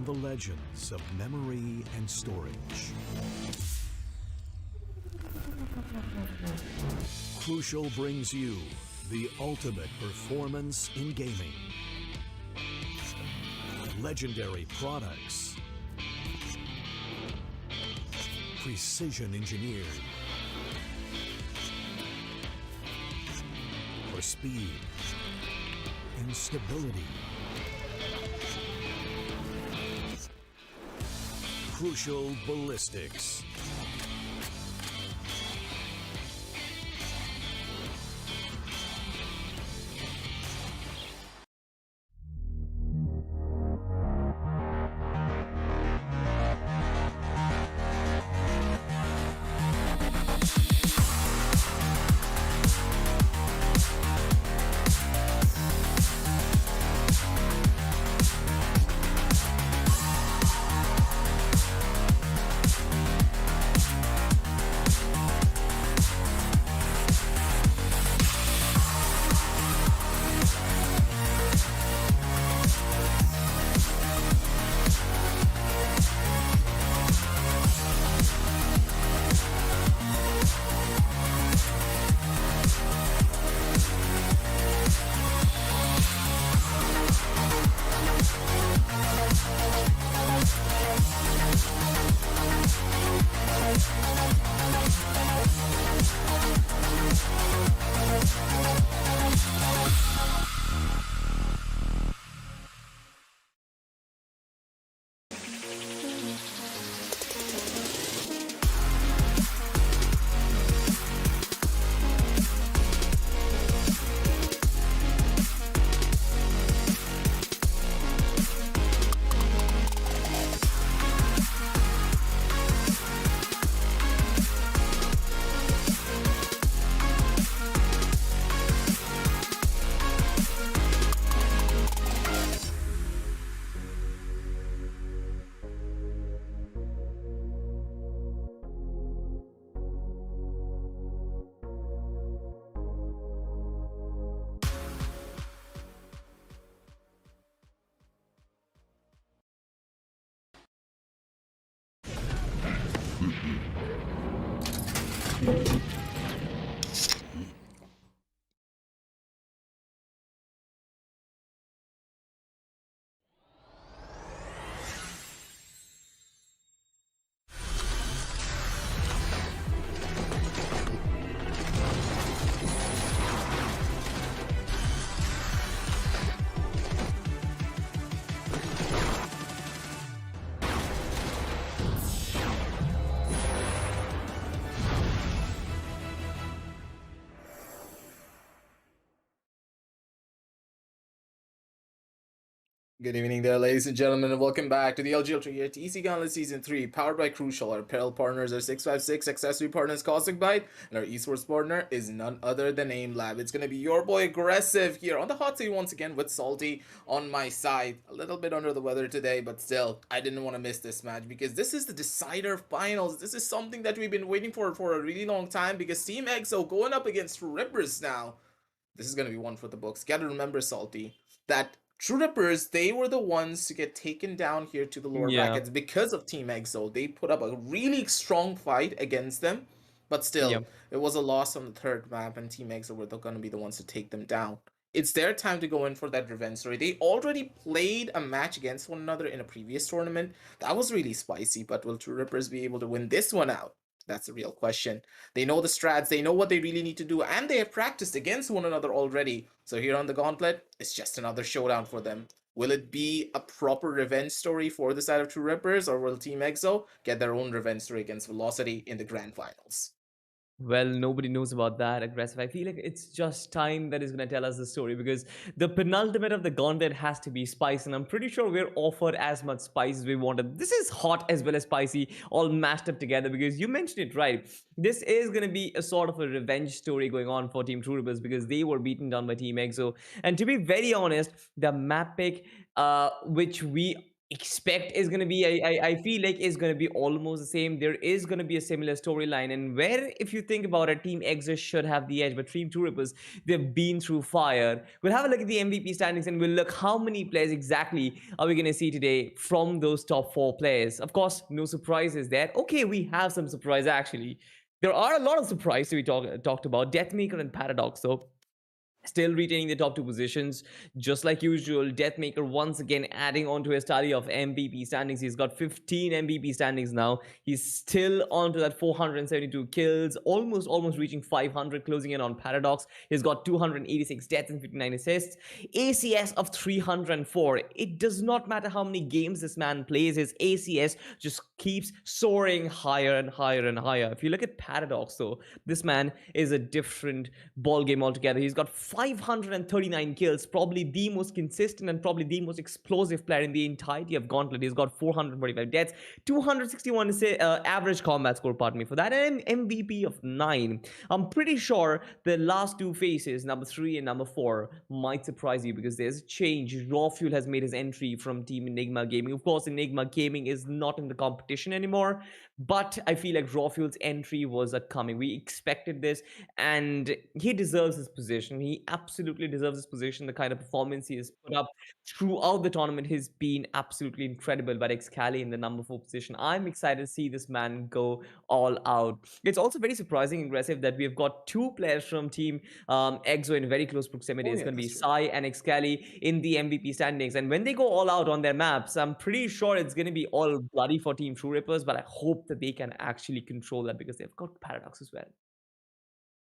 from the legends of memory and storage. Crucial brings you the ultimate performance in gaming. Legendary products. Precision engineered. For speed and stability. Crucial ballistics. Good evening there, ladies and gentlemen, and welcome back to the LG Ultragear Tec Gauntlet Season 3, powered by Crucial. Our apparel partners are 656, accessory partners Cosmic Byte, and our esports partner is none other than Aimlab. It's going to be your boy Aggressive here on the hot seat once again with Salty on my side. A little bit under the weather today, but still, I didn't want to miss this match because this is the decider finals. This is something that we've been waiting for a really long time because TEAMXO going up against Rippers now. This is going to be one for the books. Gotta remember, Salty, that True Rippers, they were the ones to get taken down here to the lower brackets because of TEAMXO. They put up a really strong fight against them, but still, it was a loss on the third map, and TEAMXO were going to be the ones to take them down. It's their time to go in for that revenge story. They already played a match against one another in a previous tournament. That was really spicy, but will True Rippers be able to win this one out? That's the real question. They know the strats, they know what they really need to do, and they have practiced against one another already. So here on the Gauntlet, it's just another showdown for them. Will it be a proper revenge story for the side of True Rippers, or will TEAMXO get their own revenge story against Velocity in the grand finals? Well, nobody knows about that, Aggressive. I feel like it's just time that is going to tell us the story because the penultimate of the gauntlet has to be spice, and I'm pretty sure we're offered as much spice as we wanted. This is hot as well as spicy, all mashed up together because you mentioned it right. This is going to be a sort of a revenge story going on for Team True Rippers because they were beaten down by Team EXO. And to be very honest, the map pick, which we expect is going to be I feel like is going to be almost the same. There is going to be a similar storyline, and where if you think about it, Team Exo should have the edge, but Team Two Rippers, they've been through fire. We'll have a look at the MVP standings and we'll look how many players exactly are we going to see today from those top 4 players. Of course, no surprises there. Okay, we have some surprise actually. There are a lot of surprises we talked about. Deathmaker and Paradox, though, still retaining the top 2 positions just like usual. Deathmaker once again adding on to his tally of MVP standings. He's got 15 MVP standings now. He's still on to that 472 kills, almost reaching 500, closing in on Paradox. He's got 286 deaths and 59 assists, ACS of 304. It does not matter how many games this man plays, his ACS just keeps soaring higher and higher and higher. If you look at Paradox, though, this man is a different ball game altogether. He's got 539 kills, probably the most consistent and probably the most explosive player in the entirety of Gauntlet. He's got 445 deaths, 261 average combat score, pardon me for that, and an MVP of 9. I'm pretty sure the last 2 faces, number 3 and number 4, might surprise you because there's a change. Raw Fuel has made his entry from Team ENIGMA Gaming. Of course, ENIGMA Gaming is not in the competition anymore, but I feel like Raw Fuel's entry was upcoming. We expected this, and he deserves his position. He absolutely deserves his position. The kind of performance he has put up throughout the tournament has been absolutely incredible. But Excali in the number 4 position, I'm excited to see this man go all out. It's also very surprising and aggressive that we've got 2 players from Team EXO in very close proximity. Oh It's yeah, going to be that's true. Sai and Excali in the MVP standings. And when they go all out on their maps, I'm pretty sure it's going to be all bloody for Team True Rippers. But I hope that they can actually control that because they've got Paradox as well.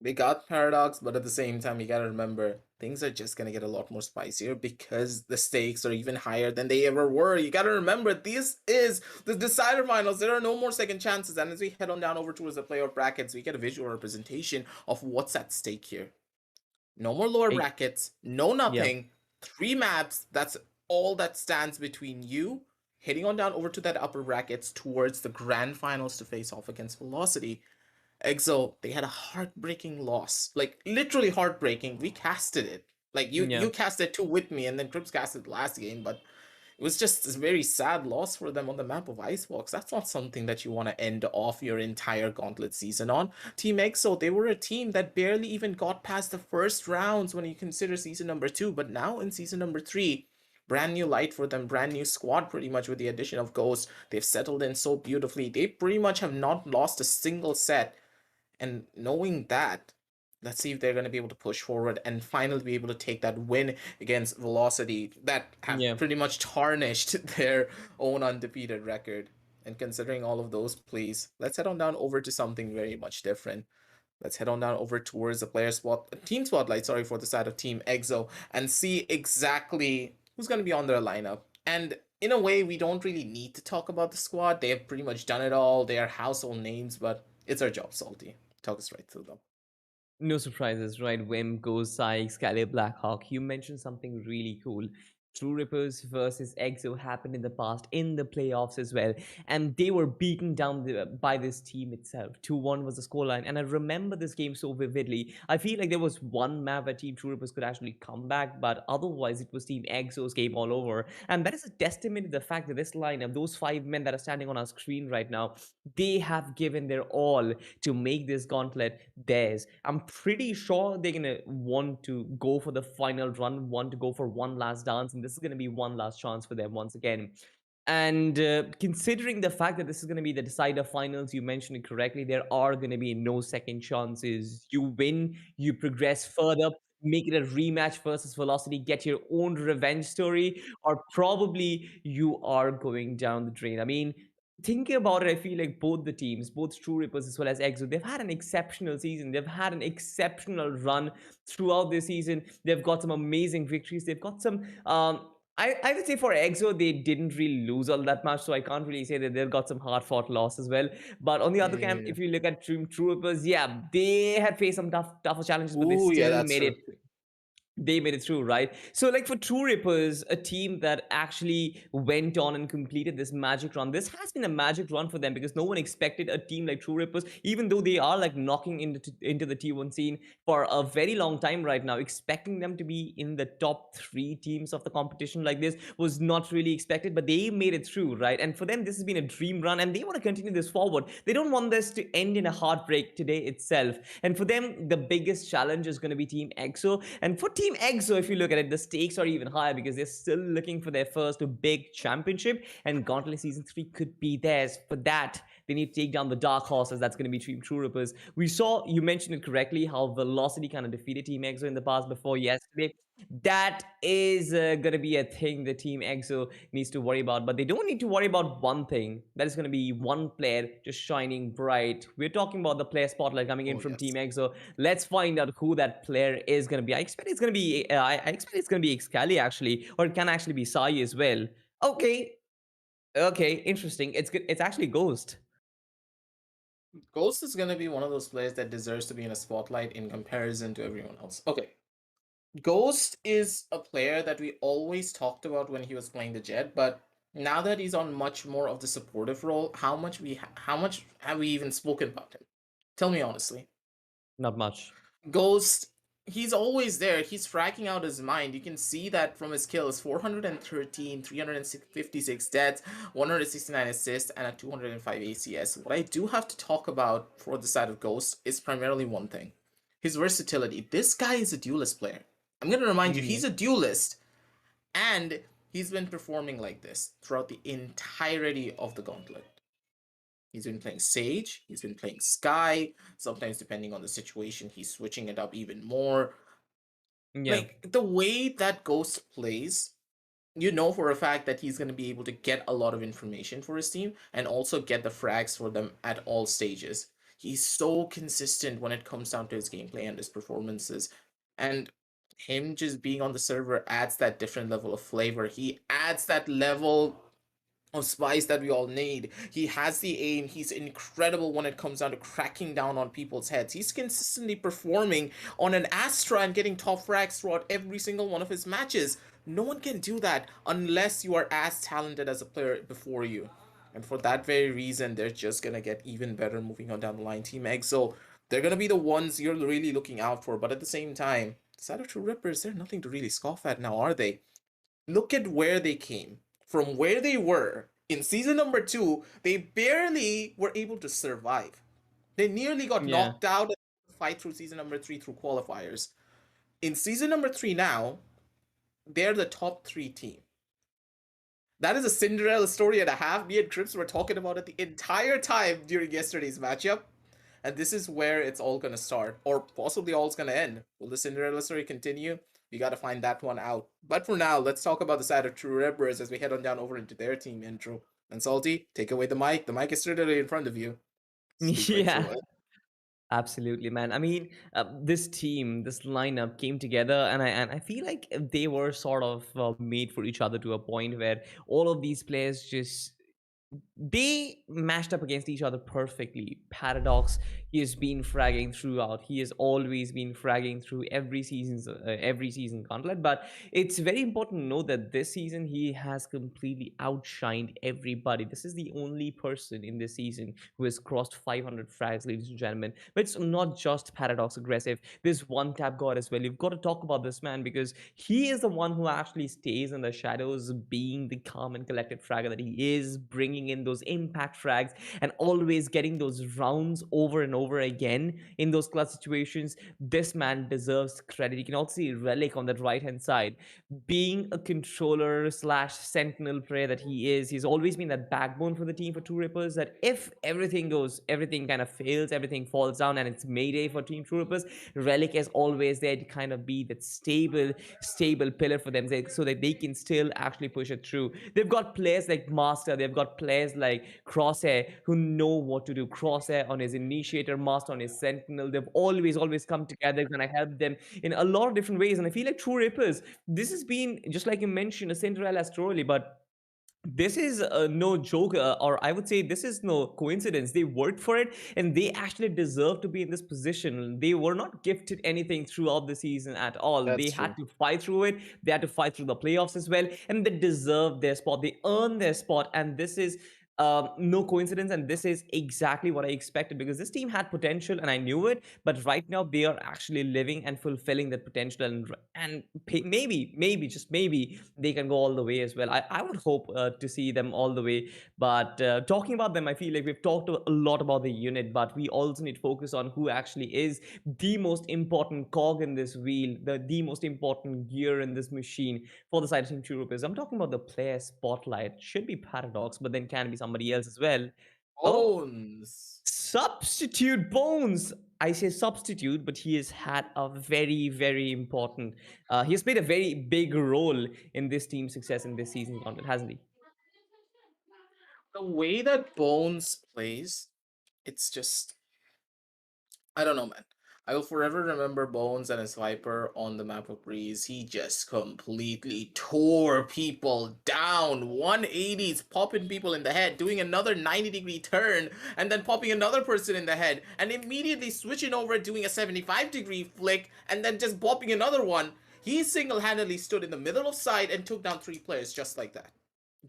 They got Paradox, but at the same time, you gotta remember things are just gonna get a lot more spicier because the stakes are even higher than they ever were. You gotta remember, this is the decider finals. There are no more second chances. And as we head on down over towards the playoff brackets, we get a visual representation of what's at stake here. No more lower brackets, no nothing. 3 maps. That's all that stands between you heading on down over to that upper brackets towards the grand finals to face off against Velocity. EXO, they had a heartbreaking loss. Like, literally heartbreaking. We casted it. Like, you casted 2 with me, and then Crips casted last game, but it was just a very sad loss for them on the map of Icebox. That's not something that you want to end off your entire Gauntlet season on. Team EXO, they were a team that barely even got past the first rounds when you consider season number 2, but now in season number 3, brand new light for them, brand new squad pretty much with the addition of Ghost. They've settled in so beautifully. They pretty much have not lost a single set. And knowing that, let's see if they're going to be able to push forward and finally be able to take that win against Velocity that have pretty much tarnished their own undefeated record. And considering all of those plays, let's head on down over to something very much different. Let's head on down over towards the team spotlight, sorry, for the side of Team EXO, and see exactly who's going to be on their lineup. And in a way, we don't really need to talk about the squad. They have pretty much done it all. They are household names, but it's our job, Salty. Talk us right through them. No surprises, right? Wim, Ghost, Psy, Scalia, Blackhawk. You mentioned something really cool. True Rippers versus EXO happened in the past, in the playoffs as well, and they were beaten down by this team itself. 2-1 was the scoreline, and I remember this game so vividly. I feel like there was one map where Team True Rippers could actually come back, but otherwise it was Team EXO's game all over. And that is a testament to the fact that this lineup, those 5 men that are standing on our screen right now, they have given their all to make this gauntlet theirs. I'm pretty sure they're gonna want to go for the final run, want to go for one last dance, and this is gonna be one last chance for them once again. And considering the fact that this is going to be the decider finals, you mentioned it correctly, there are going to be no second chances. You win, you progress further, make it a rematch versus Velocity, get your own revenge story, or probably you are going down the drain. I mean, thinking about it, I feel like both the teams, both True Rippers as well as EXO, they've had an exceptional season. They've had an exceptional run throughout this season. They've got some amazing victories. They've got some I would say for EXO, they didn't really lose all that much, so I can't really say that they've got some hard-fought loss as well. But on the other camp, if you look at True Rippers, yeah, they had faced some tougher challenges, but they Ooh, yeah, still that's made true. it they made it through, right? So, like for True Rippers, a team that actually went on and completed this magic run, this has been a magic run for them because no one expected a team like True Rippers, even though they are like knocking into the T1 scene for a very long time right now. Expecting them to be in the top three teams of the competition like this was not really expected, but they made it through, right? And for them, this has been a dream run, and they want to continue this forward. They don't want this to end in a heartbreak today itself. And for them, the biggest challenge is going to be Team EXO. And for Team EXO, if you look at it, the stakes are even higher because they're still looking for their first big championship, and Gauntlet Season 3 could be theirs. For that, they need to take down the dark horses. That's going to be Team True Rippers. We saw, you mentioned it correctly, how Velocity kind of defeated Team EXO in the past before yesterday. That is going to be a thing the Team EXO needs to worry about. But they don't need to worry about one thing. That is going to be one player just shining bright. We're talking about the player spotlight coming in Oh, from Team yes. EXO. Let's find out who that player is going to be. I expect it's going to be. I expect it's going to be Excali actually, or it can actually be Sai as well. Okay, okay, interesting. It's actually Ghost. Ghost is going to be one of those players that deserves to be in a spotlight in comparison to everyone else. Okay. Ghost is a player that we always talked about when he was playing the Jet, but now that he's on much more of the supportive role, how much have we even spoken about him? Tell me honestly. Not much. Ghost, he's always there. He's fracking out his mind. You can see that from his kills: 413, 356 deaths, 169 assists, and a 205 ACS. What I do have to talk about for the side of Ghost is primarily one thing: his versatility. This guy is a duelist player. I'm going to remind you, he's a duelist, and he's been performing like this throughout the entirety of the Gauntlet. He's been playing Sage, he's been playing Sky, sometimes depending on the situation, he's switching it up even more. Yeah. Like, the way that Ghost plays, you know for a fact that he's going to be able to get a lot of information for his team and also get the frags for them at all stages. He's so consistent when it comes down to his gameplay and his performances. And him just being on the server adds that different level of flavor. He adds that level of spice that we all need. He has the aim. He's incredible when it comes down to cracking down on people's heads. He's consistently performing on an Astra and getting top frags throughout every single one of his matches. No one can do that unless you are as talented as a player before you. And for that very reason, they're just gonna get even better moving on down the line. Team EXO, they're gonna be the ones you're really looking out for. But at the same time, the side of True Rippers, they're nothing to really scoff at now, are they? Look at where they came from, where they were in season number 2. They barely were able to survive. They nearly got Yeah. knocked out in the fight through season number 3 through qualifiers. In season number 3 now, they're the top 3 team. That is a Cinderella story and a half. Me and Crips were talking about it the entire time during yesterday's matchup. And this is where it's all gonna start, or possibly all it's gonna end. Will the Cinderella story continue? We gotta find that one out. But for now, let's talk about the side of True Rippers as we head on down over into their team intro. And Salty, take away the mic. The mic is literally in front of you. Speak right Yeah. through it. Absolutely, man. I mean, this team, this lineup came together, and I feel like they were sort of made for each other to a point where all of these players just they matched up against each other perfectly. Paradox, he has been fragging throughout. He has always been fragging through every season Gauntlet. But it's very important to know that this season he has completely outshined everybody. This is the only person in this season who has crossed 500 frags, ladies and gentlemen. But it's not just Paradox aggressive. There's one tap god as well. You've got to talk about this man because he is the one who actually stays in the shadows, being the calm and collected fragger that he is, bringing in those impact frags and always getting those rounds over and over again in those clutch situations. This man deserves credit. You can also see Relic on that right hand side, being a controller slash sentinel player that he is. He's always been that backbone for the team for True Rippers. That if everything kind of fails, everything falls down, and it's Mayday for Team True Rippers, Relic is always there to kind of be that stable pillar for them, so that they can still actually push it through. They've got players like Master, they've got players like Crosshair who know what to do. Crosshair on his initiator, Master on his sentinel. They've always come together, gonna help them in a lot of different ways. And I feel like True Rippers, this has been, just like you mentioned, a Cinderella story, but this is no joke, or I would say this is no coincidence. They worked for it, and they actually deserve to be in this position. They were not gifted anything throughout the season at all. They That's had true. to fight through it. They had to fight through the playoffs as well, and they deserve their spot. They earned their spot, and this is no coincidence. And this is exactly what I expected, because this team had potential, and I knew it. But right now, they are actually living and fulfilling that potential, and maybe just maybe they can go all the way as well. I would hope to see them all the way. But talking about them, I feel like we've talked a lot about the unit, but we also need to focus on who actually is the most important cog in this wheel, the most important gear in this machine for the side of Team Europe. Is I'm talking about the player spotlight. Should be Paradox, but then can be somebody else as well. Oh, Bones. substitute Bones. I say substitute, but he has had a very, very important. He has played a very big role in this team's success in this season, Gauntlet, hasn't he? The way that Bones plays, it's just I don't know, man. I will forever remember Bones and his Viper on the map of Breeze. He just completely tore people down. 180s, popping people in the head, doing another 90-degree turn, and then popping another person in the head, and immediately switching over, doing a 75-degree flick, and then just bopping another one. He single-handedly stood in the middle of side and took down 3 players just like that.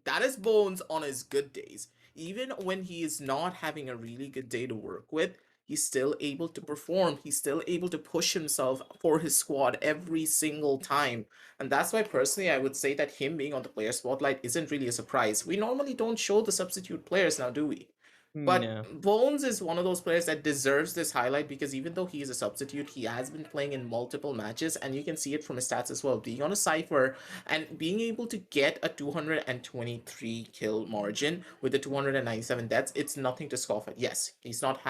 That is Bones on his good days. Even when he is not having a really good day to work with, he's still able to perform. He's still able to push himself for his squad every single time. And that's why, personally, I would say that him being on the player spotlight isn't really a surprise. We normally don't show the substitute players now, do we? But No. Bones is one of those players that deserves this highlight because even though he is a substitute, he has been playing in multiple matches, and you can see it from his stats as well. Being on a Cypher and being able to get a 223 kill margin with the 297 deaths, it's nothing to scoff at. Yes, he's not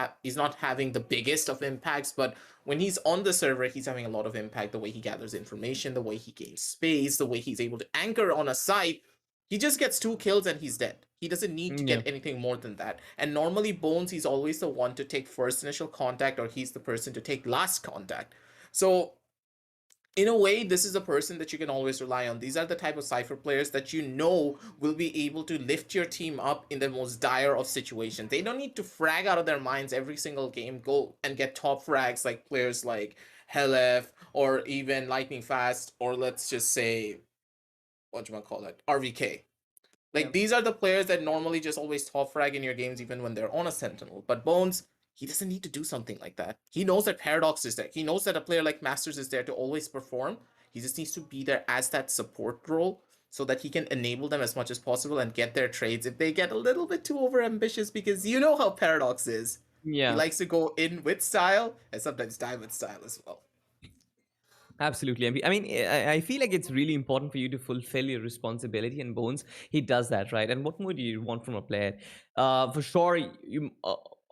having the biggest of impacts, but when he's on the server, he's having a lot of impact. The way he gathers information, the way he gains space, the way he's able to anchor on a site, he just gets 2 kills and he's dead. He doesn't need to Yeah. get anything more than that. And normally, Bones, he's always the one to take first initial contact, or he's the person to take last contact. So, in a way, this is a person that you can always rely on. These are the type of Cypher players that you know will be able to lift your team up in the most dire of situations. They don't need to frag out of their minds every single game, go and get top frags like players like Helef or even Lightning Fast, or let's just say, what do you want to call it? RVK. Yeah. Like, these are the players that normally just always top frag in your games even when they're on a Sentinel. But Bones, he doesn't need to do something like that. He knows that Paradox is there. He knows that a player like Masters is there to always perform. He just needs to be there as that support role so that he can enable them as much as possible and get their trades if they get a little bit too over ambitious, because you know how Paradox is. He Yeah. likes to go in with style and sometimes die with style as well. Absolutely. I feel like it's really important for you to fulfill your responsibility, and Bones, he does that, right? And what more do you want from a player? For sure,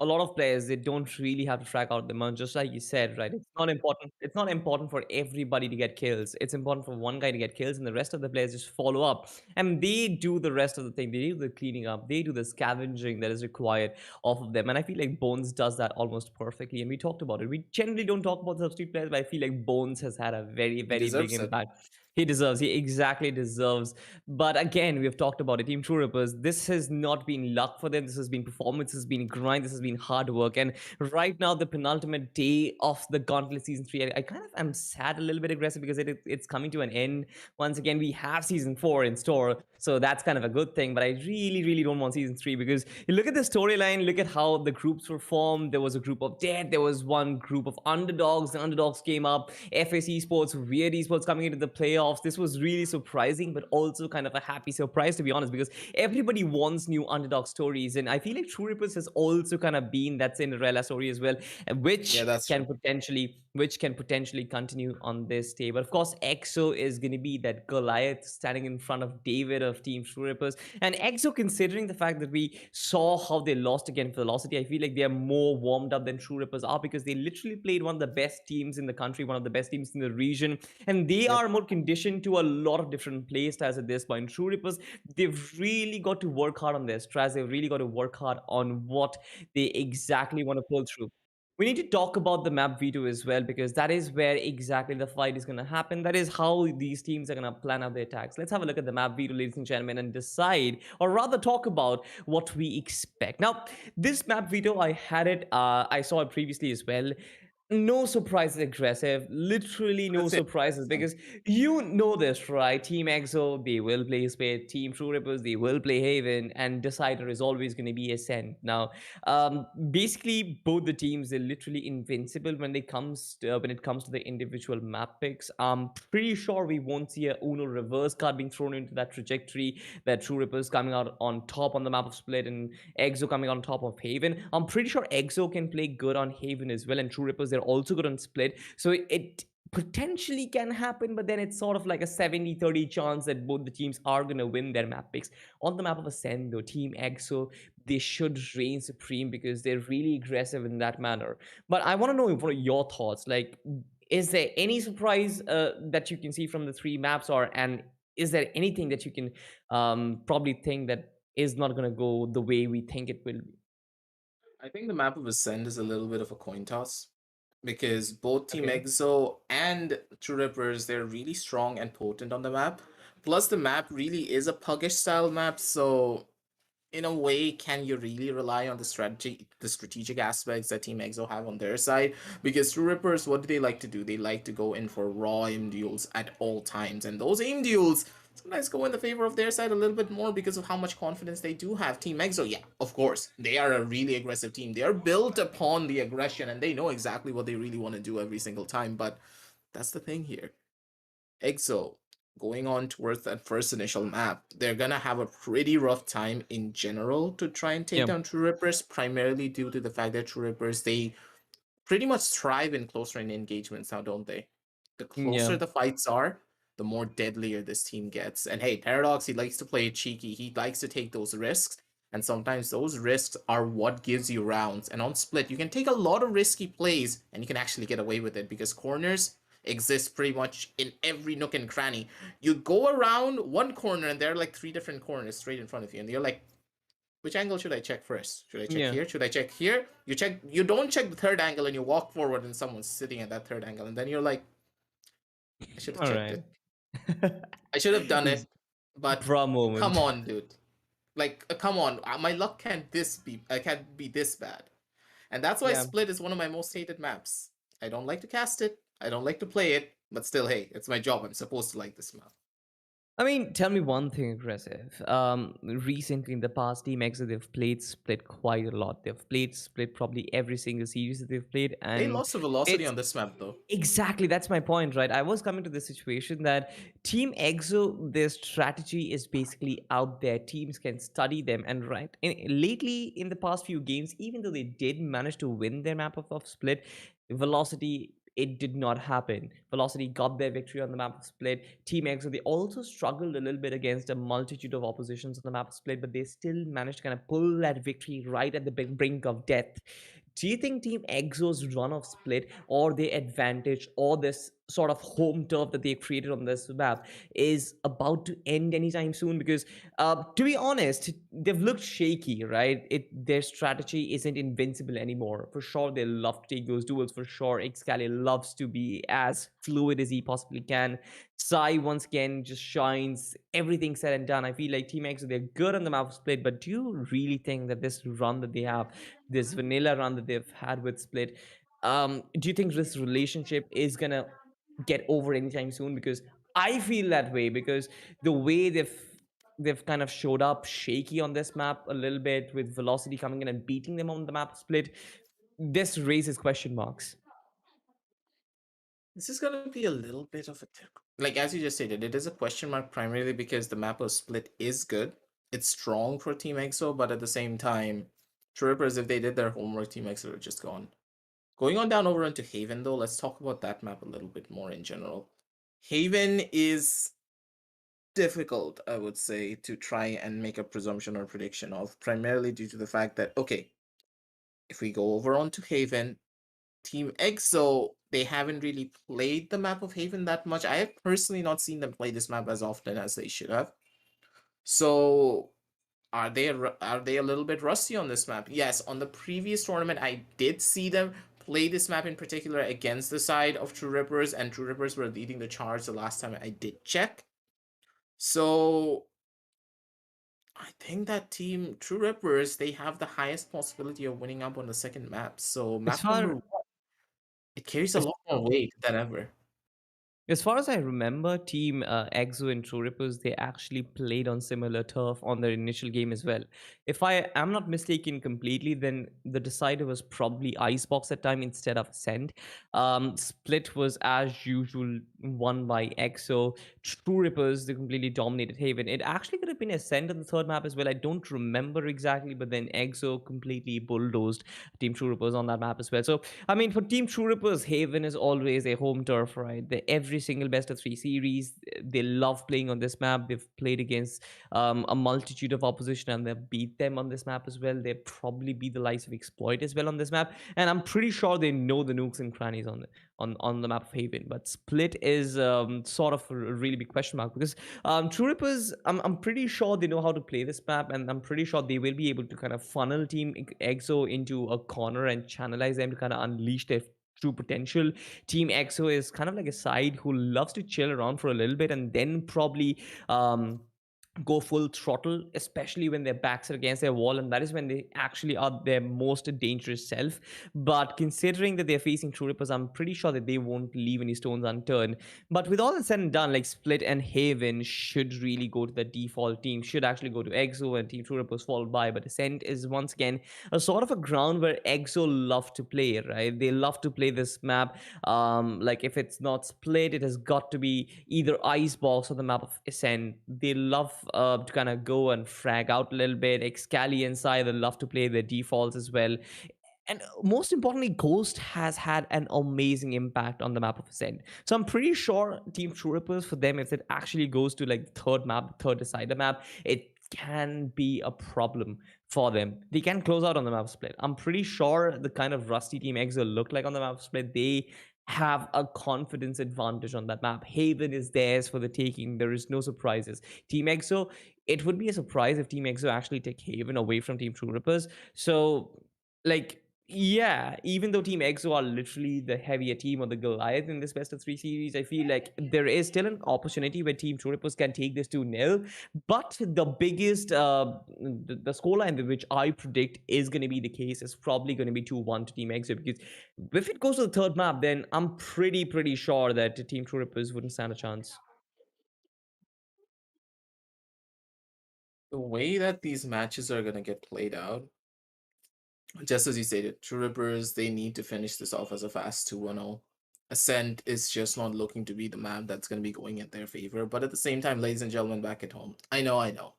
a lot of players, they don't really have to track out the month, just like you said, right? It's not important. It's not important for everybody to get kills. It's important for one guy to get kills, and the rest of the players just follow up, and they do the rest of the thing. They do the cleaning up. They do the scavenging that is required off of them. And I feel like Bones does that almost perfectly. And we talked about it. We generally don't talk about substitute players, but I feel like Bones has had a very, He very big deserves it. impact. He deserves, he exactly deserves. But again, we've talked about it. Team True Rippers, this has not been luck for them. This has been performance, this has been grind, this has been hard work. And right now, the penultimate day of the Gauntlet Season 3, I kind of am sad, a little bit aggressive, because it's coming to an end. Once again, we have Season 4 in store. So that's kind of a good thing. But I really, really don't want Season 3, because you look at the storyline, look at how the groups were formed. There was a group of dead, there was one group of underdogs. The underdogs came up. FSESPORTS, Weird Esports coming into the playoffs. This was really surprising, but also kind of a happy surprise, to be honest, because everybody wants new underdog stories. And I feel like True Rippers has also kind of been that Cinderella story as well, Yeah, that's true. which can potentially continue on this day. But of course, EXO is going to be that Goliath standing in front of David of Team True Rippers. And EXO, considering the fact that we saw how they lost against Velocity, I feel like they are more warmed up than True Rippers are, because they literally played one of the best teams in the country, one of the best teams in the region, and they Yep. are more conditioned to a lot of different play styles at this point. True Rippers, they've really got to work hard on their strats. They've really got to work hard on what they exactly want to pull through. we need to talk about the map veto as well, because that is where exactly the fight is going to happen. That is how these teams are going to plan out their attacks. Let's have a look at the map veto, ladies and gentlemen, and decide, or rather talk about what we expect. Now, this map veto, I had it, I saw it previously as well. No surprises, aggressive, literally no Let's say surprises, because you know this, right? Team EXO, they will play Spade. Team True Rippers, they will play Haven, and Decider is always going to be Ascent. Now, basically, both the teams, they're literally invincible when when it comes to the individual map picks. I'm pretty sure we won't see a Uno reverse card being thrown into that trajectory, that True Rippers coming out on top on the map of Split and EXO coming on top of Haven. I'm pretty sure EXO can play good on Haven as well, and True Rippers, they're also good on Split. So it potentially can happen, but then it's sort of like a 70-30 chance that both the teams are going to win their map picks. On the map of Ascend, though, Team EXO, they should reign supreme because they're really aggressive in that manner. But I want to know what are your thoughts. Like, is there any surprise that you can see from the three maps, or and is there anything that you can probably think that is not going to go the way we think it will be? I think the map of Ascend is a little bit of a coin toss because both Team Okay. EXO and True Rippers, they're really strong and potent on the map. Plus, the map really is a puggish style map, so in a way, can you really rely on the strategic aspects that Team EXO have on their side? Because True Rippers, what do they like to do? They like to go in for raw aim duels at all times, and those aim duels sometimes go in the favor of their side a little bit more because of how much confidence they do have. Team EXO, yeah, of course, they are a really aggressive team. They are built upon the aggression, and they know exactly what they really want to do every single time. But that's the thing here. EXO going on towards that first initial map, they're gonna have a pretty rough time in general to try and take Yeah. down True Rippers, primarily due to the fact that True Rippers, they pretty much thrive in close range engagements now, don't they? The Yeah. closer the fights are, the more deadlier this team gets. And hey, Paradox, he likes to play it cheeky. He likes to take those risks. And sometimes those risks are what gives you rounds. And on Split, you can take a lot of risky plays and you can actually get away with it because corners exist pretty much in every nook and cranny. You go around one corner and there are like three different corners straight in front of you. And you're like, which angle should I check first? Should I check Yeah. here? Should I check here? You don't check the third angle and you walk forward and someone's sitting at that third angle. And then you're like, I should have All checked right. it. I should have done Ex- it. But Bra come moment. on, dude. Like, come on. My luck can't be this bad. And that's why Yeah. Split is one of my most hated maps. I don't like to cast it. I don't like to play it. But still, hey, it's my job. I'm supposed to like this map. I mean, tell me one thing, aggressive. Recently in the past, Team EXO, they've played Split quite a lot. They've played Split probably every single series that they've played, They and lost the velocity it's on this map, though. exactly, that's my point, right? I was coming to the situation that Team EXO, their strategy is basically out there. Teams can study them, and lately in the past few games, even though they did manage to win their map of Split, Velocity, it did not happen. Velocity got their victory on the map of Split. Team EXO, they also struggled a little bit against a multitude of oppositions on the map of Split, but they still managed to kind of pull that victory right at the brink of death. Do you think Team EXO's run of Split, or their advantage, or this sort of home turf that they created on this map is about to end anytime soon? Because to be honest, they've looked shaky, right? Their strategy isn't invincible anymore. For sure, they love to take those duels. For sure, Excali loves to be as fluid as he possibly can. Sai once again just shines. Everything said and done, I feel like Team EXO, they're good on the map of Split, but do you really think that this run that they have, this vanilla run that they've had with Split, do you think this relationship is gonna get over anytime soon? Because I feel that way, because the way they've kind of showed up shaky on this map a little bit, with Velocity coming in and beating them on the map Split, this raises question marks. This is gonna be a little bit of a like as you just stated, it is a question mark primarily because the map of Split is good. It's strong for Team EXO, but at the same time, Trippers, if they did their homework, Team EXO are just gone. Going on down over into Haven though, let's talk about that map a little bit more in general. Haven is difficult, I would say, to try and make a presumption or prediction of, primarily due to the fact that okay, if we go over onto Haven, Team EXO, they haven't really played the map of Haven that much. I have personally not seen them play this map as often as they should have. So are they a little bit rusty on this map? Yes, on the previous tournament I did see them play this map in particular against the side of True Rippers, and True Rippers were leading the charge the last time I did check. So I think that team True Rippers, they have the highest possibility of winning up on the second map. So As map number far one, it carries a as lot more weight than ever. As far as I remember, Team EXO and True Rippers, they actually played on similar turf on their initial game as well. If I am not mistaken completely, then the decider was probably Icebox at time instead of Ascent. Split was as usual won by EXO. True Rippers, they completely dominated Haven. It actually could have been Ascent on the third map as well. I don't remember exactly, but then EXO completely bulldozed Team True Rippers on that map as well. So I mean, for Team True Rippers, Haven is always a home turf, right? Every single best of three series, they love playing on this map. They've played against a multitude of opposition and they've beat them on this map as well. They probably beat the likes of Exploit as well on this map. And I'm pretty sure they know the nooks and crannies on the map of Haven. But Split is sort of a really big question mark because True Rippers, I'm pretty sure they know how to play this map, and I'm pretty sure they will be able to kind of funnel Team EXO into a corner and channelize them to kind of unleash their true potential. Team EXO is kind of like a side who loves to chill around for a little bit and then probably go full throttle, especially when their backs are against their wall, and that is when they actually are their most dangerous self. But considering that they're facing True Rippers, I'm pretty sure that they won't leave any stones unturned. But with all that said and done, like Split and Haven should really go to the default team, should actually go to EXO and Team True Rippers followed by. But Ascent is once again a sort of a ground where EXO love to play, right? They love to play this map. Like if it's not Split, it has got to be either Icebox or the map of Ascent. They love to kind of go and frag out a little bit. Excali inside, they love to play their defaults as well. And most importantly, Ghost has had an amazing impact on the map of Ascent. So I'm pretty sure Team True Rippers, for them, if it actually goes to like the third map, third decider map, it can be a problem for them. They can close out on the map Split. I'm pretty sure the kind of rusty Team Exo look like on the map Split, they have a confidence advantage on that map. Haven is theirs for the taking. There is no surprises. Team EXO, it would be a surprise if Team EXO actually take Haven away from Team True Rippers. So, like, yeah, even though Team EXO are literally the heavier team or the Goliath in this best of three series, I feel like there is still an opportunity where Team True Rippers can take this 2-0. But the biggest, the scoreline which I predict is going to be the case is probably going to be 2-1 to Team EXO, because if it goes to the third map, then I'm pretty sure that Team True Rippers wouldn't stand a chance. The way that these matches are gonna get played out, just as you stated, True Rippers, they need to finish this off as a fast 2-0. Ascent is just not looking to be the map that's going to be going in their favor. But at the same time, ladies and gentlemen, back at home, I know.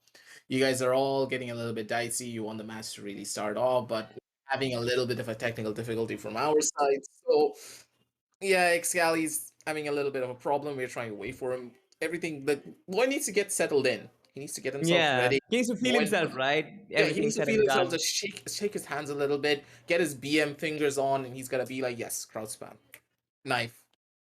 You guys are all getting a little bit dicey. You want the match to really start off, but having a little bit of a technical difficulty from our side. So, yeah, Excali's having a little bit of a problem. We're trying to wait for him. Everything, but Boy needs to get settled in. He needs to get himself Yeah, ready. he needs to feel Boy, himself, right? yeah, he Everything needs to said feel and himself, done. just shake his hands a little bit, get his BM fingers on, and he's gonna be like, yes, crowd spam, knife.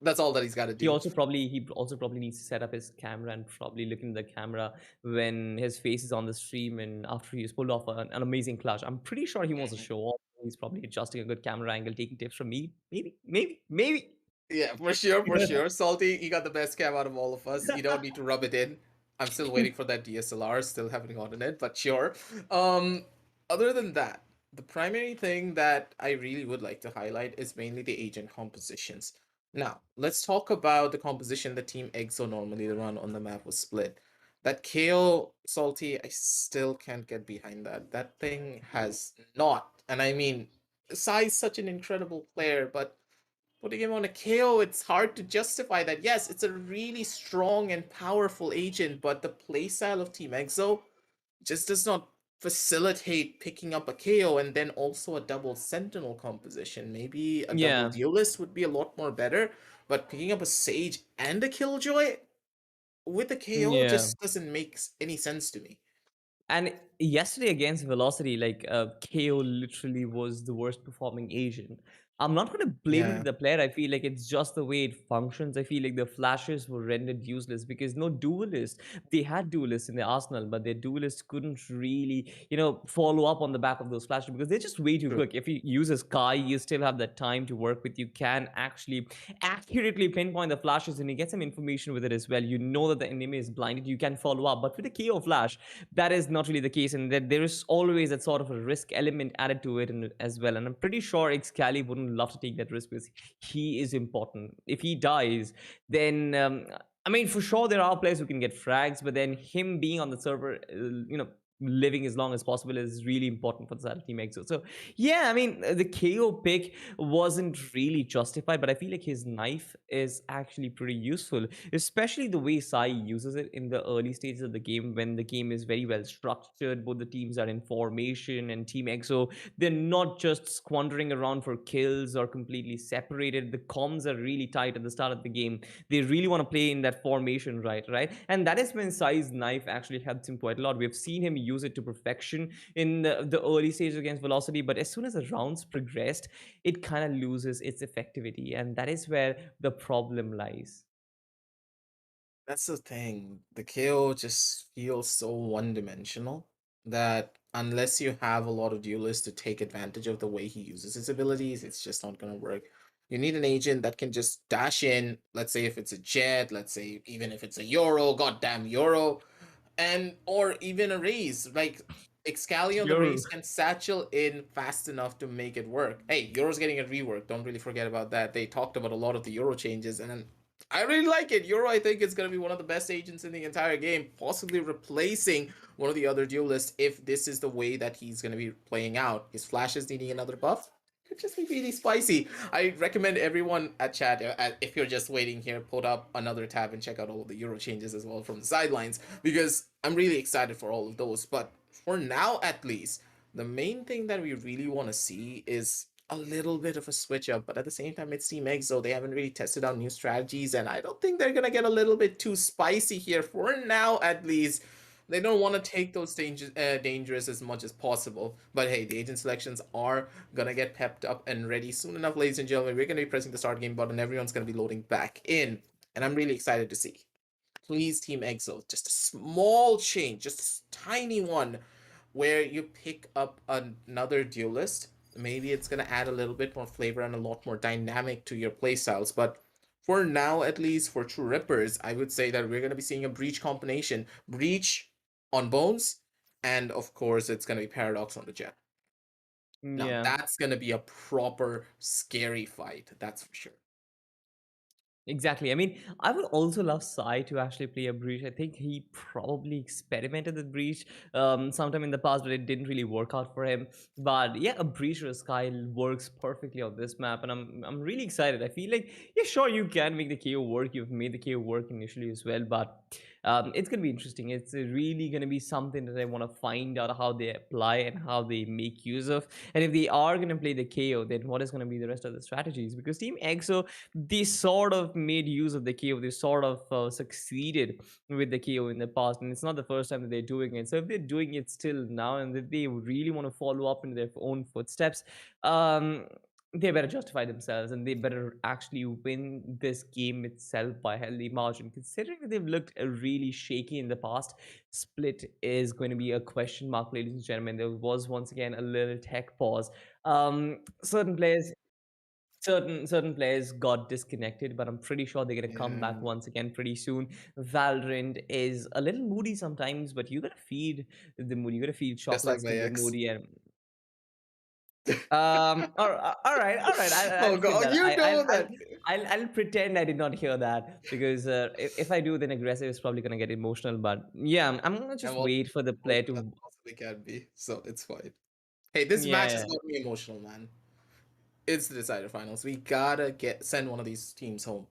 That's all that he's got to do. He also probably needs to set up his camera and probably look in the camera when his face is on the stream and after he's pulled off an amazing clutch. I'm pretty sure he wants to show off. He's probably adjusting a good camera angle, taking tips from me. Maybe. Yeah, for sure, for sure. Salty, you got the best cam out of all of us. You don't need to rub it in. I'm still waiting for that DSLR, still haven't gotten it, but sure. Um, Other than that, the primary thing that I really would like to highlight is mainly the agent compositions. Now, let's talk about the composition that Team EXO normally run on the map was Split. That KO Salty, I still can't get behind that. That thing has not, and I mean, Sai's such an incredible player, but putting him on a KO, it's hard to justify that. Yes, it's a really strong and powerful agent, but the playstyle of Team EXO just does not facilitate picking up a KO and then also a double Sentinel composition. Maybe a double Yeah. Duelist would be a lot more better, but picking up a Sage and a Killjoy with a KO Yeah. just doesn't make any sense to me. And yesterday against Velocity, like KO literally was the worst performing agent. I'm not going to blame it to Yeah. the player. I feel like it's just the way it functions. I feel like the flashes were rendered useless because no duelist. They had duelists in the arsenal, but their duelists couldn't really, follow up on the back of those flashes because they're just way too True. quick. If you use a Sky, you still have that time to work with. You can actually accurately pinpoint the flashes and you get some information with it as well. You know that the enemy is blinded. You can follow up. But with the KO flash, that is not really the case, and that there is always that sort of a risk element added to it as well. And I'm pretty sure Excali wouldn't love to take that risk because he is important. If he dies, then I mean, for sure there are players who can get frags, but then him being on the server, living as long as possible is really important for the side of TEAMXO. So yeah, I mean, the KO pick wasn't really justified, but I feel like his knife is actually pretty useful, especially the way Sai uses it in the early stages of the game when the game is very well structured. Both the teams are in formation, and TEAMXO, they're not just squandering around for kills or completely separated. The comms are really tight at the start of the game. They really want to play in that formation, right? And that is when Sai's knife actually helps him quite a lot. We've seen him use it to perfection in the early stages against Velocity, but as soon as the rounds progressed, it kind of loses its effectivity, and that is where the problem lies. That's the thing. The KO just feels so one-dimensional that unless you have a lot of duelists to take advantage of the way he uses his abilities, it's just not gonna work. You need an agent that can just dash in, let's say if it's a Jet, let's say even if it's a Euro, goddamn Euro, and or even a Raze. Like Excali on the Sure. Raze can satchel in fast enough to make it work. Hey, Euro's getting a rework. Don't really forget about that. They talked about a lot of the Euro changes, and then I really like it. Euro, I think, is going to be one of the best agents in the entire game, possibly replacing one of the other duelists if this is the way that he's going to be playing out. His flash is needing another buff. Could just be really spicy. I recommend everyone at chat, if you're just waiting here, put up another tab and check out all of the Euro changes as well from the sidelines, because I'm really excited for all of those. But for now, at least, the main thing that we really want to see is a little bit of a switch up, but at the same time, it's TEAMXO. They haven't really tested out new strategies, and I don't think they're gonna get a little bit too spicy here for now, at least. They don't want to take those dangerous as much as possible. But hey, the agent selections are gonna get pepped up and ready soon enough, ladies and gentlemen. We're gonna be pressing the start game button. Everyone's gonna be loading back in, and I'm really excited to see. Please, TEAMXO, just a small change, just a tiny one, where you pick up another duelist. Maybe it's gonna add a little bit more flavor and a lot more dynamic to your playstyles. But for now, at least for True Rippers, I would say that we're gonna be seeing a Breach combination. Breach on Bones, and of course, it's gonna be Paradox on the Jet. Now Yeah. that's gonna be a proper scary fight. That's for sure. Exactly. I mean, I would also love Sai to actually play a breach. I think he probably experimented with breach sometime in the past, but it didn't really work out for him. But yeah, a breach or a Sky works perfectly on this map, and I'm really excited. I feel like yeah, sure you can make the KO work. You've made the KO work initially as well, but it's gonna be interesting. It's really gonna be something that I want to find out how they apply and how they make use of. And if they are gonna play the KO, then what is gonna be the rest of the strategies? Because Team EXO, they sort of made use of the KO. They sort of succeeded with the KO in the past, and it's not the first time that they're doing it. So if they're doing it still now, and if they really want to follow up in their own footsteps, they better justify themselves, and they better actually win this game itself by a healthy margin. Considering that they've looked really shaky in the past, split is going to be a question mark, ladies and gentlemen. There was once again a little tech pause. Certain players certain players got disconnected, but I'm pretty sure they're gonna come back Yeah, once again pretty soon. Valorant is a little moody sometimes, but you gotta feed the mood. You gotta feed just like chocolates my to the ex. moody. And all right. Oh I'll skip god, that. you know that. I'll pretend I did not hear that because if I do, then aggressive is probably gonna get emotional. But yeah, I'm gonna And just well, wait for the player emotional as to. possibly can be, so it's fine. Hey, this match has Yeah. got me emotional, man. It's the decider finals. We gotta send one of these teams home.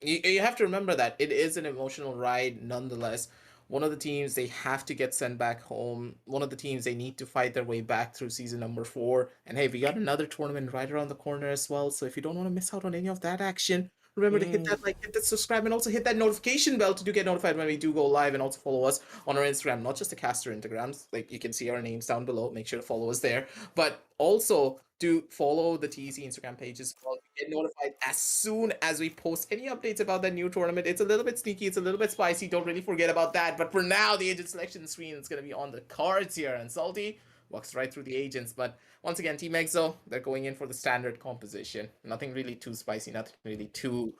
You have to remember that it is an emotional ride nonetheless. One of the teams, they have to get sent back home. One of the teams, they need to fight their way back through season number 4. And hey, we got another tournament right around the corner as well. So if you don't want to miss out on any of that action, remember to hit Mm, that like, hit that subscribe, and also hit that notification bell to get notified when we do go live. And also follow us on our Instagram, not just the caster Instagrams. Like you can see our names down below. Make sure to follow us there. But also to follow the TEC Instagram page as well. Get notified as soon as we post any updates about that new tournament. It's a little bit sneaky, it's a little bit spicy. Don't really forget about that. But for now, the agent selection screen is going to be on the cards here. And Salty walks right through the agents. But once again, TEAMXO, they're going in for the standard composition. Nothing really too spicy, nothing really too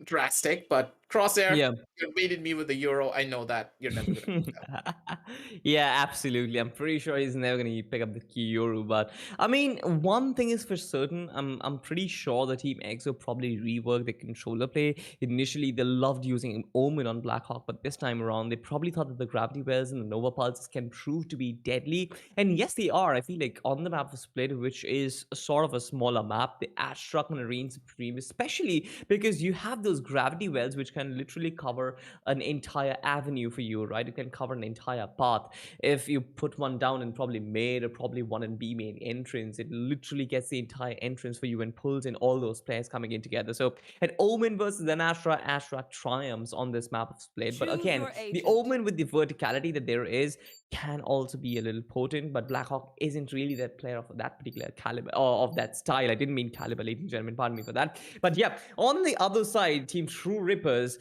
drastic. But Crosshair, Yeah. you baited me with the Euro. I know that. You're never going to do that. Yeah, absolutely. I'm pretty sure he's never gonna pick up the Kiyoru. But I mean, one thing is for certain. I'm pretty sure the Team X will probably rework the controller play. Initially, they loved using Omen on Blackhawk, but this time around, they probably thought that the gravity wells and the Nova pulses can prove to be deadly. And yes, they are. I feel like on the map of Split, which is a sort of a smaller map, the Ashrock and reign supreme, especially because you have those gravity wells which can literally cover an entire avenue for you, right? It can cover an entire path. If you put one down in probably mid or probably one in B main entrance, it literally gets the entire entrance for you and pulls in all those players coming in together. So an Omen versus an Astra triumphs on this map of Split. But again, the Omen with the verticality that there is can also be a little potent, but Blackhawk isn't really that player of that particular caliber or of that style. I didn't mean caliber, ladies and gentlemen, pardon me for that. But yeah, on the other side, Team True Rippers,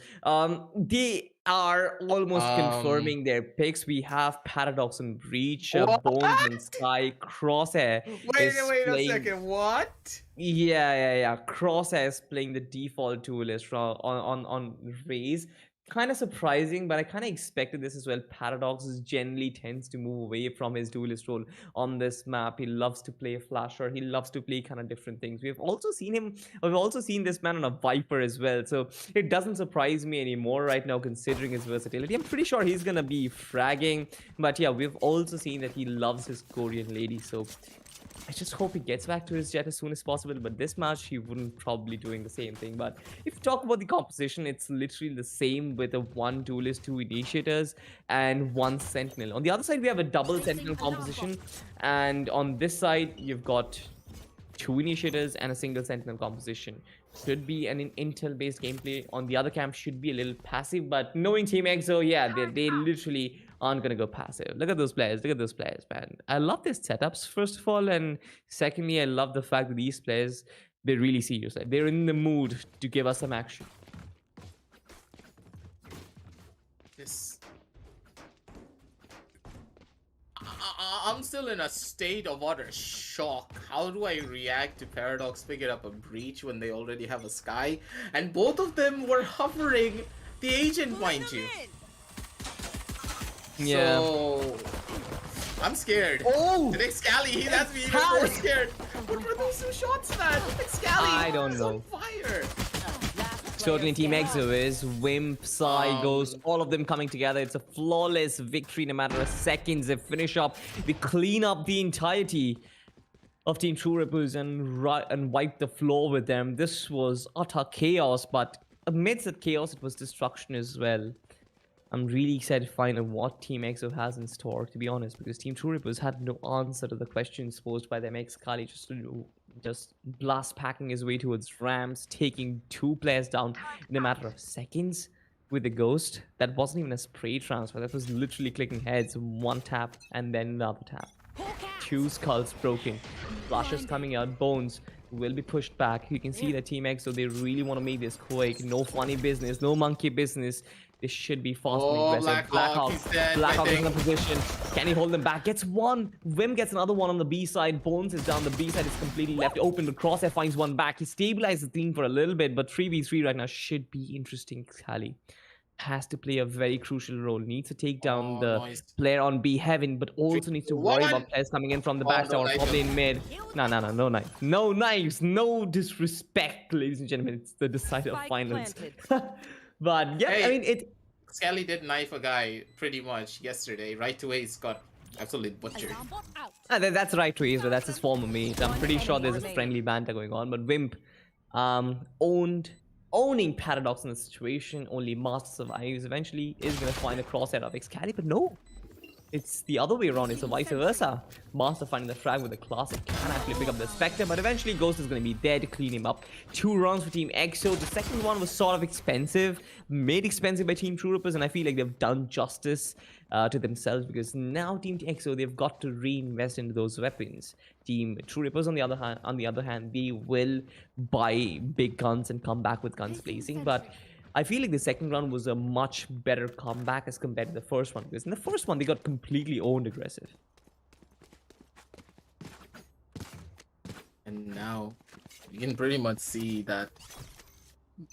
they are almost confirming their picks. We have Paradox and Breach, Bones and Sky, Crosshair. Wait a second, what? Yeah. Crosshair is playing the default duelist on Raze. Kind of surprising, but I kind of expected this as well. Paradox generally tends to move away from his duelist role on this map. He loves to play flasher. He loves to play kind of different things. We've also seen this man on a Viper as well. So it doesn't surprise me anymore right now, considering his versatility. I'm pretty sure he's gonna be fragging. But yeah, we've also seen that he loves his Korean lady. So I just hope he gets back to his jet as soon as possible. But this match, he wouldn't probably doing the same thing. But if you talk about the composition, it's literally the same with a 1 duelist, 2 initiators, and 1 sentinel. On the other side, we have a double sentinel composition. And on this side, you've got 2 initiators and a single sentinel composition. Should be an intel-based gameplay. On the other camp, should be a little passive. But knowing TEAMXO, yeah, they literally aren't gonna go passive. Look at those players, man. I love their setups, first of all, and secondly, I love the fact that these players, they're really serious. Like, they're in the mood to give us some action. I'm still in a state of utter shock. How do I react to Paradox picking up a Breach when they already have a Sky? And both of them were hovering the agent, mind you. Yeah. So I'm scared. Oh! The next Scally, he has me even more scared. What were those 2 shots, man? The next Scally, I don't know. On fire. Certainly TEAMXO is. Wimp, Psy, Ghost, all of them coming together. It's a flawless victory in a matter of seconds. They finish up, they clean up the entirety of Team True Rippers and wipe the floor with them. This was utter chaos, but amidst that chaos, it was destruction as well. I'm really excited to find out what TEAMXO has in store, to be honest, because Team True Rippers had no answer to the questions posed by them ex-Kali, just blast packing his way towards Rams, taking 2 players down in a matter of seconds with the Ghost. That wasn't even a spray transfer. That was literally clicking heads, 1 tap and then another tap. 2 skulls broken. Flashes coming out. Bones will be pushed back. You can see that TEAMXO, they really want to make this quick. No funny business, no monkey business. This should be fast and aggressive. Blackhawk is in a position. Can he hold them back? Gets 1. Vim gets another one on the B side. Bones is down. The B side is completely left open. But Crosshair finds 1 back. He stabilizes the team for a little bit. But 3v3 right now should be interesting. Kali has to play a very crucial role. Needs to take down the player on B heaven, but also needs to worry about players coming in from the backside or probably in mid. No knife. No knives. No disrespect, ladies and gentlemen. It's the decider finals. But yeah, hey, I mean, Scally did knife a guy pretty much yesterday. Right away, he's got absolutely butchered. That's right to Ace, but that's his former mate. I'm pretty sure there's a friendly banter going on. But Wimp owning Paradox in the situation. Only Master survives. Eventually is going to find a crosshair of Excali, but no. It's the other way around. It's a vice versa. Master finding the frag with the classic can actually pick up the Spectre, but eventually Ghost is going to be there to clean him up. 2 rounds for Team EXO. The second one was sort of expensive, made expensive by Team True Rippers, and I feel like they've done justice to themselves because now Team EXO, they've got to reinvest into those weapons. Team True Rippers, on the other hand, they will buy big guns and come back with guns blazing, but I feel like the second round was a much better comeback as compared to the first one, because in the first one they got completely owned aggressive. And now you can pretty much see that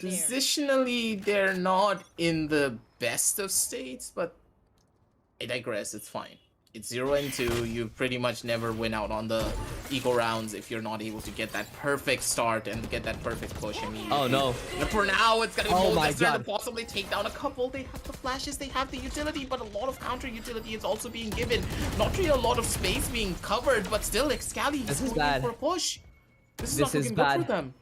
positionally they're not in the best of states, but I digress, it's fine. It's 0-2, you pretty much never win out on the eco rounds if you're not able to get that perfect start and get that perfect push immediately. Oh no. But for now, it's gonna be Oh my necessary to God. possibly take down a couple. They have the flashes, they have the utility, but a lot of counter utility is also being given. Not really a lot of space being covered, but still, Excali is going in for a push. This is not looking good for them.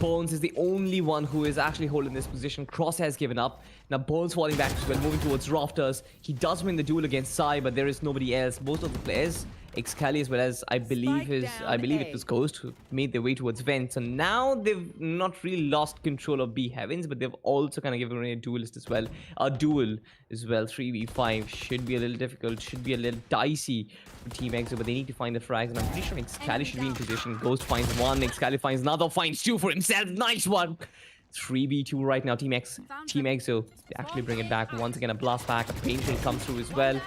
Bones is the only one who is actually holding this position. Cross has given up. Now Bones falling back as well, moving towards Rafters. He does win the duel against Sai, but there is nobody else. Most of the players, Excali as well as I believe it was Ghost, who made their way towards Vent. So now they've not really lost control of B Heavens, but they've also kind of given away a duelist as well. A duel as well. 3v5 should be a little difficult, should be a little dicey for Team EXO, but they need to find the frags, and I'm pretty sure Excali should be in position. Ghost finds one, Excali finds another, finds 2 for himself. Nice one. 3v2 right now. Team EXO, they actually bring it back. Once again, a blast back. A pain shell comes through as well.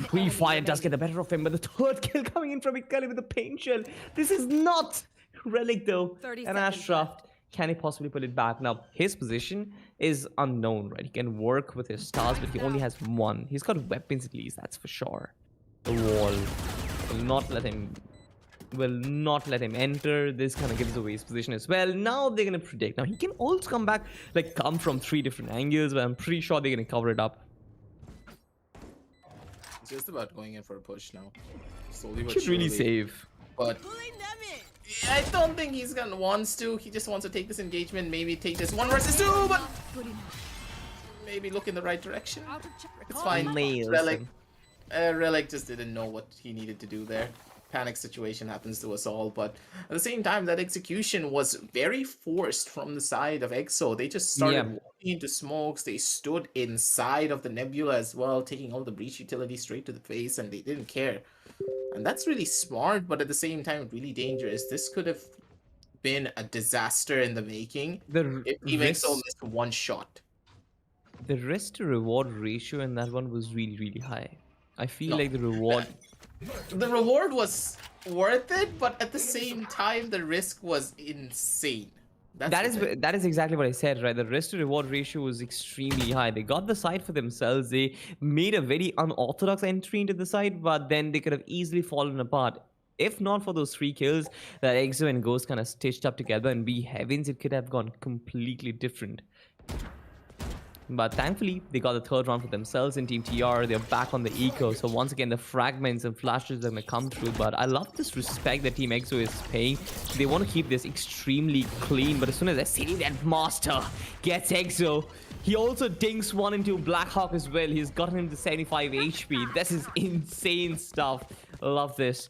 Pre-fire does get the better of him, but the third kill coming in from Excali with the pain shell. This is not Relic though. And Ashraf, can he possibly put it back? Now, his position is unknown, right? He can work with his stars, but he only has 1. He's got weapons at least, that's for sure. The wall will not let him enter. This kind of gives away his position as well. Now they're gonna predict. Now he can also come back, like come from 3 different angles, but I'm pretty sure they're gonna cover it up. It's just about going in for a push now. Slowly but Should really surely. save. But I don't think he's gonna wants to. He just wants to take this engagement, maybe take this 1 versus 2, but maybe look in the right direction. It's fine. Relic just didn't know what he needed to do there. Panic situation happens to us all, but at the same time, that execution was very forced from the side of EXO. They just started walking into smokes. They stood inside of the nebula as well, taking all the breach utility straight to the face, and they didn't care. And that's really smart, but at the same time, really dangerous. This could have been a disaster in the making if Team EXO missed 1 shot. The risk to reward ratio in that one was really, really high. I feel like the reward... The reward was worth it, but at the same time, the risk was insane. That is exactly what I said, right? The risk to reward ratio was extremely high. They got the side for themselves. They made a very unorthodox entry into the side, but then they could have easily fallen apart. If not for those 3 kills that EXO and Ghost kind of stitched up together and be Heavens, it could have gone completely different. But thankfully, they got the 3rd round for themselves in Team TR. They're back on the eco. So once again, the fragments and flashes are going to come through. But I love this respect that Team EXO is paying. They want to keep this extremely clean. But as soon as I see that Master gets EXO, he also dinks 1 into Blackhawk as well. He's gotten him to 75 HP. This is insane stuff. I love this.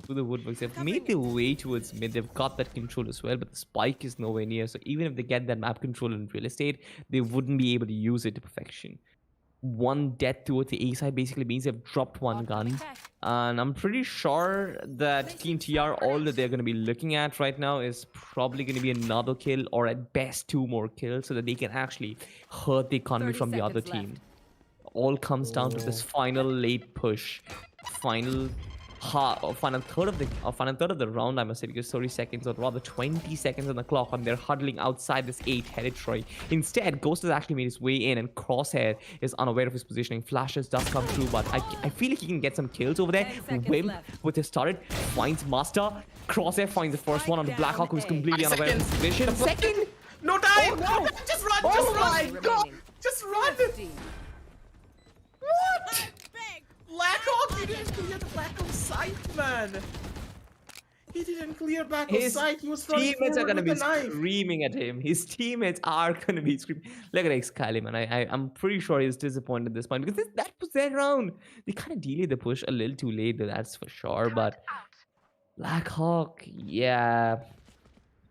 To the woodworks, they've made their way towards mid. They've got that control as well, but the spike is nowhere near. So even if they get that map control in real estate, they wouldn't be able to use it to perfection. 1 death towards the A side basically means they've dropped 1 gun, and I'm pretty sure that Team TR, all that they're going to be looking at right now is probably going to be another kill, or at best 2 more kills, so that they can actually hurt the economy from the other team. All comes down to this final late push, final third of the round, I must say, because 30 seconds or rather 20 seconds on the clock, and they're huddling outside this 8 territory. Instead, Ghost has actually made his way in, and Crosshair is unaware of his positioning. Flashes does come through, but I feel like he can get some kills over there. Wimp with his turret finds Master. Crosshair finds the first one on the Blackhawk, who's completely unaware of his position. Second! No time! Oh, no. Just run! Oh just my run! God! Just run! What? Blackhawk, you didn't clear the Blackhawk site, man. He didn't clear back on His side. He was running teammates are forward gonna with be the knife. screaming at him. His teammates are gonna be screaming. Look at Excali, man. I'm pretty sure he's disappointed at this point because that was their round. They kind of delayed the push a little too late, that's for sure. But Blackhawk, yeah,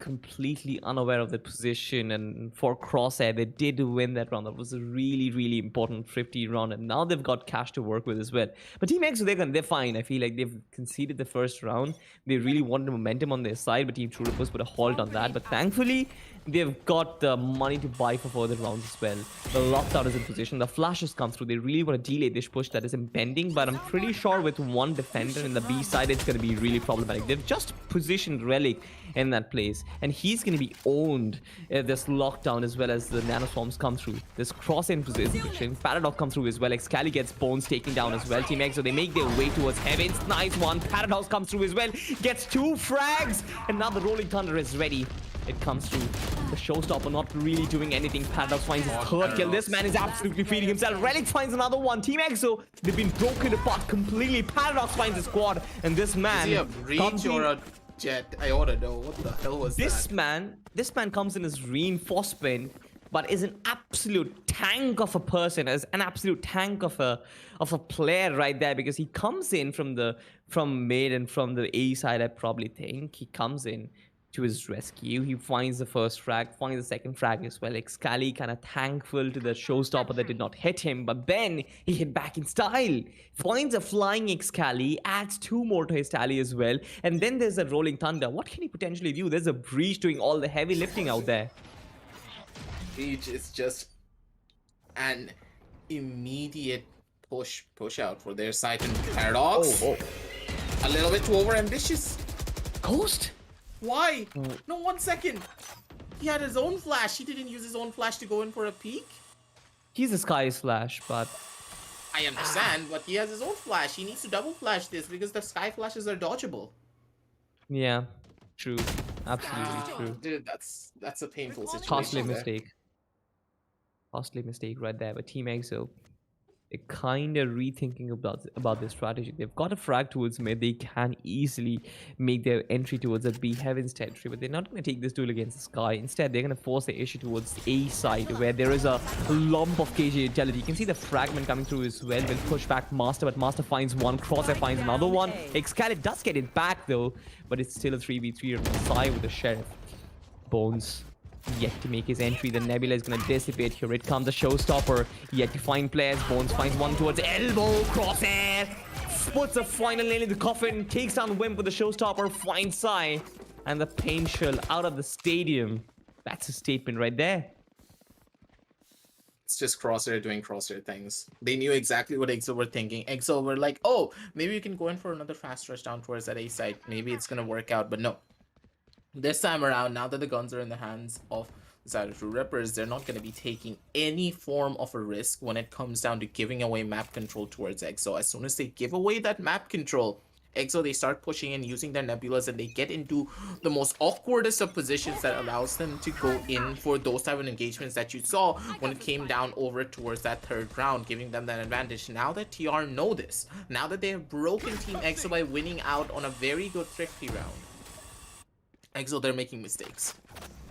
completely unaware of the position, and for Crosshair they did win that round. That was a really important 50 round, and now they've got cash to work with as well. But TEAMXO, they're fine. I feel like they've conceded the first round. They really wanted momentum on their side, but Team True Rippers put a halt on that. But thankfully they've got the money to buy for further rounds as well. The lockdown is in position, the flashes come through. They really want to delay this push that is impending, but I'm pretty sure with one defender in the B side it's going to be really problematic. They've just positioned Relic in that place, and he's going to be owned if this lockdown as well as the nanoswarms come through. This cross in position, Paradox come through as well. Excali gets Bones taken down as well. Team X, so they make their way towards Heavens. Nice one. Paradox comes through as well, gets 2 frags, and now the Rolling Thunder is ready. It comes through. The showstopper not really doing anything. Paradox finds his third kill. This man is absolutely feeding himself. Relic finds another one. Team EXO, they've been broken apart completely. Paradox finds a squad, and this man... Is he a reach or a jet? I ought to know. What the hell was this that? This man comes in as reinforcement, but is an absolute tank of a person, as an absolute tank of a player right there, because he comes in from mid and from the A side. I probably think he comes in to his rescue. He finds the first frag, finds the second frag as well. Excali kind of thankful to the showstopper that did not hit him, but then he hit back in style. Finds a flying Excali, adds 2 more to his tally as well, and then there's a Rolling Thunder. What can he potentially do? There's a Breach doing all the heavy lifting out there. Breach is just an immediate push out for their side, and Paradox. A little bit too over ambitious. Ghost? Why? No, 1 second. He had his own flash. He didn't use his own flash to go in for a peek. He's a Sky's flash, but... I understand, but he has his own flash. He needs to double flash this because the sky flashes are dodgeable. Yeah, true. Absolutely true. Dude, that's a painful situation. Costly mistake. Costly mistake right there. But Team EXO, they're kind of rethinking about their strategy. They've got a frag towards mid. They can easily make their entry towards a B Heavens territory, but they're not going to take this duel against the Sky. Instead, they're going to force the issue towards the A side, where there is a lump of KJ agility. You can see the fragment coming through as well. Will push back Master, but Master finds one. Crosshair finds another one. Excali does get it back though, but it's still a 3v3 on the side with the Sheriff. Bones yet to make his entry. The Nebula is going to dissipate. Here it comes, the showstopper. Yet to find players. Bones finds one towards elbow. Crosshair puts a final nail in the coffin. Takes down Wimp with the showstopper. Finds Sai. And the pain shell out of the stadium. That's a statement right there. It's just Crosshair doing Crosshair things. They knew exactly what EXO were thinking. EXO were like, oh, maybe we can go in for another fast rush down towards that A side. Maybe it's going to work out, but no. This time around, now that the guns are in the hands of the side of True Rippers, they're not going to be taking any form of a risk when it comes down to giving away map control towards EXO. As soon as they give away that map control, EXO, they start pushing in using their nebulas, and they get into the most awkwardest of positions that allows them to go in for those type of engagements that you saw when it came down over towards that 3rd round, giving them that advantage. Now that TR know this, now that they have broken Team EXO by winning out on a very good thrifty round, EXO, they're making mistakes.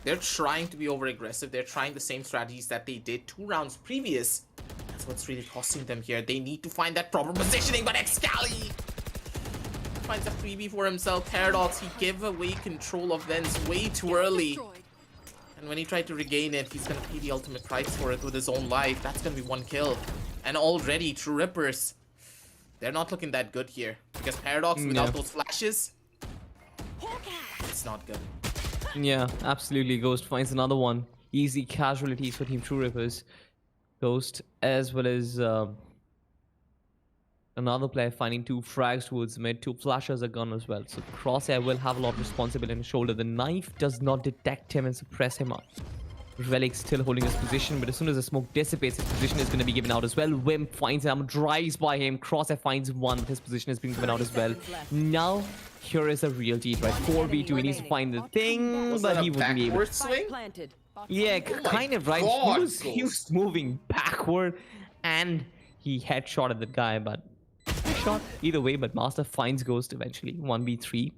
They're trying to be over aggressive. They're trying the same strategies that they did 2 rounds previous. That's what's really costing them here. They need to find that proper positioning, but Excali finds a freebie for himself. Paradox, he gave away control of Vents way too early. And when he tried to regain it, he's gonna pay the ultimate price for it with his own life. That's gonna be 1 kill. And already, True Rippers, they're not looking that good here. Because Paradox, without those flashes, it's not good. Yeah, absolutely. Ghost finds another one. Easy casualties for Team True Rippers. Ghost, as well as another player finding 2 frags towards mid. 2 flashes are gone as well. So Crosshair will have a lot of responsibility on his shoulder. The knife does not detect him and suppress him up. Relic still holding his position, but as soon as the smoke dissipates, his position is going to be given out as well. Wimp finds him, drives by him. Crosshair finds one, but his position has been given out as well. Now, here is a real cheat, right? 4v2, he needs to find the thing, but he wouldn't be able to. Swing? Yeah, kind of, right? He was moving backward, and he headshotted the guy, but shot either way. But Master finds Ghost eventually. 1v3.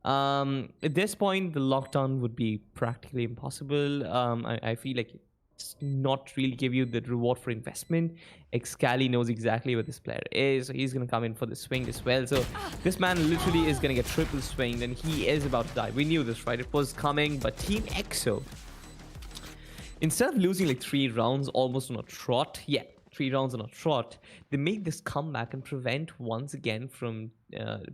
At this point, the lockdown would be practically impossible. I feel like it's not really give you the reward for investment. Excali knows exactly what this player is. So he's going to come in for the swing as well. So this man literally is going to get triple swinged and he is about to die. We knew this, right? It was coming, but TEAMXO, instead of losing like 3 rounds almost on a trot, yeah, 3 rounds on a trot, they make this comeback and prevent once again from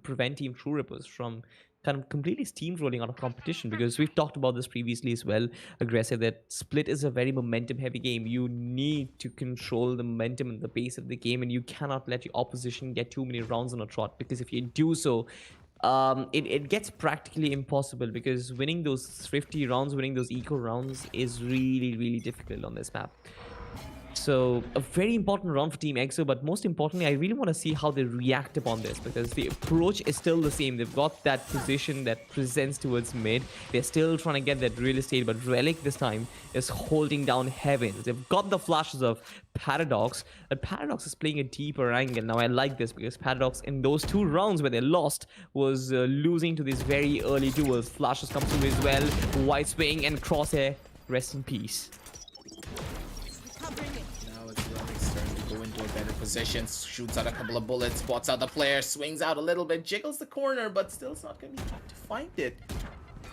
prevent Team True Rippers from kind of completely steamrolling out of competition, because we've talked about this previously as well, Aggressive, that Split is a very momentum heavy game. You need to control the momentum and the pace of the game, and you cannot let your opposition get too many rounds on a trot, because if you do so, it gets practically impossible, because winning those thrifty rounds, winning those eco rounds is really difficult on this map. So a very important round for TEAMXO, but most importantly, I really want to see how they react upon this, because the approach is still the same. They've got that position that presents towards mid. They're still trying to get that real estate, but Relic this time is holding down Heavens. They've got the flashes of Paradox, but Paradox is playing a deeper angle. Now I like this, because Paradox in those 2 rounds where they lost was losing to these very early duels. Flashes come through as well, White Swing and Crosshair, rest in peace. Better position, shoots out a couple of bullets, spots out the player, swings out a little bit, jiggles the corner, but still it's not going to be enough to find it.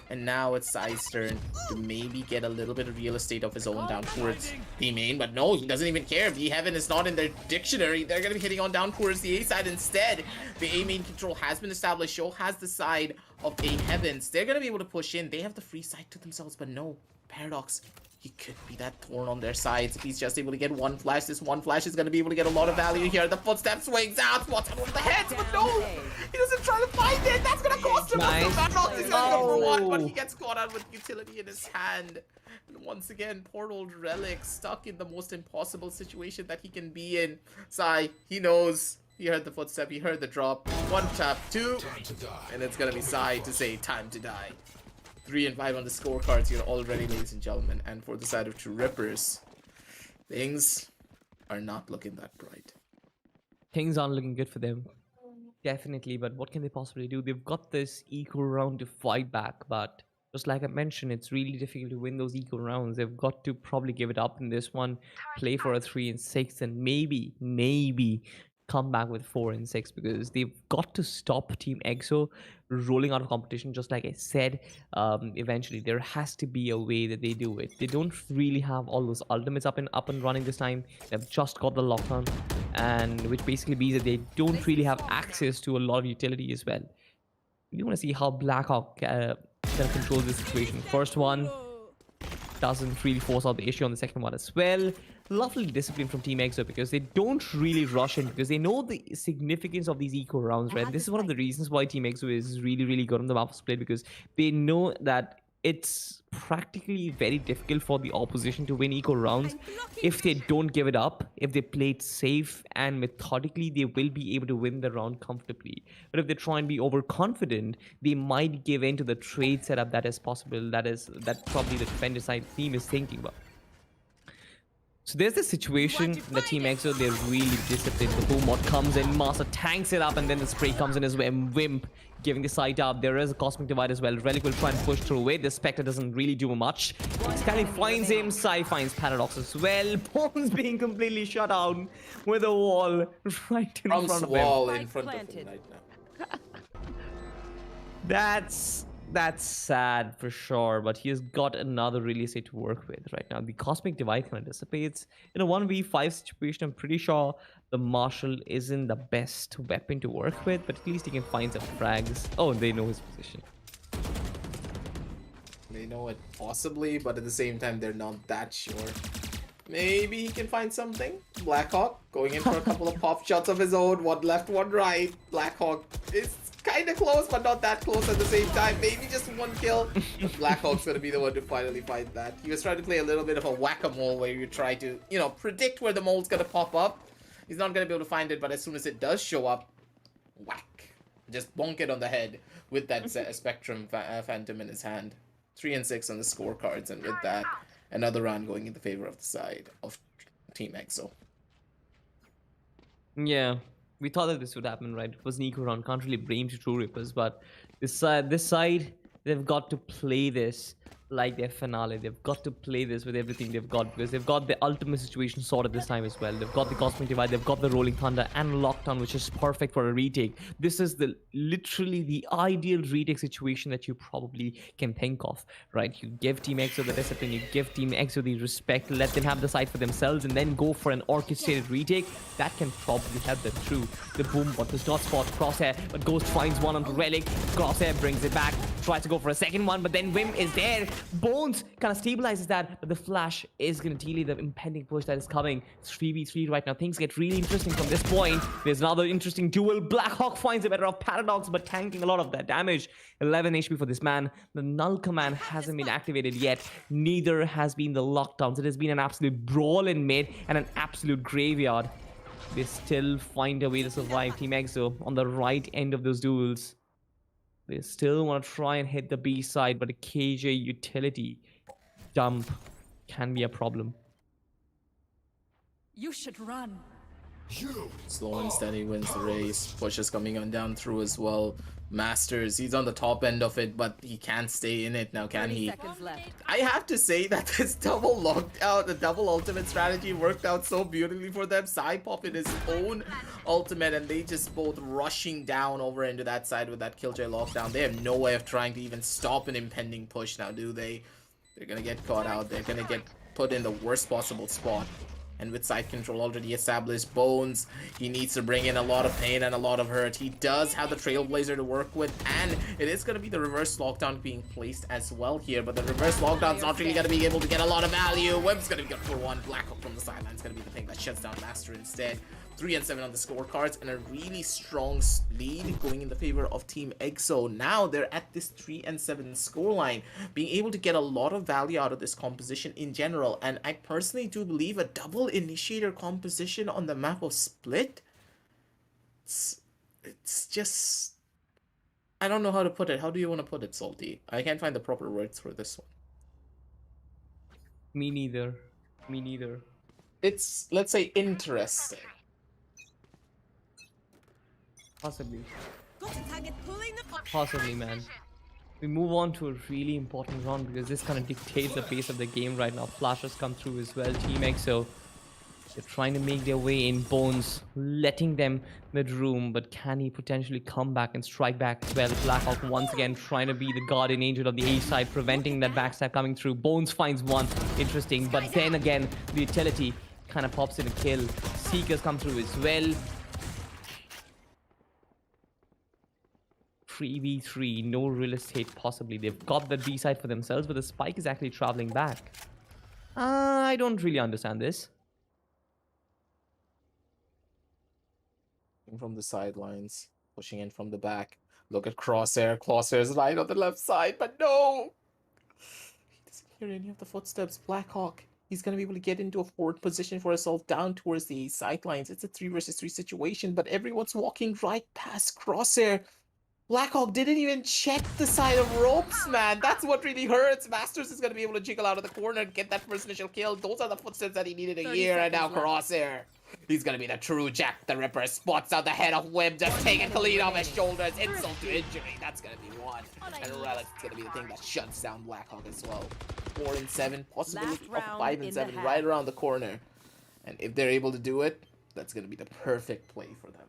And now it's Sai's turn to maybe get a little bit of real estate of his own down towards B main, but no, he doesn't even care. B Heaven is not in their dictionary. They're going to be hitting on down towards the A side instead. The A main control has been established. Show has the side of A Heavens. They're going to be able to push in. They have the free side to themselves, but no, Paradox, he could be that thorn on their sides if he's just able to get one flash. This one flash is going to be able to get a lot of value here. The footstep swings out, spots him over the head, but no, he doesn't try to find it. That's going to cost him. Nice. He's going to go for one, but he gets caught out with utility in his hand. And once again, poor old Relic stuck in the most impossible situation that he can be in. Sai, he knows. He heard the footstep, he heard the drop. 1 tap, 2, and it's going to be Sai to say time to die. 3 and 5 on the scorecards here already, ladies and gentlemen. And for the side of True Rippers, things are not looking that bright. Things aren't looking good for them. Definitely, but what can they possibly do? They've got this eco round to fight back, but just like I mentioned, it's really difficult to win those eco rounds. They've got to probably give it up in this one, play for a 3 and 6, and maybe come back with 4 and 6, because they've got to stop TEAMXO rolling out of competition. Just like I said, eventually there has to be a way that they do it. They don't really have all those ultimates up and running this time. They've just got the lockdown, and which basically means that they don't really have access to a lot of utility as well. You want to see how Blackhawk can control this situation. First one doesn't really force out the issue on the second one as well. Lovely discipline from TEAMXO, because they don't really rush in, because they know the significance of these eco rounds, right? This is one of the reasons why TEAMXO is really good on the map of Split, because they know that it's practically very difficult for the opposition to win eco rounds if they don't give it up. If they play it safe and methodically, they will be able to win the round comfortably. But if they try and be overconfident, they might give in to the trade setup that is possible. That probably the defender side team is thinking about. So there's this situation, the TEAMXO, they're really disciplined. The boom mod comes in, Master tanks it up, and then the spray comes in as Wimp, giving the site up. There is a Cosmic Divide as well. Relic will try and push through it. The Spectre doesn't really do much. Scully finds him, Sai finds Paradox as well. Bones being completely shut down with a wall right in front of him. Wall in front of him right now. That's sad for sure, but he has got another real estate to work with right now. The Cosmic Divide kind of dissipates. In a 1v5 situation, I'm pretty sure the Marshal isn't the best weapon to work with, but at least he can find some frags. Oh, they know his position. They know it possibly, but at the same time, they're not that sure. Maybe he can find something. Blackhawk going in for a couple of pop shots of his own. One left, one right. Blackhawk is kind of close, but not that close at the same time. Maybe just 1 kill. But Blackhawk's going to be the one to finally find that. He was trying to play a little bit of a whack-a-mole where you try to, you know, predict where the mole's going to pop up. He's not going to be able to find it, but as soon as it does show up, whack. Just bonk it on the head with that Spectrum Phantom in his hand. 3 and 6 on the scorecards, and with that, another round going in the favor of the side of TEAMXO. Yeah, We thought that this would happen, right? It was an eco round. Can't really blame True Rippers, but this side, they've got to play this like their finale. They've got to play this with everything they've got because they've got the ultimate situation sorted this time as well. They've got the Cosmic Divide, they've got the Rolling Thunder and Lockdown, which is perfect for a retake. This is the literally the ideal retake situation that you probably can think of, right? You give Team EXO the discipline, you give Team EXO the respect, let them have the site for themselves, and then go for an orchestrated retake. That can probably help them through. The boom bot does not spot Crosshair, but Ghost finds one onto Relic. Crosshair brings it back, tries to go for a second one, but then Wim is there. Bones kind of stabilizes that, but the flash is going to delay the impending push that is coming. It's 3v3 right now. Things get really interesting from this point. There's another interesting duel. Blackhawk finds the better of Paradox, but tanking a lot of that damage. 11 HP for this man. The null command hasn't been activated yet. Neither has been the lockdowns. It has been an absolute brawl in mid and an absolute graveyard. They still find a way to survive. Team EXO on the right end of those duels. They still want to try and hit the B side, but a KJ utility dump can be a problem. You should run. Slow and steady wins the race. Push is coming on down through as well. Masters, he's on the top end of it, but he can't stay in it now, can 30 he? seconds left. I have to say that this double lockdown, the double ultimate strategy worked out so beautifully for them. Psy popped his own ultimate and they just both rushing down over into that side with that Killjoy lockdown. They have no way of trying to even stop an impending push now, do they? They're gonna get caught out. They're gonna get put in the worst possible spot. And with side control already established, Bones, he needs to bring in a lot of pain and a lot of hurt. He does have the Trailblazer to work with, and it is going to be the reverse lockdown being placed as well here. But the reverse lockdown's not really going to be able to get a lot of value. Web's going to be good for one. Blackhawk from the sideline is going to be the thing that shuts down Master instead. 3 and 7 on the scorecards, and a really strong lead going in the favor of Team EXO. Now they're at this 3 and 7 scoreline, being able to get a lot of value out of this composition in general. And I personally do believe a double initiator composition on the map of Split, it's just, I don't know how to put it. How do you want to put it, Salty? I can't find the proper words for this one. Me neither. Me neither. It's, let's say, interesting. Possibly. Possibly, man. We move on to a really important round because this kind of dictates the pace of the game right now. Flashes come through as well. Team EXO, they're trying to make their way in. Bones letting them mid-room, but can he potentially come back and strike back as well? Blackhawk once again trying to be the guardian angel of the A side, preventing that backstab coming through. Bones finds one. Interesting, but then again, the utility kind of pops in a kill. Seekers come through as well. 3v3, no real estate possibly. They've got the B side for themselves, but the spike is actually traveling back. I don't really understand this. From the sidelines, pushing in from the back. Look at Crosshair. Crosshair's right on the left side, but no! He doesn't hear any of the footsteps. Blackhawk, he's going to be able to get into a forward position for himself down towards the sidelines. It's a 3 versus 3 situation, but everyone's walking right past Crosshair. Blackhawk didn't even check the side of ropes, man. That's what really hurts. Masters is going to be able to jiggle out of the corner and get that first initial kill. Those are the footsteps that he needed a year, and now Crosshair. He's going to be the true Jack the Ripper. Spots out the head of Wim, just taking the lead off his shoulders. Insult to injury. That's going to be one. And Relic's going to be the thing that shuts down Blackhawk as well. 4 and 7, possibility of 5 and 7 right around the corner. And if they're able to do it, that's going to be the perfect play for them.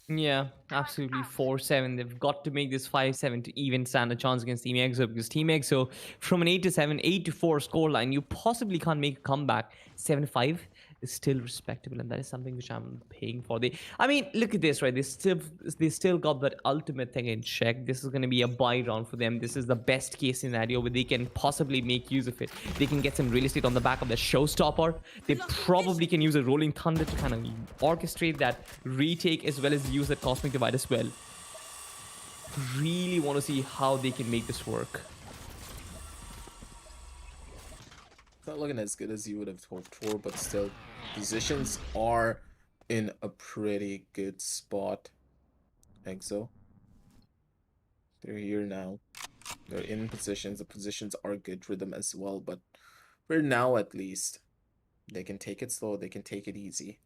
Yeah, absolutely. 4-7. They've got to make this 5-7 to even stand a chance against Team EXO, because Team EXO, from an 8-7, 8-4 scoreline, you possibly can't make a comeback. 7-5 is still respectable, and that is something which I'm paying for. I mean, look at this, right? They still got that ultimate thing in check. This is going to be a buy round for them. This is the best case scenario where they can possibly make use of it. They can get some real estate on the back of the showstopper. They probably can use a Rolling Thunder to kind of orchestrate that retake, as well as use that Cosmic Divide as well. Really want to see how they can make this work. It's not looking as good as you would have hoped for, but still, positions are in a pretty good spot. EXO, they're here now. They're in positions. The positions are good for them as well, but for now at least, they can take it slow. They can take it easy.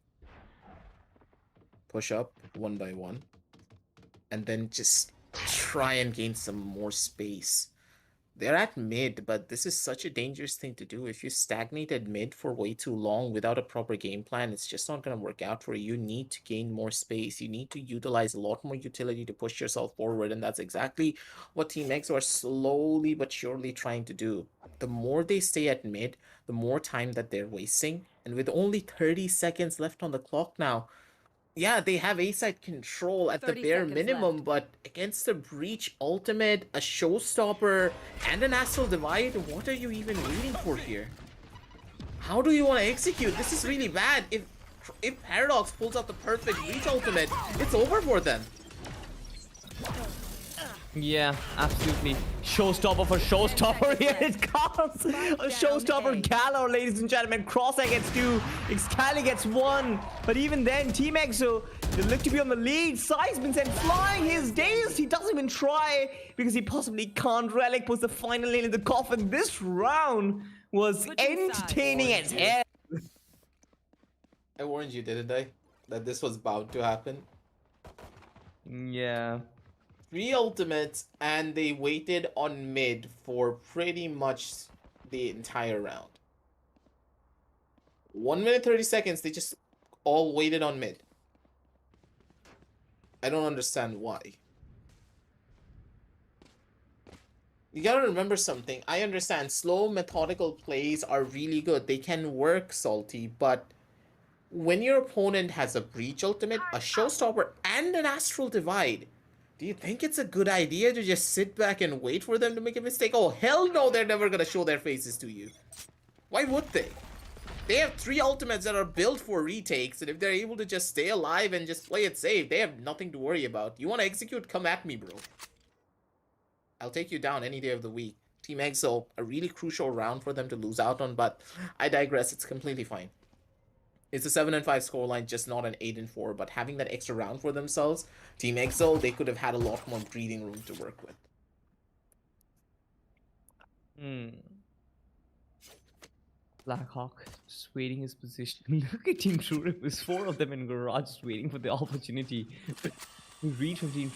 push up one by one and then just try and gain some more space. They're at mid, but this is such a dangerous thing to do. If you stagnate at mid for way too long without a proper game plan, it's just not going to work out for you. You need to gain more space. You need to utilize a lot more utility to push yourself forward, and that's exactly what TEAMXO are slowly but surely trying to do. The more they stay at mid, the more time that they're wasting, and with only 30 seconds left on the clock now, yeah, they have A-side control at the 30 bare seconds minimum, left. but against a Breach ultimate, a Showstopper, and an Astral Divide, what are you even waiting for here? How do you want to execute? This is really bad. If Paradox pulls out the perfect Breach ultimate, it's over for them. Yeah, absolutely. Showstopper for Showstopper. Here it comes. A Showstopper Galor, ladies and gentlemen. Crosshair gets 2. Excali gets 1. But even then, TEAMXO, they look to be on the lead. Sai's been sent flying. His days. He doesn't even try because he possibly can't. Relic puts the final nail in the coffin. This round was entertaining as hell. I warned you, didn't I? That this was bound to happen. Yeah. 3 ultimates, and they waited on mid for pretty much the entire round. 1 minute 30 seconds, they just all waited on mid. I don't understand why. You gotta remember something. I understand slow, methodical plays are really good. They can work, Salty, but when your opponent has a Breach ultimate, a Showstopper, and an Astral Divide, do you think it's a good idea to just sit back and wait for them to make a mistake? Oh, hell no, they're never gonna show their faces to you. Why would they? They have 3 ultimates that are built for retakes, and if they're able to just stay alive and just play it safe, they have nothing to worry about. You want to execute? Come at me, bro. I'll take you down any day of the week. TEAMXO, a really crucial round for them to lose out on, but I digress. It's completely fine. It's a 7-5 scoreline, just not an 8-4. But having that extra round for themselves, TEAMXO, they could have had a lot more breathing room to work with. Blackhawk just waiting his position. Look at Team TrueRip. There's 4 of them in garage just waiting for the opportunity. The read from Team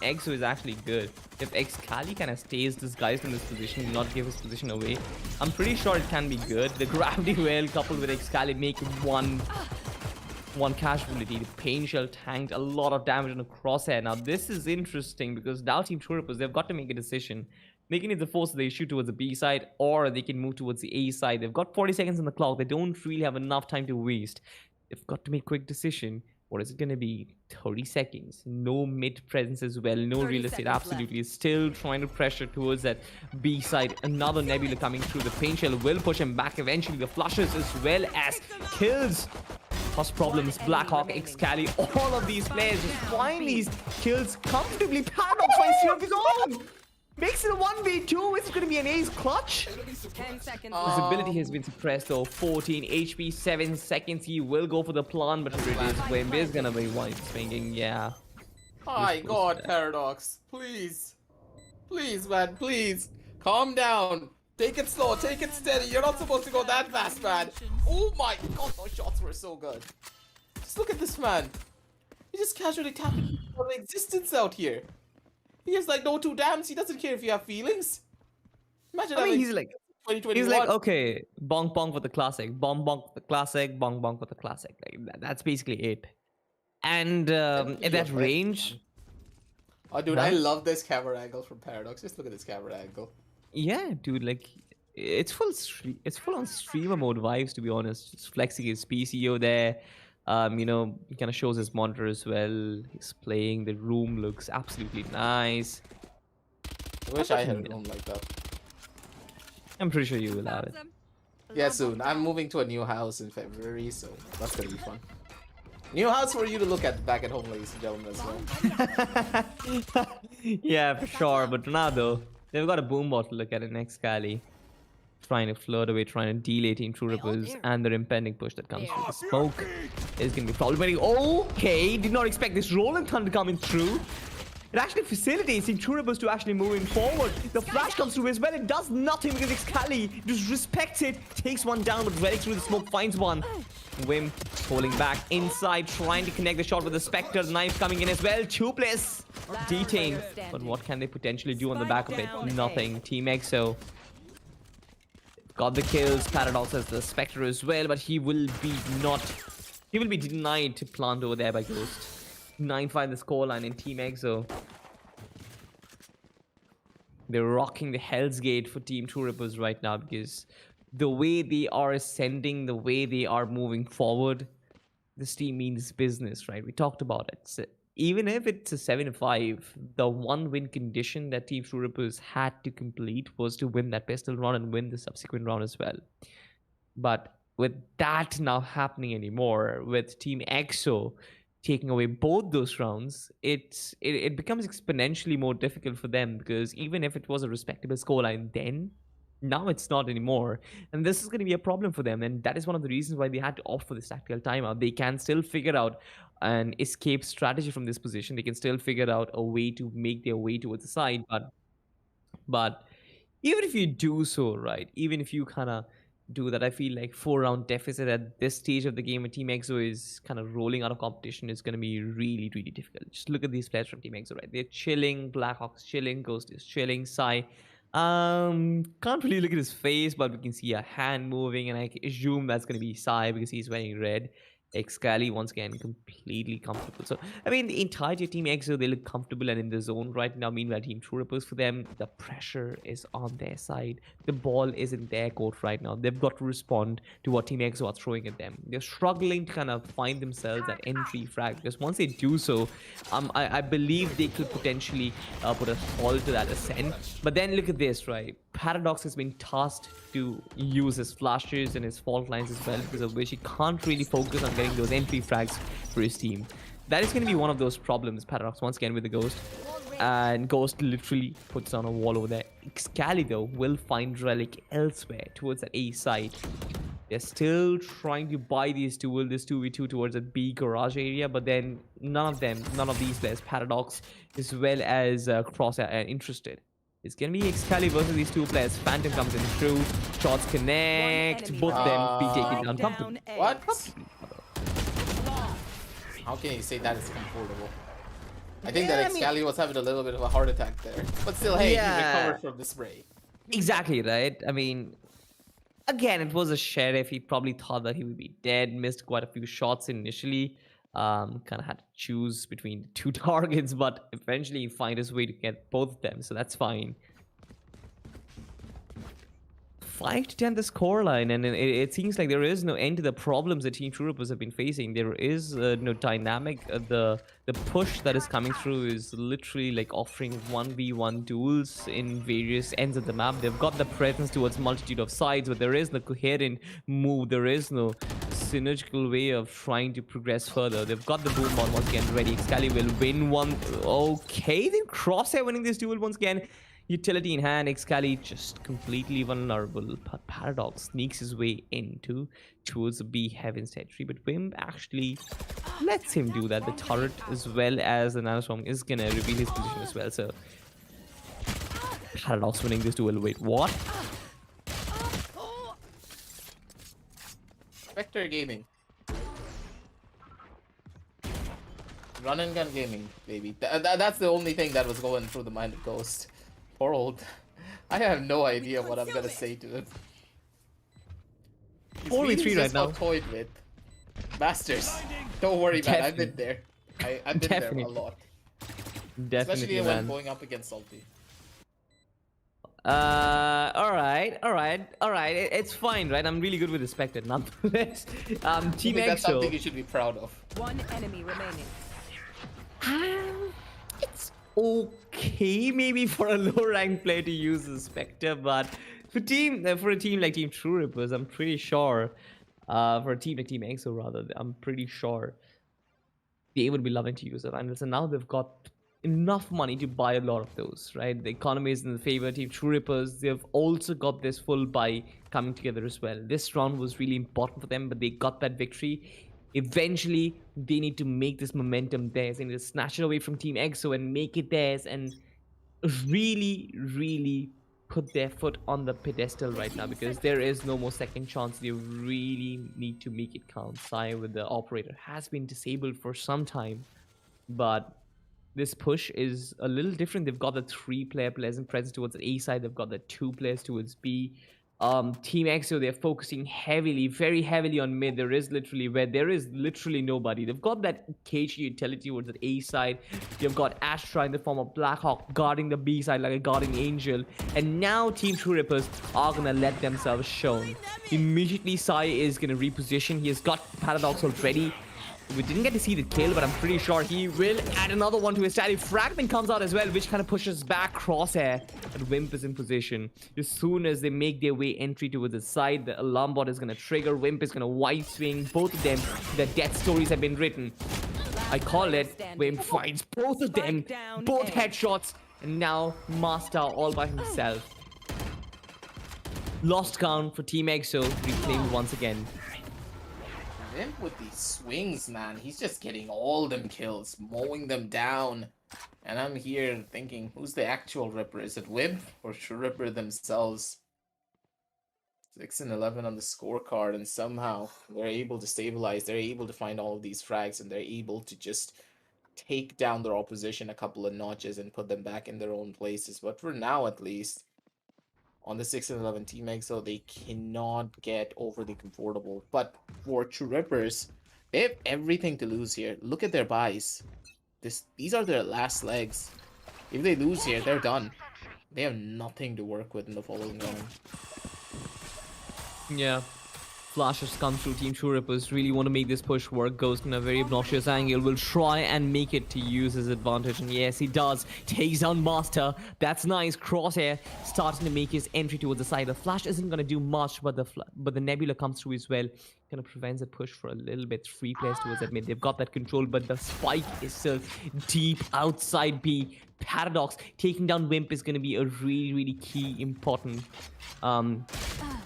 EXO is actually good. If Excali kind of stays disguised in this position, not give his position away, I'm pretty sure it can be good. The gravity well coupled with Excali make one casualty. The pain shell tanked a lot of damage on the crosshair. Now this is interesting because now Team TrueRip, they've got to make a decision. They can either force the issue towards the B side or they can move towards the A side. They've got 40 seconds on the clock. They don't really have enough time to waste. They've got to make a quick decision. What is it going to be? 30 seconds. No mid presence as well. No real estate. Absolutely. Left. Still trying to pressure towards that B side. Another Nebula coming through. The pain shell will push him back eventually. The flushes as well as kills. Cause problems. Blackhawk, Excali, all of these players just find these kills comfortably. Paradox finds 3 of his own. Makes it a 1v2. It's going to be an ace clutch. 10 seconds. His ability has been suppressed though. 14 HP, 7 seconds. He will go for the plant, but it is when there's going to be one swinging. Yeah. My God, Paradox. Please. Please, man. Please. Calm down. Take it slow. Take it steady. You're not supposed to go that fast, man. Oh my God. Those shots were so good. Just look at this man. He just casually tapped into existence out here. He has like no 2 dams. He doesn't care if you have feelings. Imagine I mean, he's like, 2021. he's like, okay, bonk bonk for the classic, bonk bonk for the classic, bonk bonk for the classic. Like that's basically it. And at that range, oh, dude, I love this camera angle from Paradox. Just look at this camera angle. yeah, dude, like it's full on streamer mode vibes, to be honest. Just flexing his PCO there. You know, he kind of shows his monitor as well. He's playing. The room looks absolutely nice. I wish I had a room like that. I'm pretty sure you will have it. Yeah, soon. I'm moving to a new house in February, so that's gonna be fun. New house for you to look at back at home, ladies and gentlemen, as well. Yeah, for sure. But now though, they've got a boom bot to look at in Excali. Trying to flirt away, trying to delay Team TrueRippers and their impending push that comes through the smoke is going to be problematic. Okay, did not expect this Rolling Thunder coming through. It actually facilitates Team Troopers to actually moving forward. The flash comes through as well. It does nothing because Excali just respects it. Takes one down, but Relic through the smoke finds one. Wim pulling back inside, trying to connect the shot with the Spectre. The knife coming in as well. 2 players detained. But what can they potentially do on the back of it? Nothing. TEAMXO got the kills. Paradox has the Spectre as well, but he will be denied to plant over there by Ghost. 9-5 the scoreline in TEAMXO. They're rocking the Hell's Gate for Team Troopers right now because the way they are ascending, the way they are moving forward, this team means business, right? We talked about it. So even if it's a 7-5, the one win condition that Team Troopers had to complete was to win that pistol round and win the subsequent round as well. But with that now happening anymore, with TEAMXO taking away both those rounds, it becomes exponentially more difficult for them because even if it was a respectable scoreline then, now it's not anymore. And this is going to be a problem for them. And that is one of the reasons why they had to opt for this tactical timeout. They can still figure out an escape strategy from this position. They can still figure out a way to make their way towards the side. But even if you do so, right, even if you kind of do that, I feel like 4-round deficit at this stage of the game when TEAMXO is kind of rolling out of competition is going to be really, really difficult. Just look at these players from TEAMXO, right? They're chilling. Blackhawk's chilling. Ghost is chilling. Sai, can't really look at his face, but we can see a hand moving, and I assume that's going to be Sai because he's wearing red. Excali once again completely comfortable. So I mean the entirety of TEAMXO, they look comfortable and in the zone right now. Meanwhile Team Troopers, for them the pressure is on their side. The ball is in their court right now. They've got to respond to what TEAMXO are throwing at them. They're struggling to kind of find themselves that entry frag because once they do so, I believe they could potentially put a halt to that ascent. But then look at this, right? Paradox has been tasked to use his flashes and his fault lines as well, because of which he can't really focus on getting those entry frags for his team. That is going to be one of those problems, Paradox, once again with the Ghost. And Ghost literally puts on a wall over there. Excali, though, will find Relic elsewhere towards that A side. They're still trying to buy these this 2v2 towards the B garage area, but then none of these players, Paradox as well as Crosshair, are interested. It's gonna be Excali versus these two players. Phantom comes in through, shots connect, both of them be taken down comfortably. What? How can you say that is comfortable? I think that Excali was having a little bit of a heart attack there. But still, hey, he recovered from the spray. Exactly, right? I mean, again, it was a sheriff. He probably thought that he would be dead, missed quite a few shots initially. Kind of had to choose between the two targets, but eventually he find his way to get both of them, so that's fine. 5-10 the scoreline, and it seems like there is no end to the problems that Team Troopers have been facing. There is no dynamic. The push that is coming through is literally like offering 1v1 duels in various ends of the map. They've got the presence towards multitude of sides, but there is no coherent move. There is no synergical way of trying to progress further. They've got the boom ball once again ready. Excali will win one. Okay, then Crosshair winning this duel once again. Utility in hand, Excali just completely vulnerable. But Paradox sneaks his way towards the B Heaven's territory, but Wim actually lets him do that. The turret as well as the nanostorm is gonna reveal his position as well. So Paradox winning this duel. Wait, what? Vector Gaming. Run and gun gaming, baby. That's the only thing that was going through the mind of Ghost. Poor old. I have no idea what I'm gonna say to him. 4v3 right now. Toyed with. Bastards. Don't worry, man. I've been there. I've been there a lot. Definitely, especially when man. going up against Salty. Alright. It's fine, right? I'm really good with the Spectre, nonetheless. TEAMXO. That's something you should be proud of. One enemy remaining. It's okay, maybe for a low-ranked player to use the Spectre, but for a team like Team Troopers, I'm pretty sure, for a team like TEAMXO rather, I'm pretty sure they would be loving to use it. And so now they've got enough money to buy a lot of those, right? The economy is in the favor of Team Troopers. They've also got this full buy coming together as well. This round was really important for them, but they got that victory. Eventually, they need to make this momentum theirs. They need to snatch it away from TEAMXO and make it theirs and really put their foot on the pedestal right now, because there is no more second chance. They really need to make it count. Sai with the operator has been disabled for some time, but this push is a little different. They've got the 3-player pleasant presence towards the A side. They've got the 2 players towards B. TEAMXO, they're focusing heavily, very heavily on mid. There is literally nobody. They've got that cage utility towards the A side. You've got Astra in the form of Blackhawk guarding the B side like a guardian angel. And now Team True Rippers are gonna let themselves shown. Immediately, Sai is gonna reposition. He has got Paradox already. We didn't get to see the kill, but I'm pretty sure he will add another one to his tally. Fragment comes out as well, which kind of pushes back Crosshair. But Wimp is in position. As soon as they make their way entry towards the side, the alarm bot is going to trigger. Wimp is going to wide swing. Both of them, their death stories have been written. I call it. Wimp finds both of them. Both headshots. And now Master all by himself. Lost count for TEAMXO. Reclaimed once again. Wimp with these swings, man. He's just getting all them kills, mowing them down. And I'm here thinking, who's the actual Ripper? Is it Wimp or True Ripper themselves? 6 and 11 on the scorecard, and somehow they're able to stabilize. They're able to find all of these frags, and they're able to just take down their opposition a couple of notches and put them back in their own places. But for now, at least, on the 6 and 11 TEAMXO, they cannot get overly comfortable. But for True Rippers, they have everything to lose here. Look at their buys. These are their last legs. If they lose here, they're done. They have nothing to work with in the following round. Yeah. Flashes come through. Team True Rippers really want to make this push work. Ghost in a very obnoxious angle will try and make it to use his advantage, and yes, he does. Takes down Master. That's nice. Crosshair starting to make his entry towards the side. The Flash isn't going to do much, but the Nebula comes through as well. Kind of prevents a push for a little bit. 3 players towards that mid. They've got that control, but the spike is still deep outside B. Paradox taking down Wimp is going to be a really key important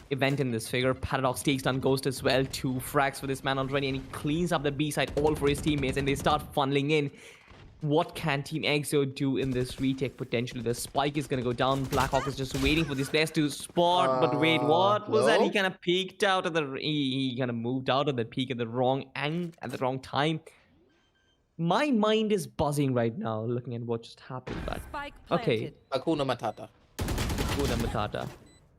event in this figure. Paradox takes down Ghost as well. 2 frags for this man already, and he cleans up the B side all for his teammates, and they start funneling in. What can TEAMXO do in this retake potentially? The spike is going to go down. Blackhawk is just waiting for these players to spot. But wait, what was that? He kind of peeked out at he kind of moved out of the peak at the wrong time. My mind is buzzing right now looking at what just happened. But okay. Hakuna Matata. Hakuna Matata.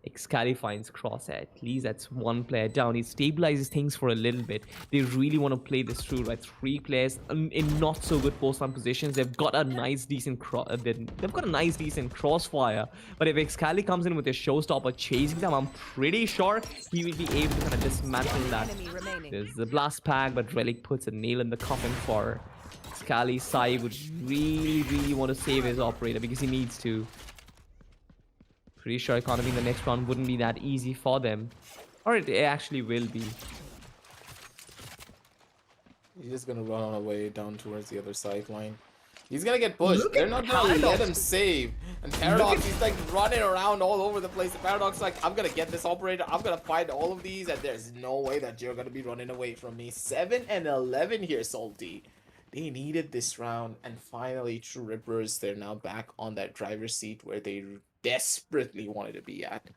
Excali finds Crosshair. At least that's 1 player down. He stabilizes things for a little bit. They really want to play this through, right? 3 players in not so good post-round positions. They've got a nice decent crossfire. But if Excali comes in with a showstopper chasing them, I'm pretty sure he will be able to kind of dismantle that. There's the blast pack, but Relic puts a nail in the coffin for Excali. Sai would really want to save his operator because he needs to. Pretty sure economy in the next round wouldn't be that easy for them. Or it actually will be. He's just gonna run on away down towards the other sideline. He's gonna get pushed. They're not gonna let him save. And Paradox, he's like running around all over the place. The Paradox like, I'm gonna get this operator. I'm gonna find all of these, and there's no way that you're gonna be running away from me. 7 and 11 here, Salty. They needed this round, and finally, True Rippers, they're now back on that driver's seat where they desperately wanted to be at.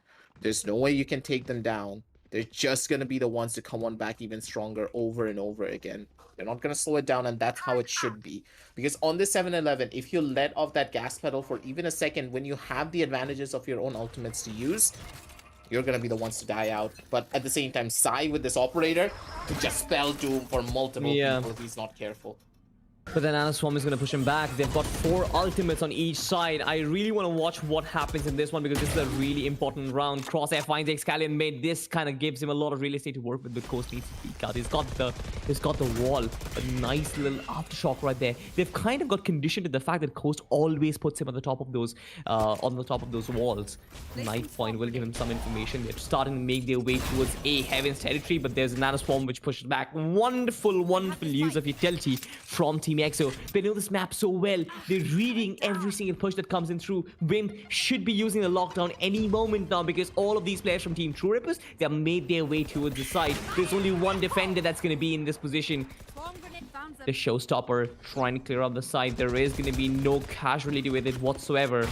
There's no way you can take them down. They're just going to be the ones to come on back even stronger over and over again. They're not going to slow it down, and that's how it should be. Because on this 7-11, if you let off that gas pedal for even a second, when you have the advantages of your own ultimates to use, you're going to be the ones to die out. But at the same time, Sai with this operator could just spell doom for multiple people if he's not careful. But then Anaswarm is going to push him back. They've got 4 ultimates on each side. I really want to watch what happens in this one because this is a really important round. Crosshair finds Excali in mid. This kind of gives him a lot of real estate to work with. Coast needs to peek out. He's got the wall. A nice little aftershock right there. They've kind of got conditioned to the fact that Coast always puts him on the top of those walls. Knife point will give him some information. They're starting to make their way towards a Heaven's territory, but there's an Anaswarm which pushes back. Wonderful use of utility from Team TEAMXO. They know this map so well. They're reading every single push that comes in through. Wimp should be using the lockdown any moment now because all of these players from Team True Rippers, they have made their way towards the side. There's only one defender that's going to be in this position. The showstopper trying to clear up the side. There is going to be no casualty with it whatsoever.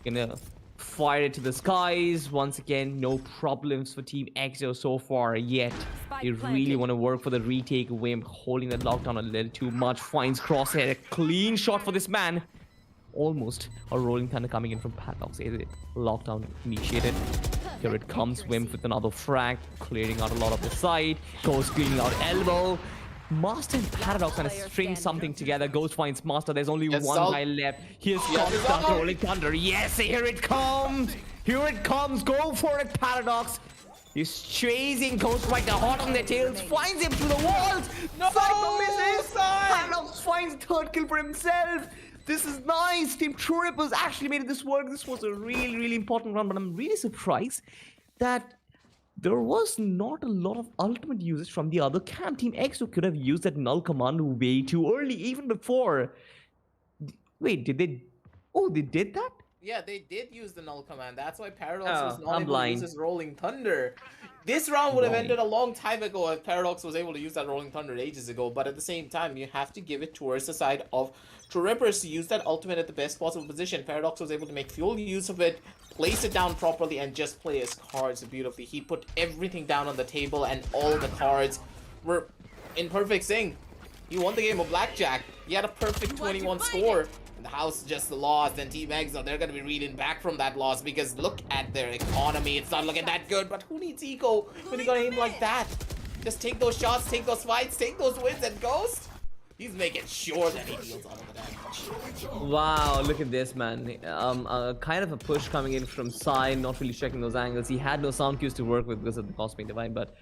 Gonna fire it to the skies. Once again, no problems for Team EXO so far yet. They really want to work for the retake. Wimp holding the lockdown a little too much. Finds Crosshair. A clean shot for this man. Almost a rolling thunder coming in from Paradox. Is it lockdown initiated? Here it comes. Wimp with another frag. Clearing out a lot of the side. Goes cleaning out elbow. Master and Paradox kind of string something together. Ghost finds Master. There's only one guy left. Here's Constant rolling thunder. Yes, here it comes. Here it comes. Go for it, Paradox. He's chasing Ghost right now, hot on their tails. Finds him through the walls. No, misses. Paradox finds a third kill for himself. This is nice. Team True Rippers actually made this work. This was a really, really important run, but I'm really surprised that there was not a lot of ultimate usage from the other camp. Team EXO could have used that null command way too early, even before. Wait, did they? Oh, they did that? Yeah, they did use the null command. That's why Paradox was not able blind. to use his rolling thunder. This round would have ended a long time ago if Paradox was able to use that rolling thunder ages ago. But at the same time, you have to give it towards the side of True Rippers to use that ultimate at the best possible position. Paradox was able to make full use of it, place it down properly, and just play his cards beautifully. He put everything down on the table, and all the cards were in perfect sync. He won the game of blackjack. He had a perfect 21 score. And the house just lost, and Team EXO, they're going to be reading back from that loss because look at their economy. It's not looking that good, but who needs eco when you got to aim like that? Just take those shots, take those fights, take those wins, and Ghost, he's making sure that he deals all of the damage. Wow, look at this, man. Kind of a push coming in from side, not really checking those angles. He had no sound cues to work with because of the Cosmic Divine, but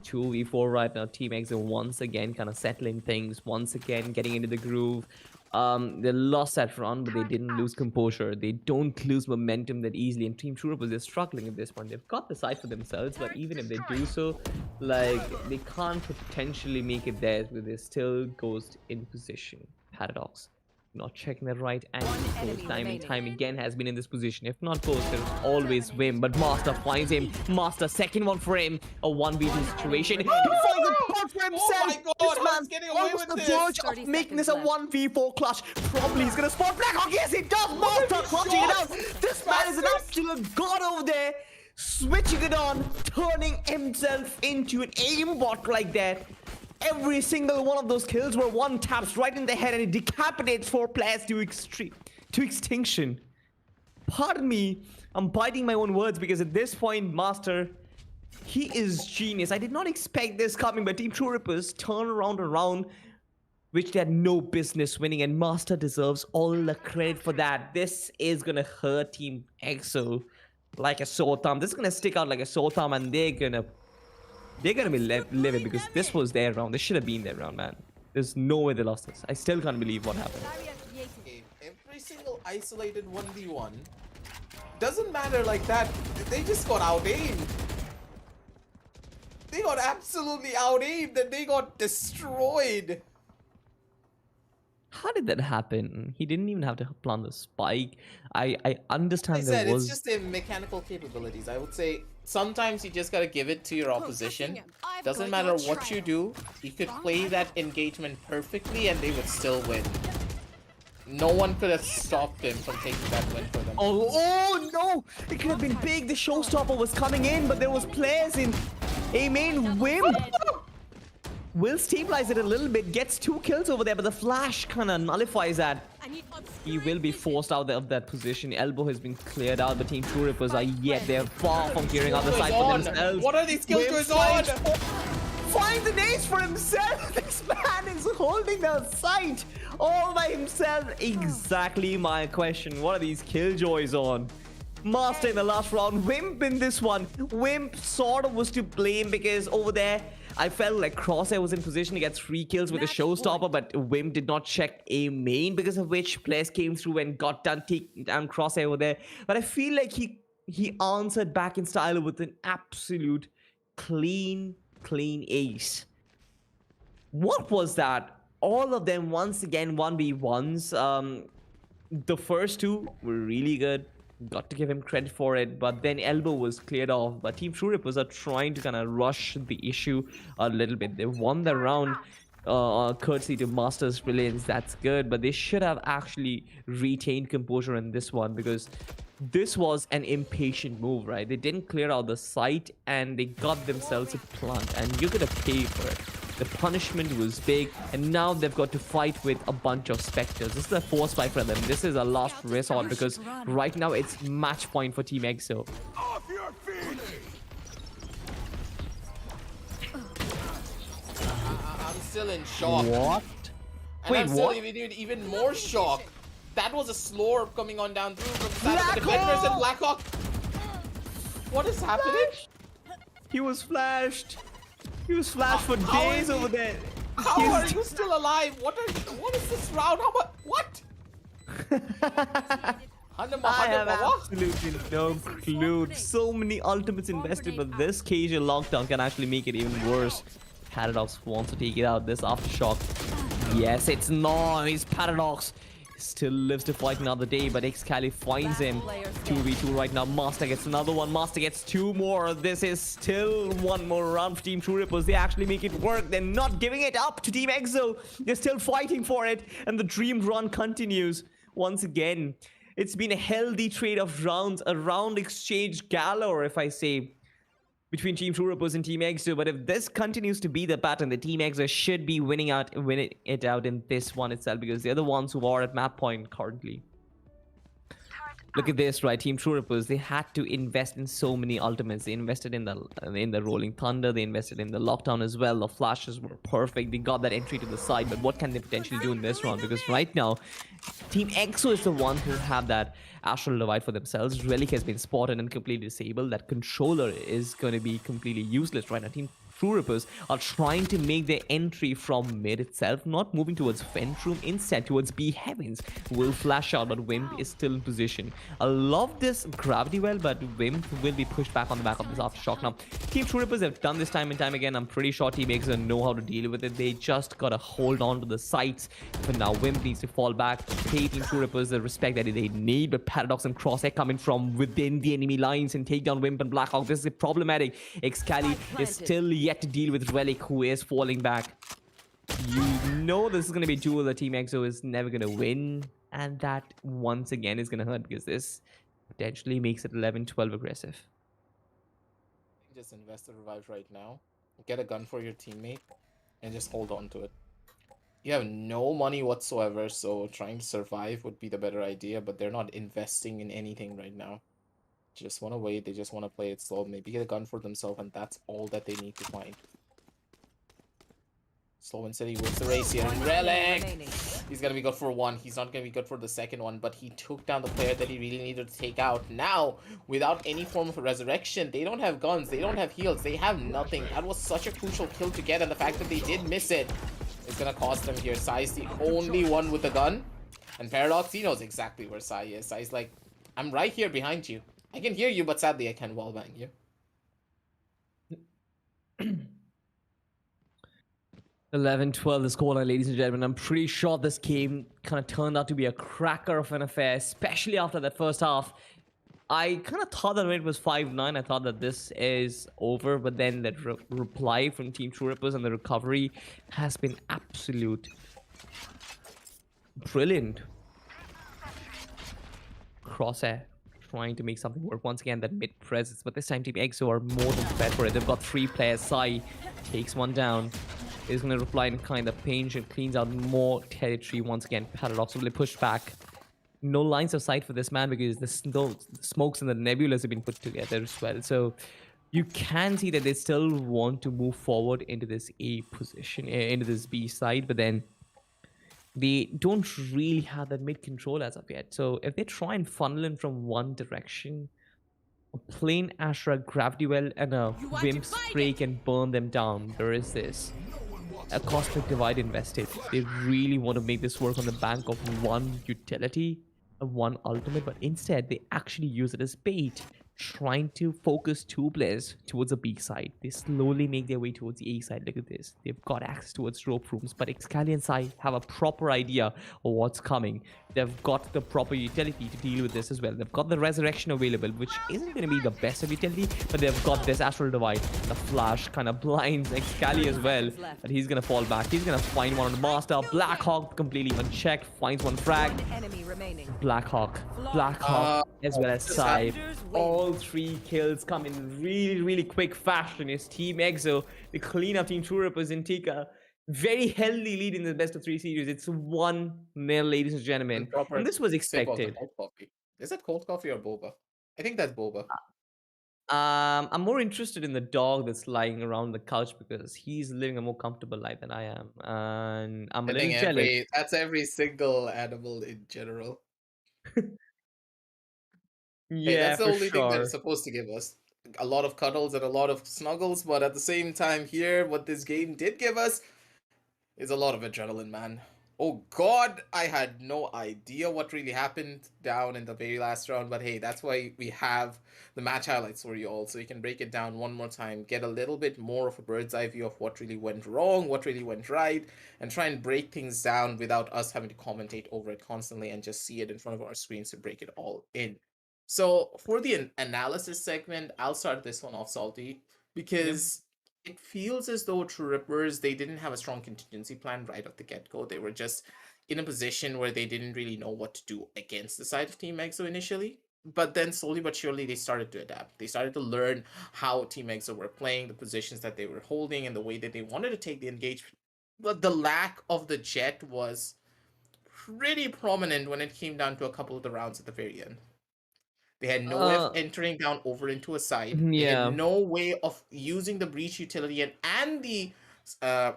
2v4 right now. Team EXO once again kind of settling things, once again getting into the groove. They lost that run, but they didn't lose composure. They don't lose momentum that easily. And Team True Rippers, they're struggling at this point. They've got the side for themselves, but even if they do so, like, they can't potentially make it theirs because there's still Ghost in position. Paradox not checking the right angle. Ghost time and time again has been in this position. If not Ghost, there's always Wim. But Master finds him. Master, second one for him. A 1v2 situation. He finds a spot for himself. Oh my God, this man's getting away with on the this. verge of making this a 1v4 clutch. Probably he's gonna spot Blackhawk. Yes, he does. Master clutching it out. This man is an absolute god over there. Switching it on, turning himself into an aimbot like that. Every single one of those kills were one taps right in the head and it decapitates 4 players to extinction. Pardon me, I'm biting my own words because at this point, Master, he is genius. I did not expect this coming, but Team True Rippers turn around a round which they had no business winning, and Master deserves all the credit for that. This is gonna hurt Team EXO like a sore thumb. This is gonna stick out like a sore thumb, and they're gonna be livid because this was their round. This should have been their round, man. There's no way they lost this. I still can't believe what happened. Every single isolated 1v1 doesn't matter like that. They just got out-aimed. They got absolutely out-aimed and they got destroyed. How did that happen? He didn't even have to plant the spike. I understand there was... It's just their mechanical capabilities. I would say sometimes you just gotta give it to your opposition. Doesn't matter what you do, you could play that engagement perfectly and they would still win. No one could have stopped him from taking that win for them. Oh no! It could have been big. The showstopper was coming in, but there was players in main Wim. Will stabilize it a little bit, gets 2 kills over there, but the flash kind of nullifies that. He will be forced out of that position. Elbow has been cleared out. The Team True Rippers are yet they're far from clearing out the side for themselves. What are these kills going on? Finds an ace for himself. This man is holding the site all by himself. Exactly my question. What are these killjoys on? Master in the last round. Wimp in this one. Wimp sort of was to blame because over there I felt like Crosshair was in position to get 3 kills with a showstopper, but Wim did not check a main, because of which players came through and got down Crosshair over there. But I feel like he answered back in style with an absolute clean ace. What was that? all of them once again 1v1s. The first two were really good. Got to give him credit for it, but then Elbow was cleared off. But Team True Rippers are trying to kind of rush the issue a little bit. They won the round courtesy to Master's brilliance. That's good, but they should have actually retained composure in this one, because this was an impatient move, right? They didn't clear out the site and they got themselves a plant, and you're gonna pay for it. The punishment was big, and now they've got to fight with a bunch of specters. This is a force fight for them. This is a last resort, because right now it's match point for TEAMXO. Off your feet! I'm still in shock. What? And Wait, I'm still what? even more shocked. That was a slow orb coming on down through from the side of the defenders and Blackhawk. What is happening? He was flashed. He was flashed for days over there. How are you still alive? What is this round? How much? What? I have absolutely no clue. So many ultimates invested, but this casual lockdown can actually make it even worse. Paradox wants to take it out. This aftershock. Yes, it's nice. Paradox still lives to fight another day, but Excali finds him. 2v2 right now. Master gets another one. Master gets two more. This is still one more round for Team True Rippers. They actually make it work. They're not giving it up to TEAMXO. They're still fighting for it, and the dream run continues once again. It's been a healthy trade of rounds, a round exchange galore, if I say, between Team True Rippers and TEAMXO. But if this continues to be the pattern, the TEAMXO should be winning it out in this one itself, because they're the ones who are at map point currently. Look at this, right? Team True Rippers, they had to invest in so many ultimates. They invested in the Rolling Thunder. They invested in the Lockdown as well. The flashes were perfect. They got that entry to the side. But what can they potentially do in this round? Because right now, TEAMXO is the one who have that Astral Divide for themselves. Relic has been spotted and completely disabled. That controller is going to be completely useless right now. Team True Rippers are trying to make their entry from mid itself, not moving towards vent room, instead towards B heavens. Will flash out, but Wimp is still in position. I love this gravity well, but Wimp will be pushed back on the back of this aftershock. Now, Team True Rippers have done this time and time again. I'm pretty sure TEAMXO know how to deal with it. They just gotta hold on to the sites. But now Wimp needs to fall back, pay Team True Rippers the respect that they need. But Paradox and Crosshair coming from within the enemy lines and take down Wimp and Blackhawk. This is problematic. Excali is still yet to deal with Relic, who is falling back. You know this is going to be a duel that TEAMXO is never going to win, and that once again is going to hurt, because this potentially makes it 11-12 aggressive. Just invest the revive right now. Get a gun for your teammate and just hold on to it. You have no money whatsoever, so trying to survive would be the better idea, but they're not investing in anything right now. Just want to wait. They just want to play it slow. Maybe get a gun for themselves, and that's all that they need to find. Slow and steady wins the race here. And Relic! He's going to be good for one. He's not going to be good for the second one, but he took down the player that he really needed to take out. Now, without any form of resurrection, they don't have guns. They don't have heals. They have nothing. That was such a crucial kill to get, and the fact that they did miss it is going to cost them here. Sai's the only one with the gun. And Paradox, he knows exactly where Sai is. Sai's like, I'm right here behind you. I can hear you, but sadly I can't wallbang you. 11-12 the scoreline, ladies and gentlemen. I'm pretty sure this game kind of turned out to be a cracker of an affair, especially after that first half. I kind of thought that when it was 5-9, I thought that this is over, but then that reply from Team True Rippers and the recovery has been absolute brilliant. Crosshair trying to make something work once again, that mid presence, but this time TEAMXO are more than prepared for it. They've got three players. Sai takes one down, is going to reply in kind of pinch and cleans out more territory once again. Paradox will be pushed back. No lines of sight for this man, because the smokes and the nebulas have been put together as well. So you can see that they still want to move forward into this A position, into this B side, but then they don't really have that mid control as of yet. So if they try and funnel in from one direction, a plain Astra Gravity Well and a Wimp Spray can burn them down. There is this. A Cosmic Divide invested. They really want to make this work on the bank of one utility, one ultimate, but instead they actually use it as bait. trying to focus two players towards the B side. They slowly make their way towards the A side. Look at this. They've got access towards rope rooms, but Excali and Sai have a proper idea of what's coming. They've got the proper utility to deal with this as well. They've got the Resurrection available, which isn't going to be the best of utility, but they've got this Astral Divide. The Flash kind of blinds Excali as well, but he's going to fall back. He's going to find one on the Master. Blackhawk completely unchecked, finds one frag. Blackhawk, as well as Sai. All 3 kills come in really quick fashion. It's TEAMXO, the cleanup Team True Rippers in Tika. Very healthy lead in the best of 3 series. It's 1-0, ladies and gentlemen. And this was Sip of the expected. cold coffee. Is that cold coffee or boba? I think that's boba. I'm more interested in the dog that's lying around the couch because he's living a more comfortable life than I am. And I'm a I little think jealous. that's every single animal in general. Hey, Yeah, that's the for only thing that it's sure. supposed to give us. A lot of cuddles and a lot of snuggles, but at the same time here, what this game did give us is a lot of adrenaline, man. Oh god, I had no idea what really happened down in the very last round, but hey, that's why we have the match highlights for you all, so you can break it down one more time, get a little bit more of a bird's eye view of what really went wrong, what really went right, and try and break things down without us having to commentate over it constantly and just see it in front of our screens to break it all in. So for the analysis segment, I'll start this one off, Salty, Yep. because it feels as though True Rippers, they didn't have a strong contingency plan right off the get-go. They were just in a position where they didn't really know what to do against the side of Team EXO initially. But then slowly but surely they started to adapt. They started to learn how Team EXO were playing, the positions that they were holding, and the way that they wanted to take the engagement. But the lack of the jet was pretty prominent when it came down to a couple of the rounds at the very end. They had no way of Uh, entering down over into a side. They had yeah. no way of using the breach utility and the uh,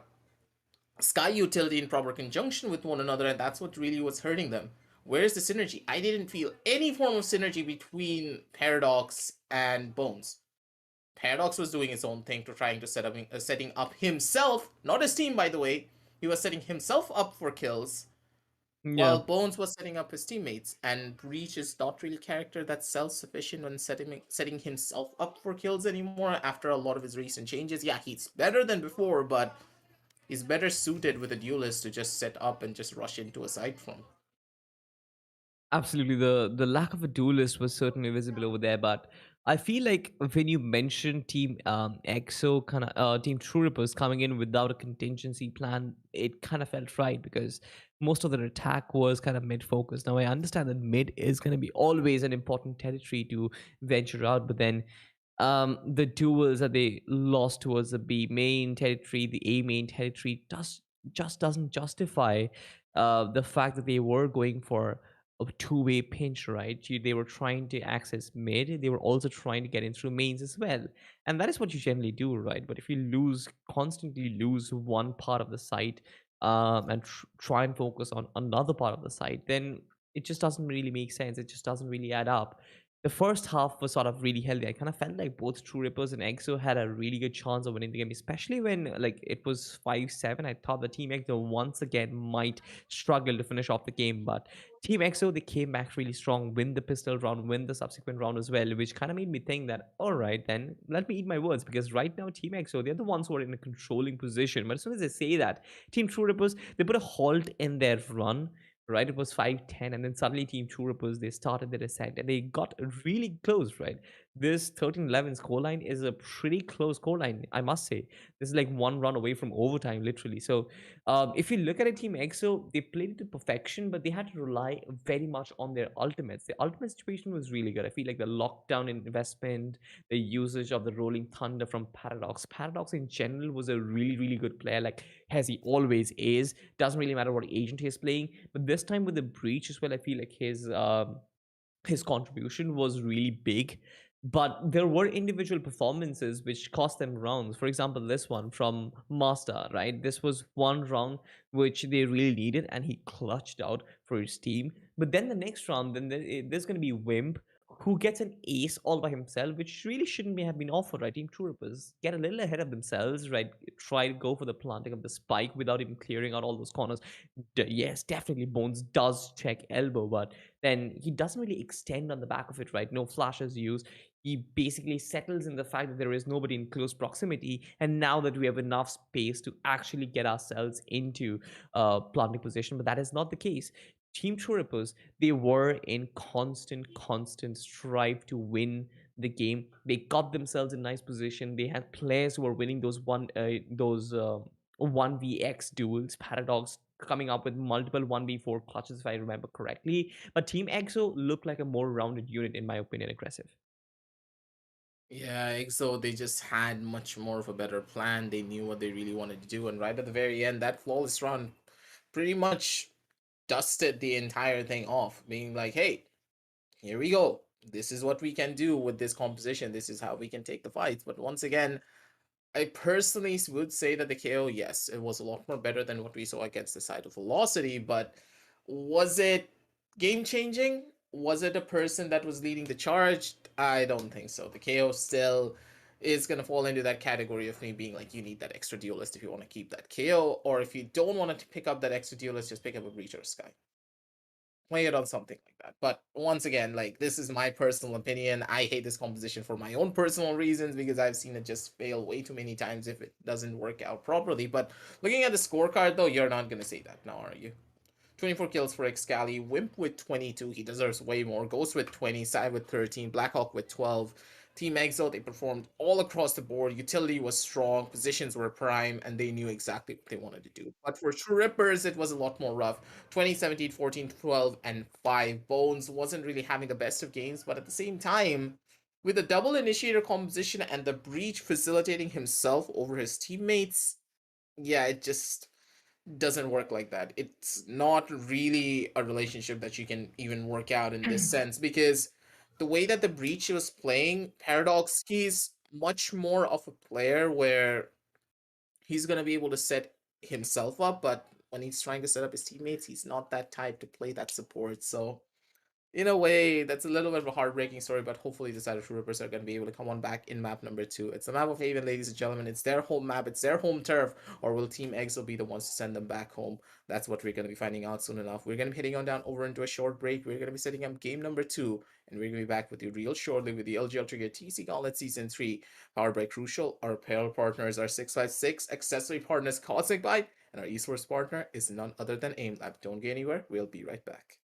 sky utility in proper conjunction with one another, and that's what really was hurting them. Where's the synergy? I didn't feel any form of synergy between Paradox and Bones. Paradox was doing his own thing to trying to setting up himself, not his team, by the way. He was setting himself up for kills, Yeah. while Bones was setting up his teammates, and Breach is not really a character that's self-sufficient when setting himself up for kills anymore after a lot of his recent changes. Yeah, he's better than before, but he's better suited with a duelist to just set up and just rush into a side from. Absolutely, the lack of a duelist was certainly visible over there. But I feel like when you mentioned Team EXO, kind of Team True Rippers coming in without a contingency plan, it kind of felt right because most of their attack was kind of mid focused. Now I understand that mid is going to be always an important territory to venture out, but then the duels that they lost towards the B main territory, the A main territory, just doesn't justify the fact that they were going for a two-way pinch, right? They were trying to access mid. They were also trying to get in through mains as well, and that is what you generally do, right? But if you constantly lose one part of the site, and try and focus on another part of the site, then it just doesn't really make sense. It just doesn't really add up. The first half was sort of really healthy. I kind of felt like both True Rippers and EXO had a really good chance of winning the game, especially when like it was 5-7. I thought the Team EXO once again might struggle to finish off the game, but Team EXO, they came back really strong, win the pistol round, win the subsequent round as well, which kind of made me think that, all right, then let me eat my words, because right now Team EXO, they're the ones who are in a controlling position. But as soon as they say that, Team True Rippers, they put a halt in their run, right? It was 5-10, and then suddenly Team True Rippers, they started the descent and they got really close, right? This 13-11 scoreline is a pretty close scoreline, I must say. This is like one run away from overtime, literally. So if you look at a Team EXO, they played it to perfection, but they had to rely very much on their ultimates. The ultimate situation was really good. I feel like the lockdown investment, the usage of the Rolling Thunder from Paradox. Paradox in general was a really good player, like as he always is. Doesn't really matter what agent he's playing, but this time with the breach as well, I feel like his contribution was really big. But there were individual performances which cost them rounds. For example, this one from Master, right? This was one round which they really needed, and he clutched out for his team. But then the next round, then there's going to be Wimp, who gets an ace all by himself, which really shouldn't have been offered, right? Team True Rippers get a little ahead of themselves, right? Try to go for the planting of the spike without even clearing out all those corners. Yes, definitely Bones does check elbow, but then he doesn't really extend on the back of it, right? No flashes used. he basically settles in the fact that there is nobody in close proximity, and now that we have enough space to actually get ourselves into planting position. But that is not the case. Team Choripers, they were in constant strive to win the game. They got themselves in nice position. They had players who were winning those 1vx duels. Paradox coming up with multiple 1v4 clutches, if I remember correctly. But Team EXO looked like a more rounded unit, in my opinion, aggressive. Yeah, EXO, they just had much more of a better plan. They knew what they really wanted to do, and right at the very end, that flawless run pretty much dusted the entire thing off, being like, hey, here we go. This is what we can do with this composition. This is how we can take the fights. But once again, I personally would say that the KO, yes, it was a lot more better than what we saw against the side of Velocity, but was it game changing? Was it a person that was leading the charge? I don't think so. The KO still is going to fall into that category of me being like, you need that extra duelist if you want to keep that KO, or if you don't want to pick up that extra duelist, just pick up a Breach or a Sky. Play it on something like that. But once again, like, this is my personal opinion. I hate this composition for my own personal reasons because I've seen it just fail way too many times if it doesn't work out properly. But looking at the scorecard, though, you're not going to say that now, are you? 24 kills for Excali, Wimp with 22, he deserves way more, Ghost with 20, Sai with 13, Blackhawk with 12, TEAMXO, they performed all across the board, utility was strong, positions were prime, and they knew exactly what they wanted to do. But for True Rippers, it was a lot more rough. 20, 17, 14, 12, and 5. Bones wasn't really having the best of games, but at the same time, with the double initiator composition and the Breach facilitating himself over his teammates, yeah, it just doesn't work like that. It's not really a relationship that you can even work out in this sense, because the way that the Breach was playing, Paradox, he's much more of a player where he's going to be able to set himself up, but when he's trying to set up his teammates, he's not that type to play that support. So in a way, that's a little bit of a heartbreaking story, but hopefully the side of True Rippers are going to be able to come on back in map number 2. It's the map of Haven, ladies and gentlemen. It's their home map. It's their home turf. Or will Team EXO be the ones to send them back home? That's what we're going to be finding out soon enough. We're going to be heading on down over into a short break. We're going to be setting up game number 2, and we're going to be back with you real shortly with the LG Ultragear TC Gauntlet Season 3, powered by Crucial. Our apparel partners are 656, accessory partners Cosmic Byte, and our esports partner is none other than Aimlab. Don't go anywhere. We'll be right back.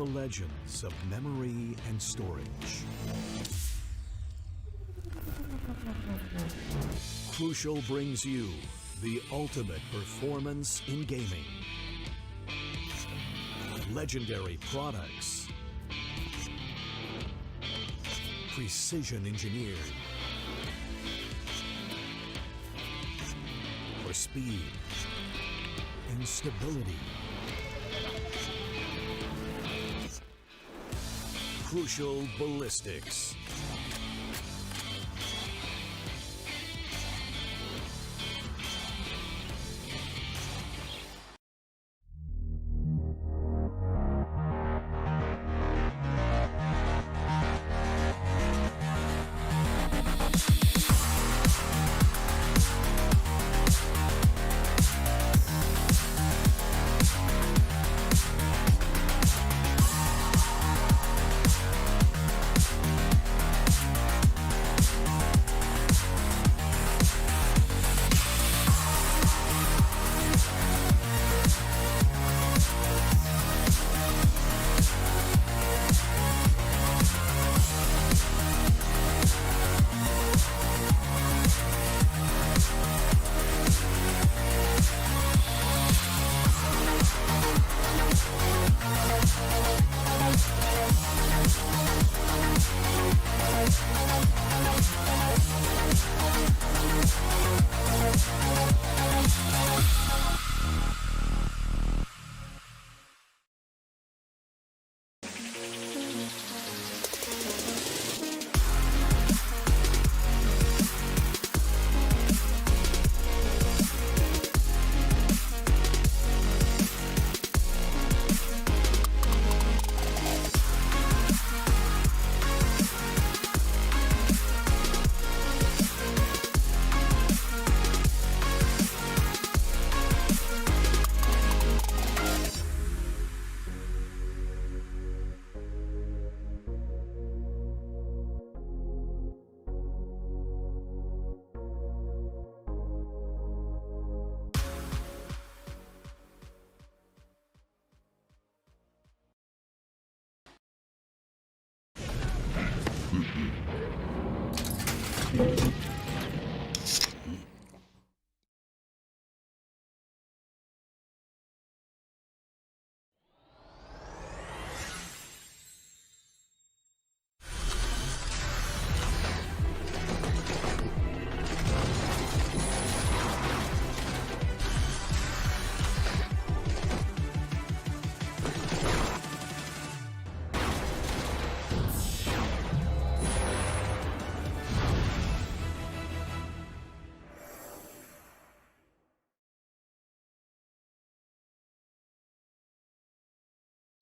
the legends of memory and storage. Crucial brings you the ultimate performance in gaming. Legendary products. Precision engineered. For speed and stability. Crucial ballistics.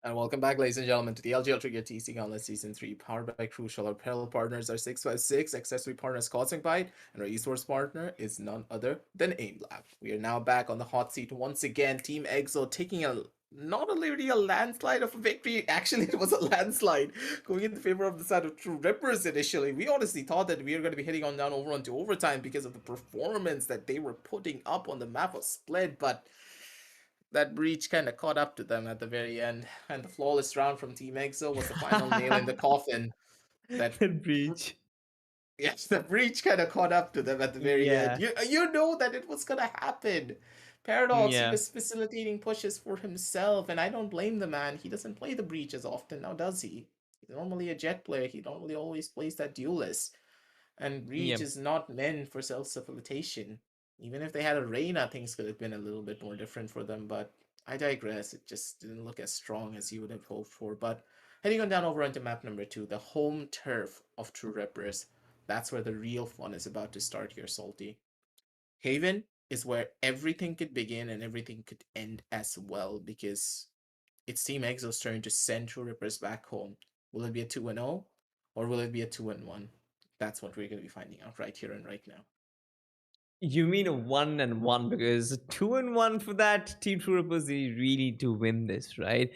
And welcome back, ladies and gentlemen, to the LG Ultragear TC Gauntlet Season 3, powered by Crucial. Our apparel partners are 656, accessory partners Byte, and our esports partner is none other than Aimlab. We are now back on the hot seat once again. Team EXO taking a not a really a landslide of a victory. Actually, it was a landslide going in the favor of the side of True Rippers initially. We honestly thought that we were going to be heading on down over onto overtime because of the performance that they were putting up on the map of Split, but that breach kind of caught up to them at the very end, and the flawless round from Team EXO was the final nail in the coffin. That That breach. Yes, the breach kind of caught up to them at the very end. Yeah. You know that it was gonna happen. Paradox, he Yeah. was facilitating pushes for himself, and I don't blame the man. He doesn't play the breach as often now, does he? He's normally a jet player. He normally always plays that duelist. And Reach Yeah. is not meant for self-facilitation. Even if they had a Reina, things could have been a little bit more different for them, but I digress. It just didn't look as strong as you would have hoped for. But heading on down over onto map number 2, the home turf of True Rippers. That's where the real fun is about to start here, Salty. Haven is where everything could begin and everything could end as well, because it's Team EXO's turn to send True Rippers back home. Will it be a 2-0 or will it be a 2-1? That's what we're going to be finding out right here and right now. You mean a 1-1, because 2-1 for that Team True Rippers, they really need to win this, right?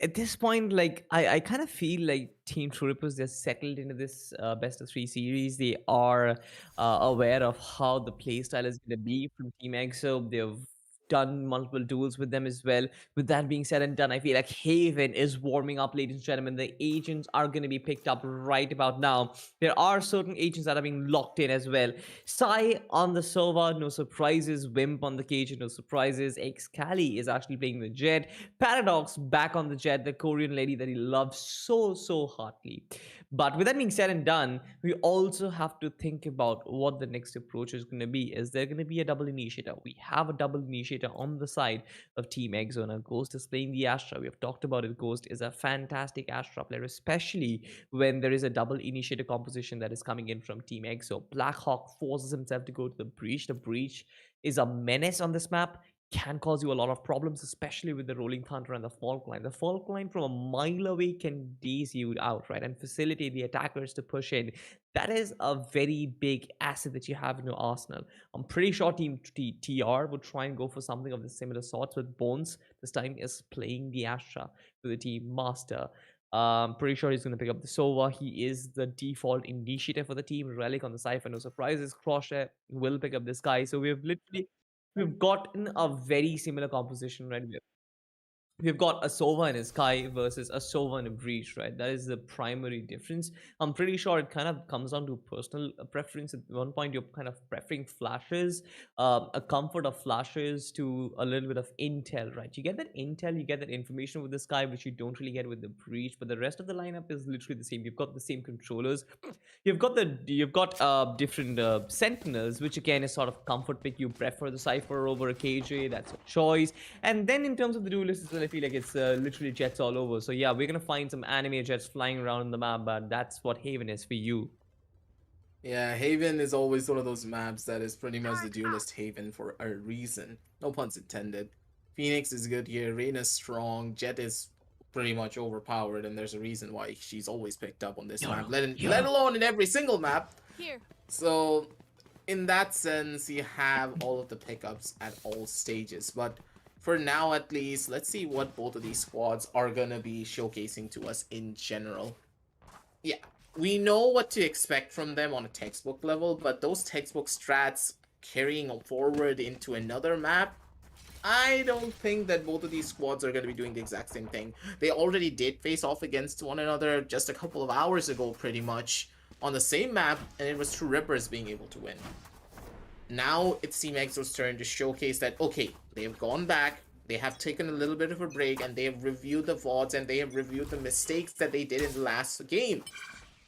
At this point, like I kind of feel like Team True Rippers, they're settled into this best of 3 series. They are aware of how the playstyle is going to be from Team EXO. They've done multiple duels with them as well. With that being said and done, I feel like Haven is warming up, ladies and gentlemen. The agents are going to be picked up right about now. There are certain agents that are being locked in as well. Sai on the Sova, no surprises. Wimp on the cage, no surprises. Excali is actually playing the Jet. Paradox back on the Jet, the Korean lady that he loves so hardly. But with that being said and done, we also have to think about what the next approach is going to be. Is there going to be a double initiator? We have a double initiator on the side of TEAMXO. Now, Ghost is playing the Astra. We have talked about it. Ghost is a fantastic Astra player, especially when there is a double initiator composition that is coming in from TEAMXO. Blackhawk forces himself to go to the breach. The breach is a menace on this map, can cause you a lot of problems, especially with the rolling thunder and the fault line. The fault line from a mile away can daze you out, right, and facilitate the attackers to push in. That is a very big asset that you have in your arsenal. I'm pretty sure Team TR would try and go for something of the similar sorts, with Bones this time is playing the Astra with the Team Master. Pretty sure he's going to pick up the Sova. He is the default initiator for the team. Relic on the Cypher, no surprises. Crosshair will pick up this guy. So we've gotten a very similar composition, right? We've got a Sova in a Sky versus a Sova in a Breach, right? That is the primary difference. I'm pretty sure it kind of comes down to personal preference. At one point, you're kind of preferring flashes, a comfort of flashes to a little bit of intel, right? You get that intel, you get that information with the Sky, which you don't really get with the Breach, but the rest of the lineup is literally the same. You've got the same controllers. You've got different Sentinels, which again is sort of comfort pick. You prefer the Cypher over a KJ, that's a choice. And then in terms of the duelists as well, I feel like it's literally jets all over. So yeah, we're gonna find some anime jets flying around in the map, but that's what Haven is for you. Yeah, Haven is always one of those maps that is pretty much the duelist haven for a reason. No puns intended. Phoenix is good here, Reyna's strong, Jet is pretty much overpowered, and there's a reason why she's always picked up on this map, let alone in every single map. Here. So, in that sense, you have all of the pickups at all stages, but for now at least, let's see what both of these squads are gonna be showcasing to us in general. Yeah, we know what to expect from them on a textbook level, but those textbook strats carrying forward into another map, I don't think that both of these squads are going to be doing the exact same thing. They already did face off against one another just a couple of hours ago, pretty much, on the same map, and it was True Rippers being able to win. Now it's TEAMXO's turn to showcase that, okay, they've gone back, they have taken a little bit of a break, and they have reviewed the VODs, and they have reviewed the mistakes that they did in the last game.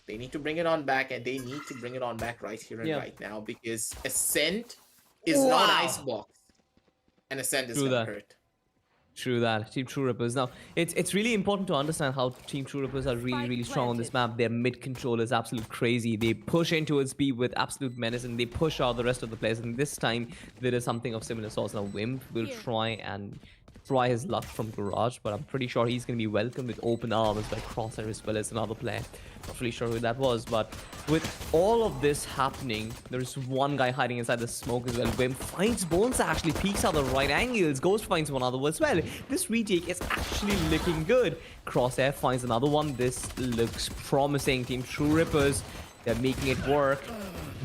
They need to bring it on back, and they need to bring it on back right here and right now, because Ascent is not Icebox, and Ascent is gonna hurt. True that. Team True Rippers. Now, it's really important to understand how Team True Rippers are really strong on this map. Their mid control is absolute crazy. They push in towards B with absolute menace, and they push out the rest of the players. And this time, there is something of similar sorts. Now, Wimp will try his luck from Garage, but I'm pretty sure he's going to be welcomed with open arms by Crosshair as well as another player. Not really sure who that was, but with all of this happening, there's one guy hiding inside the smoke as well. Wimp finds Bones, actually peeks out the right angles. Ghost finds one other as well. This retake is actually looking good. Crosshair finds another one. This looks promising. Team True Rippers, they're making it work.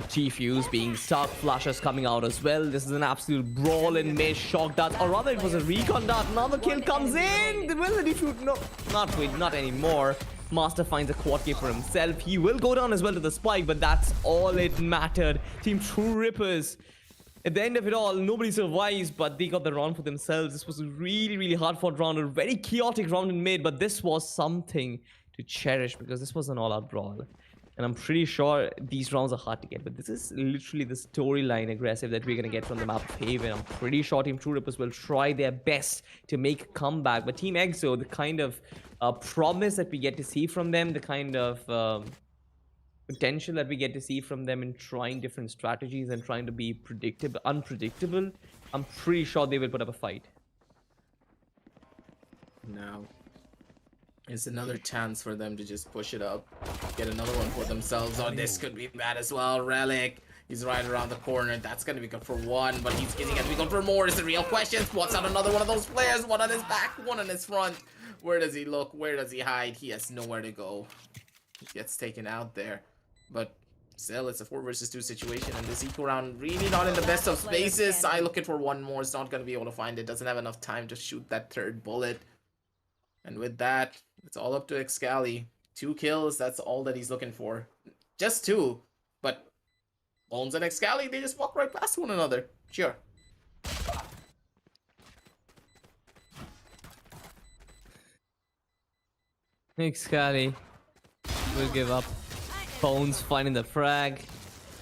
T-Fuse being stuck, flashes coming out as well. This is an absolute brawl in mid, shock dart, or rather it was a recon dart. Another kill comes in. Will the defuse? No, not anymore. Master finds a quad kill for himself. He will go down as well to the spike, but that's all it mattered. Team True Rippers, at the end of it all, nobody survives, but they got the round for themselves. This was a really hard fought round, a very chaotic round in mid, but this was something to cherish because this was an all-out brawl. And I'm pretty sure these rounds are hard to get, but this is literally the storyline aggressive that we're going to get from the map of Haven. I'm pretty sure Team True Rippers will try their best to make a comeback, but TEAMXO, the kind of promise that we get to see from them, the kind of potential that we get to see from them in trying different strategies and trying to be unpredictable, I'm pretty sure they will put up a fight. Now, it's another chance for them to just push it up, get another one for themselves. Oh, this could be bad as well. Relic, he's right around the corner. That's gonna be good for one, but he's getting to be good for more. Is the real question. Spots out another one of those players. One on his back, one on his front. Where does he look? Where does he hide? He has nowhere to go. He gets taken out there. But Still, it's a 4 versus 2 situation, and this eco round really not in the best of spaces. I looking for one more. It's not going to be able to find it. Doesn't have enough time to shoot that third bullet. And with that, it's all up to Excali. 2 kills, that's all that he's looking for. Just 2. But Bones and Excali, they just walk right past one another. Sure. Excali will give up. Bones finding the frag.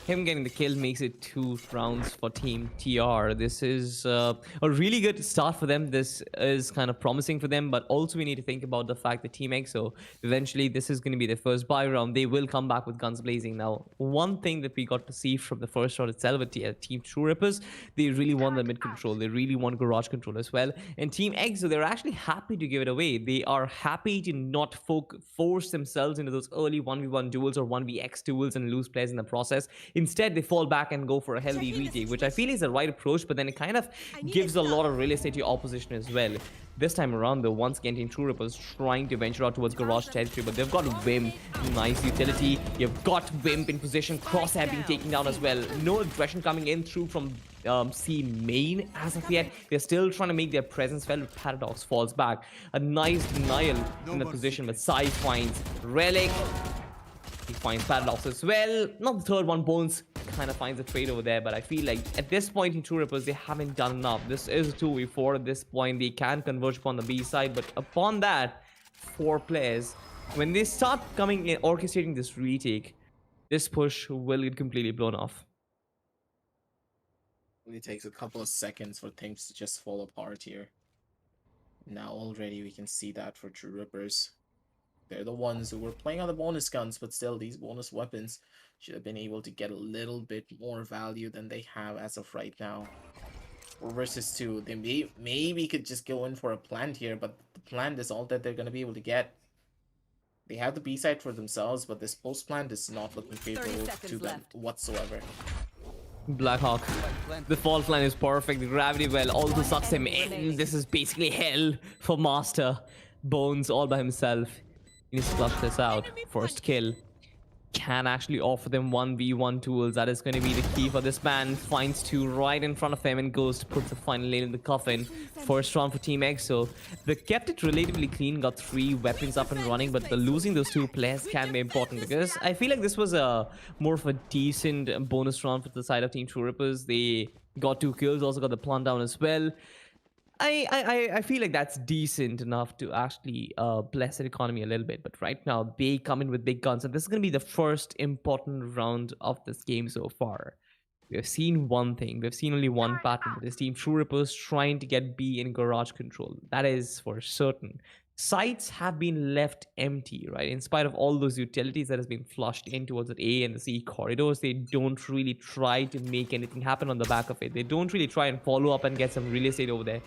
Him getting the kill makes it 2 rounds for Team TR. This is a really good start for them. This is kind of promising for them, but also we need to think about the fact that TEAMXO, eventually this is going to be their first buy round. They will come back with guns blazing. Now, one thing that we got to see from the first round itself with Team True Rippers, they really want the mid control. They really want garage control as well. And TEAMXO, they're actually happy to give it away. They are happy to not force themselves into those early 1v1 duels or 1vx duels and lose players in the process. Instead, they fall back and go for a healthy retake, which I feel is the right approach, but then it kind of gives a lot of real estate to your opposition as well. This time around, though, once again, Team True Rippers trying to venture out towards garage territory, but they've got Wimp, nice utility. You've got Wimp in position, Crosshair being taken down as well. No aggression coming in through from C main as of yet. They're still trying to make their presence felt. Paradox falls back. A nice denial in the position, but Sai finds Relic. He finds Paradox as well. Not the third one. Bones kind of finds a trade over there, but I feel like at this point in True Rippers, they haven't done enough. This is 2v4 at this point. They can converge upon the B side, but upon that, 4 players, when they start coming in, orchestrating this retake, this push will get completely blown off. It takes a couple of seconds for things to just fall apart here. Now already we can see that for True Rippers. They're the ones who were playing on the bonus guns, but still these bonus weapons should have been able to get a little bit more value than they have as of right now. 4 versus 2. They maybe could just go in for a plant here, but the plant is all that they're going to be able to get. They have the B side for themselves, but this post plant is not looking favorable to them whatsoever. Blackhawk. The fault line is perfect. The gravity well also sucks him in. This is basically hell for Master. Bones all by himself. He needs to flush this out. First kill. Can actually offer them 1v1 tools. That is going to be the key for this man. Finds 2 right in front of him and goes to put the final nail in the coffin. First round for TEAMXO. They kept it relatively clean. Got 3 weapons up and running. But the losing those 2 players can be important, because I feel like this was a more of a decent bonus round for the side of Team True Rippers. They got 2 kills. Also got the plant down as well. I feel like that's decent enough to actually bless the economy a little bit. But right now, they come in with big guns. And this is going to be the first important round of this game so far. We have seen one thing. We've seen only one pattern. This Team True Rippers trying to get B in garage control. That is for certain. Sites have been left empty, right? In spite of all those utilities that has been flushed in towards the A and the C corridors, they don't really try to make anything happen on the back of it. They don't really try and follow up and get some real estate over there.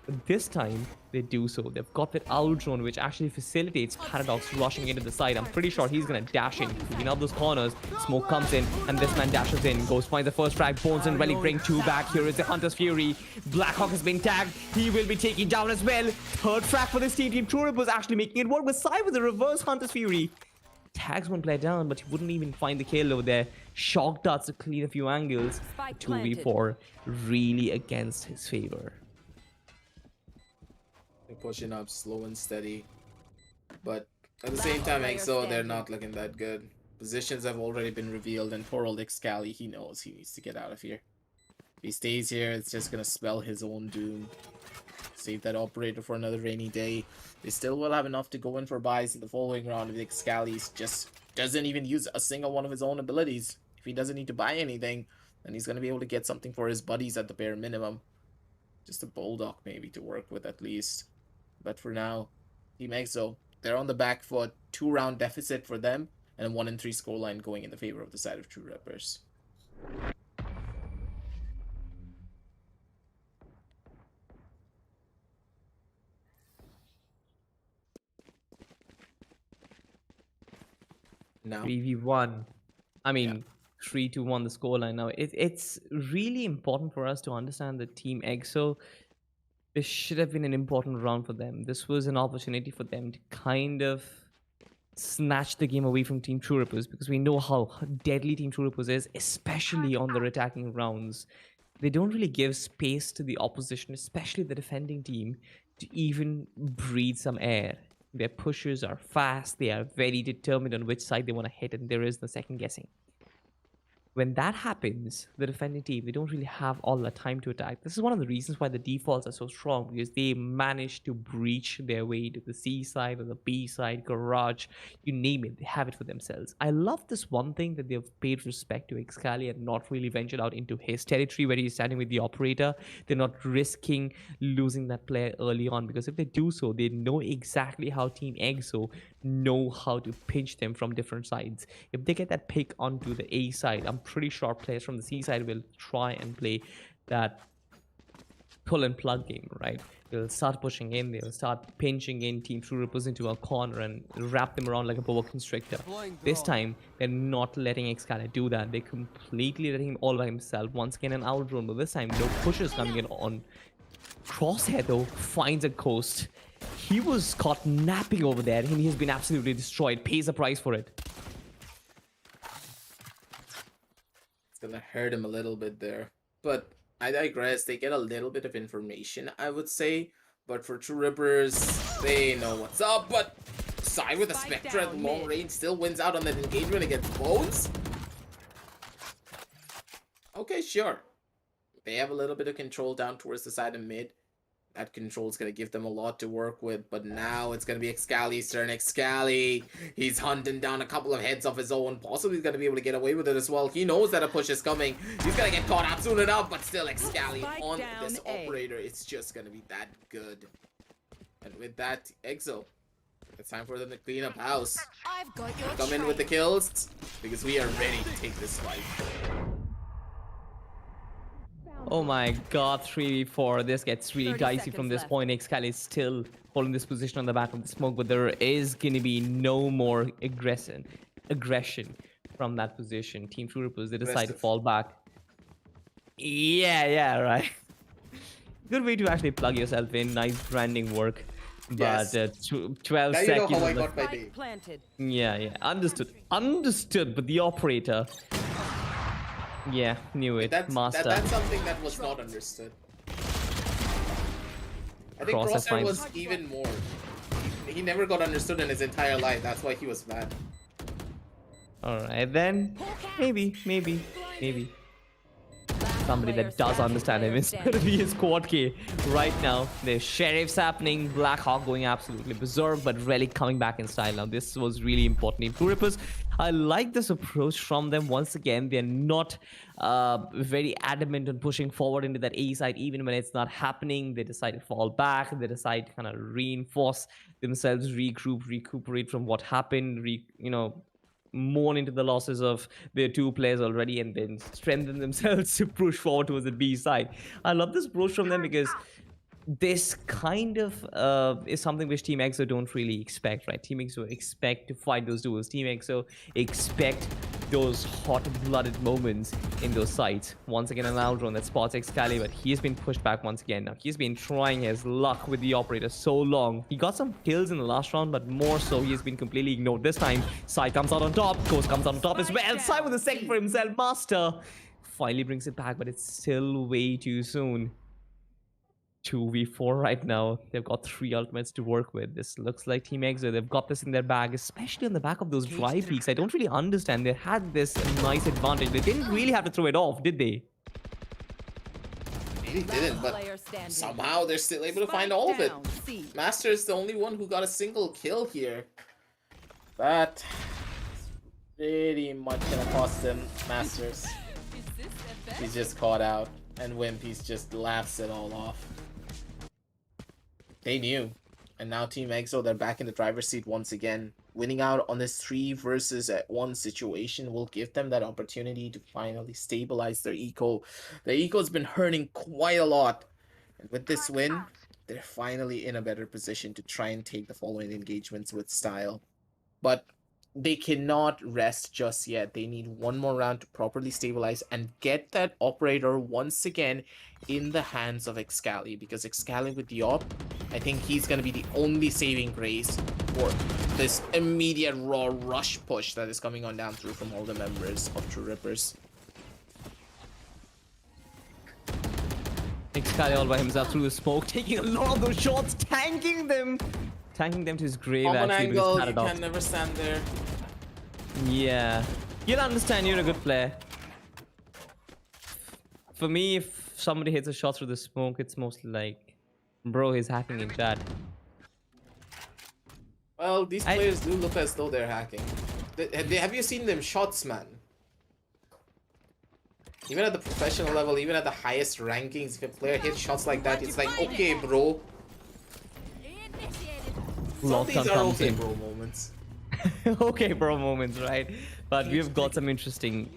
But this time, they do so. They've got that owl drone, which actually facilitates Paradox rushing into the side. I'm pretty sure he's going to dash in. Clean out those corners. Smoke comes in, and this man dashes in. Goes, finds the first frag. Bones and Relic bring 2 back. Here is the Hunter's Fury. Blackhawk is being tagged. He will be taken down as well. Third frag for this team. Team True Rippers actually making it work with Sai with a reverse Hunter's Fury. Tags one player down, but he wouldn't even find the kill over there. Shock darts to clean a few angles. 2v4 really against his favor. They're pushing up slow and steady, but at the same time, EXO, they're not looking that good. Positions have already been revealed, and poor old Excali, he knows he needs to get out of here. If he stays here, it's just gonna spell his own doom. Save that operator for another rainy day. They still will have enough to go in for buys in the following round if Excali just doesn't even use a single one of his own abilities. If he doesn't need to buy anything, then he's gonna be able to get something for his buddies at the bare minimum. Just a Bulldog maybe to work with at least. But for now, Team EXO, they're on the back foot. 2-round deficit for them, and a 1-3 scoreline going in the favor of the side of True Rippers. Now 3v1. I mean, 3-1 the scoreline. Now, it's really important for us to understand that Team EXO, this should have been an important round for them. This was an opportunity for them to kind of snatch the game away from Team True Rippers, because we know how deadly Team True Rippers is, especially on their attacking rounds. They don't really give space to the opposition, especially the defending team, to even breathe some air. Their pushes are fast, they are very determined on which side they want to hit, and there is no second guessing. When that happens, the defending team, they don't really have all the time to attack. This is one of the reasons why the defaults are so strong, because they manage to breach their way to the C side or the B side, garage, you name it, they have it for themselves. I love this one thing that they've paid respect to Excali and not really ventured out into his territory where he's standing with the operator. They're not risking losing that player early on, because if they do so, they know exactly how TEAMXO know how to pinch them from different sides. If they get that pick onto the A side, I'm pretty sure players from the C side will try and play that pull and plug game, right? They'll start pushing in, they'll start pinching in Team True Rippers into a corner and wrap them around like a boa constrictor. This time, they're not letting Excali do that. They're completely letting him all by himself. Once again, an outrun, but this time, no pushes coming in on. Crosshair, though, finds a coast. He was caught napping over there, and he has been absolutely destroyed. Pays a price for it. It's gonna hurt him a little bit there. But I digress. They get a little bit of information, I would say. But for True Rippers, they know what's up. But Psy with a Spectre at long range still wins out on that engagement against Bones. Okay, sure. They have a little bit of control down towards the side of mid. That control is going to give them a lot to work with, but now it's going to be Excali's turn. Excali, he's hunting down a couple of heads of his own. Possibly he's going to be able to get away with it as well. He knows that a push is coming. He's going to get caught out soon enough, but still Excali on this operator. It's just going to be that good. And with that, EXO, it's time for them to clean up house. I've got your Come in with the kills, because we are ready to take this fight. Oh my god, 3v4. This gets really dicey from this point. Excali is still holding this position on the back of the smoke, but there is going to be no more aggression from that position. Team True Rippers, they decide to fall back. Yeah, right. Good way to actually plug yourself in. Nice branding work. But 12 now seconds. You know how I got my name. Yeah. Understood, but the operator. Yeah, knew it. Master. That's something that was not understood. I think Crosshair was even more. He never got understood in his entire life. That's why he was mad. Alright then. Maybe. Somebody that does understand him is going to be his quad K right now. There's sheriffs happening, Blackhawk going absolutely berserk, but Relic coming back in style. Now this was really important in True Rippers. I like this approach from them. Once again, they're not very adamant on pushing forward into that A side, even when it's not happening. They decide to fall back. They decide to kind of reinforce themselves, regroup, recuperate from what happened, mourn into the losses of their two players already, and then strengthen themselves to push forward towards the B side. I love this approach from them, because this kind of is something which TEAMXO don't really expect, right? TEAMXO expect to fight those duels. TEAMXO expect those hot-blooded moments in those sites. Once again, an outrun that spots Excali, but he's been pushed back once again. Now, he's been trying his luck with the operator so long. He got some kills in the last round, but more so, he has been completely ignored. This time, Sai comes out on top. Ghost comes out on top as well. Sai with a second for himself. Master finally brings it back, but it's still way too soon. 2v4 right now. They've got 3 ultimates to work with. This looks like TEAMXO. They've got this in their bag, especially on the back of those dry peaks. I don't really understand. They had this nice advantage. They didn't really have to throw it off, did they? They didn't, but somehow they're still able to find all of it. Master is the only one who got a single kill here. That pretty much gonna cost them Masters. He's just caught out, and Wimpy's just laughs it all off. They knew, and now TEAMXO, they're back in the driver's seat once again. Winning out on this 3 versus 1 situation will give them that opportunity to finally stabilize their eco. Their eco's been hurting quite a lot, and with this win, they're finally in a better position to try and take the following engagements with style. But they cannot rest just yet. They need one more round to properly stabilize and get that operator once again in the hands of Excali, because Excali with the op, I think he's going to be the only saving grace for this immediate raw rush push that is coming on down through from all the members of True Rippers. Excali all by himself through the smoke, taking a lot of those shots, tanking them to his grave. On one actually, angle, because you can never stand there. Yeah, you'll understand. You're a good player. For me, if somebody hits a shot through the smoke, it's mostly like, bro, he's hacking in chat. Well, these players do look as though they're hacking. Have you seen them shots, man? Even at the professional level, even at the highest rankings, if a player hits shots like that, it's like, okay, bro. Some of these are okay, bro moments. Okay, bro moments, right? But we've got some interesting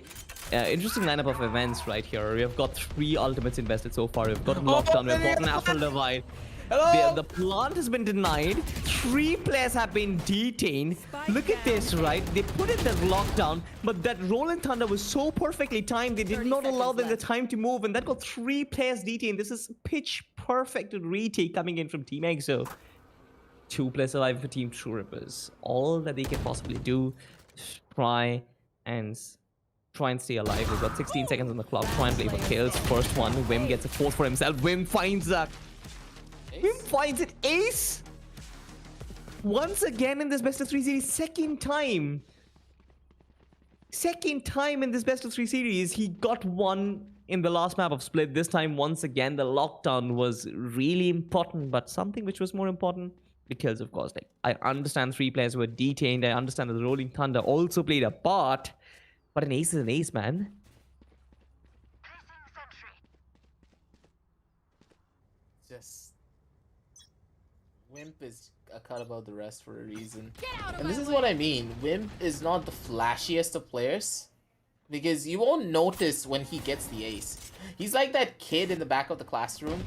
lineup of events right here. We have got 3 ultimates invested so far. We've got lockdown, we've got natural divide. The plant has been denied. 3 players have been detained. Look at this, right? They put in the lockdown, but that Rolling Thunder was so perfectly timed. They did not allow them the time to move, and that got 3 players detained. This is pitch perfect retake coming in from TEAMXO. 2 players alive for Team True Rippers. All that they can possibly do, try and stay alive. We've got 16 seconds on the clock. Try and play for kills. First one, Wim gets a 4th for himself. Wim finds that. Wim finds it. Ace! Once again in this best of 3 series. Second time in this best of 3 series. He got one in the last map of Split. This time, once again, the lockdown was really important, but something which was more important, because of course, like, I understand 3 players were detained. I understand that the Rolling Thunder also played a part, but an ace is an ace, man. Just Wimp is a cut above the rest for a reason. And this is what I mean. Wimp is not the flashiest of players, because you won't notice when he gets the ace. He's like that kid in the back of the classroom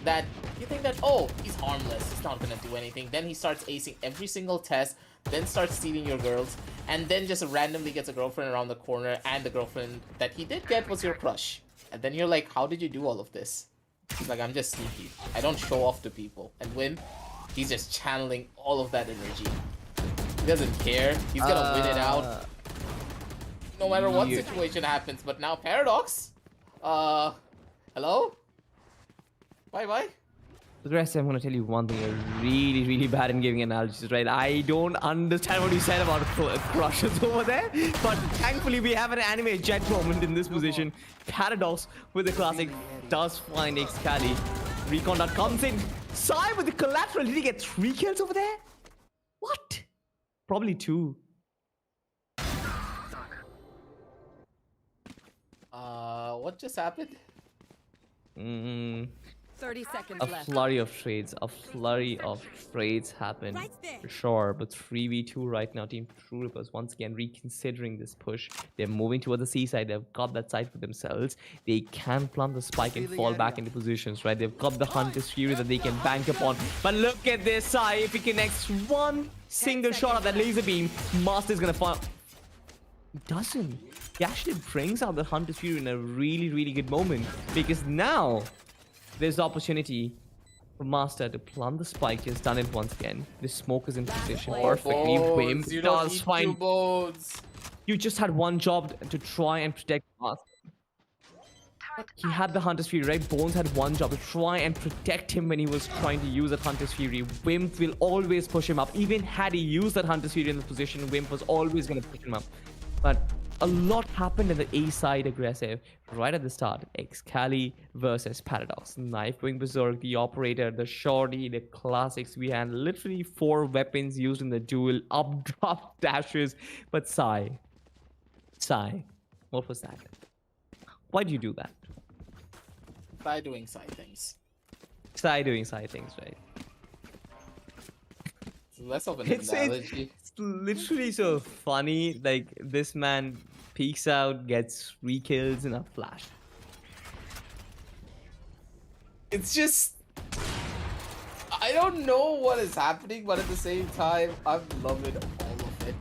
that you think that, oh, he's harmless, he's not gonna do anything. Then he starts acing every single test, then starts stealing your girls, and then just randomly gets a girlfriend around the corner, and the girlfriend that he did get was your crush. And then you're like, how did you do all of this? He's like, I'm just sneaky. I don't show off to people. And Wim, he's just channeling all of that energy. He doesn't care. He's gonna win it out, no matter what situation happens. But now Paradox, hello? Bye-bye. Aggressive, I'm going to tell you one thing. You're really, really bad in giving analogies, right? I don't understand what you said about crushes over there. But thankfully, we have an anime jet moment in this position. Paradox with the classic does find Excali. Recon that comes in. Sai with the collateral. Did he get 3 kills over there? What? Probably 2. What just happened? 30 seconds A left. flurry of trades happened, for sure, but 3v2 right now. Team True Rippers once again reconsidering this push. They're moving towards the C side. They've got that side for themselves. They can plant the spike and fall back into positions, right? They've got the Hunter's Fury that they can bank upon. But look at this side. If he connects one single shot at that laser beam, Master's gonna fall. He doesn't. He actually brings out the Hunter's Fury in a really, really good moment, because now there's the opportunity for Master to plant the spike. He's done it once again. The smoke is in position perfectly. Wim does find. You just had one job to try and protect Master. He had the Hunter's Fury, right? Bones had one job to try and protect him when he was trying to use that Hunter's Fury. Wimp will always push him up. Even had he used that Hunter's Fury in the position, Wimp was always going to push him up. But a lot happened in the A side aggressive right at the start. Excali versus Paradox. Knife going berserk, the operator, the shorty, the classics. We had literally 4 weapons used in the duel. Up, drop, dashes. But Sai, what was that? Why do you do that? By doing side things. Sai doing side things, right? It's less of an analogy. It's literally so funny. Like, this man peeks out, gets 3 kills in a flash. It's just, I don't know what is happening, but at the same time, I'm loving all of it.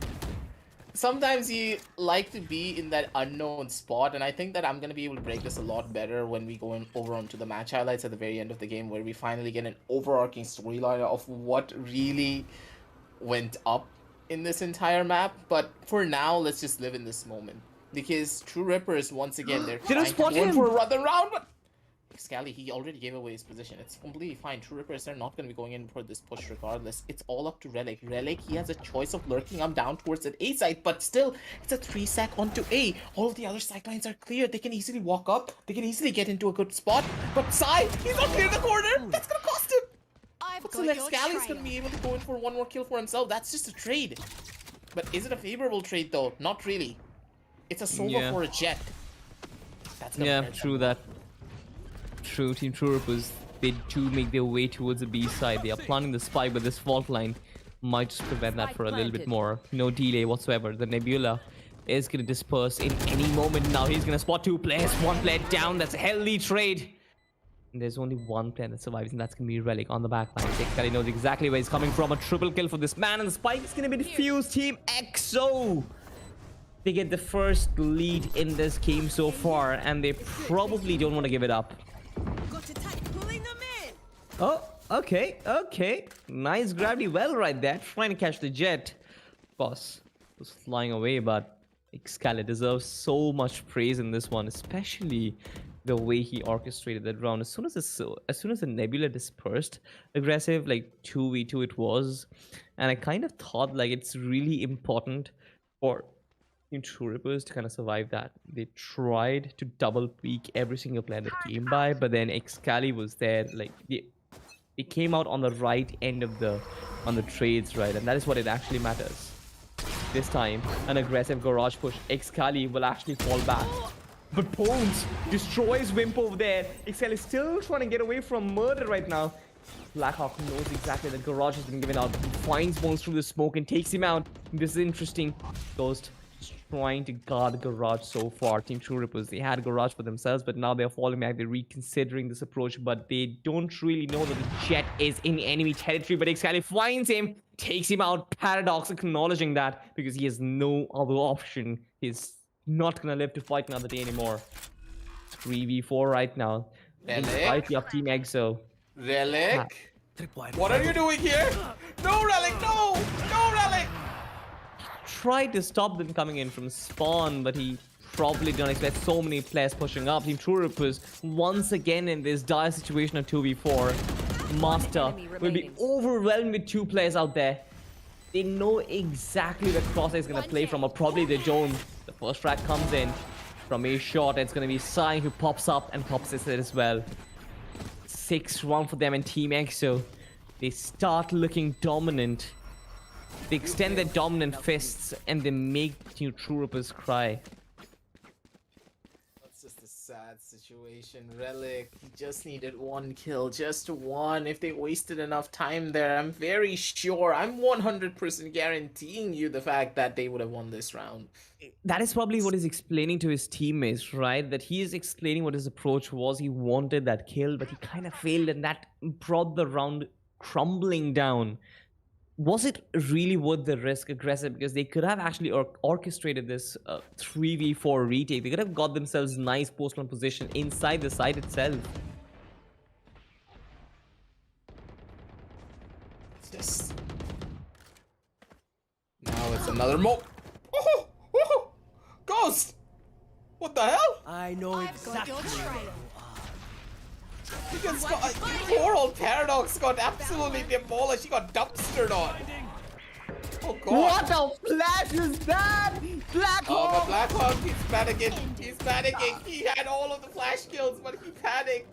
sometimes you like to be in that unknown spot, and I think that I'm gonna be able to break this a lot better when we go over onto the match highlights at the very end of the game, where we finally get an overarching storyline of what really went up in this entire map. But for now, let's just live in this moment, because True Rippers, once again, they're trying to go for another round, but Scally, he already gave away his position. It's completely fine. True Rippers are not going to be going in for this push regardless. It's all up to Relic. Relic, he has a choice of lurking up down towards that A side, but still, it's a 3-sack onto A. All of the other sidelines are clear. They can easily walk up. They can easily get into a good spot. But Sai, he's not clear the corner. That's going to cost him. What's the next? Scally's going to be able to go in for one more kill for himself. That's just a trade. But is it a favorable trade though? Not really. It's a Sova for a Jet. That's true that. True, Team True Rippers, they do make their way towards the B side. They are planting the spike, but this fault line might just prevent that for a little bit more. No delay whatsoever. The Nebula is going to disperse in any moment now. He's going to spot 2 players, 1 player down. That's a healthy trade. And there's only 1 player that survives, and that's going to be Relic on the back line. Tekali knows exactly where he's coming from. A triple kill for this man, and the spike is going to be defused. TEAMXO! They get the first lead in this game so far, and they probably don't want to give it up. Oh, okay. Nice gravity well right there. Trying to catch the Jet. Boss was flying away, but Excalibur deserves so much praise in this one, especially the way he orchestrated that round. As soon as the Nebula dispersed, aggressive, like 2v2 it was. And I kind of thought like it's really important for True Rippers to kind of survive that. They tried to double peek every single player that came by, but then Excalibur was there. Like it came out on the right end of the trades, right? And that is what it actually matters. This time, an aggressive garage push. Excalibur will actually fall back. But Bones destroys Wimp over there. Excalibur is still trying to get away from murder right now. Blackhawk knows exactly that garage has been given out. He finds Bones through the smoke and takes him out. This is interesting. Ghost trying to guard garage so far. Team True Rippers, they had garage for themselves, but now they're falling back. They're reconsidering this approach, but they don't really know that the Jet is in enemy territory. But Excalibur finds him, takes him out. Paradox acknowledging that because he has no other option. He's not gonna live to fight another day anymore. 3v4 right now. Despite the TEAMXO. Relic? What are you doing here? No, Relic, no! No, Relic! Tried to stop them coming in from spawn, but he probably didn't expect so many players pushing up. Team True Rippers once again in this dire situation of 2v4. Master will be overwhelmed with 2 players out there. They know exactly where Crosshair is going to play from, or probably they don't. The first track comes in from a shot. It's going to be Sai who pops up and pops this as well. 6 round for them in TEAMXO. They start looking dominant. They extend their dominant fists and they make True Rippers cry. That's just a sad situation. Relic, he just needed 1 kill, just 1. If they wasted enough time there, I'm very sure, I'm 100% guaranteeing you the fact that they would have won this round. That is probably what he's explaining to his teammates, right? That he is explaining what his approach was. He wanted that kill, but he kind of failed, and that brought the round crumbling down. Was it really worth the risk aggressive? Because they could have actually orchestrated this 3v4 retake. They could have got themselves nice post-round position inside the site itself. It's just... Now it's another Ghost! What the hell? I know exactly. He gets poor old Paradox got absolutely demolished. He got dumpstered on. Oh god. What the flash is that? Blackhawk! Oh, but Blackhawk, he's panicking. He's panicking. He had all of the flash kills, but he panicked.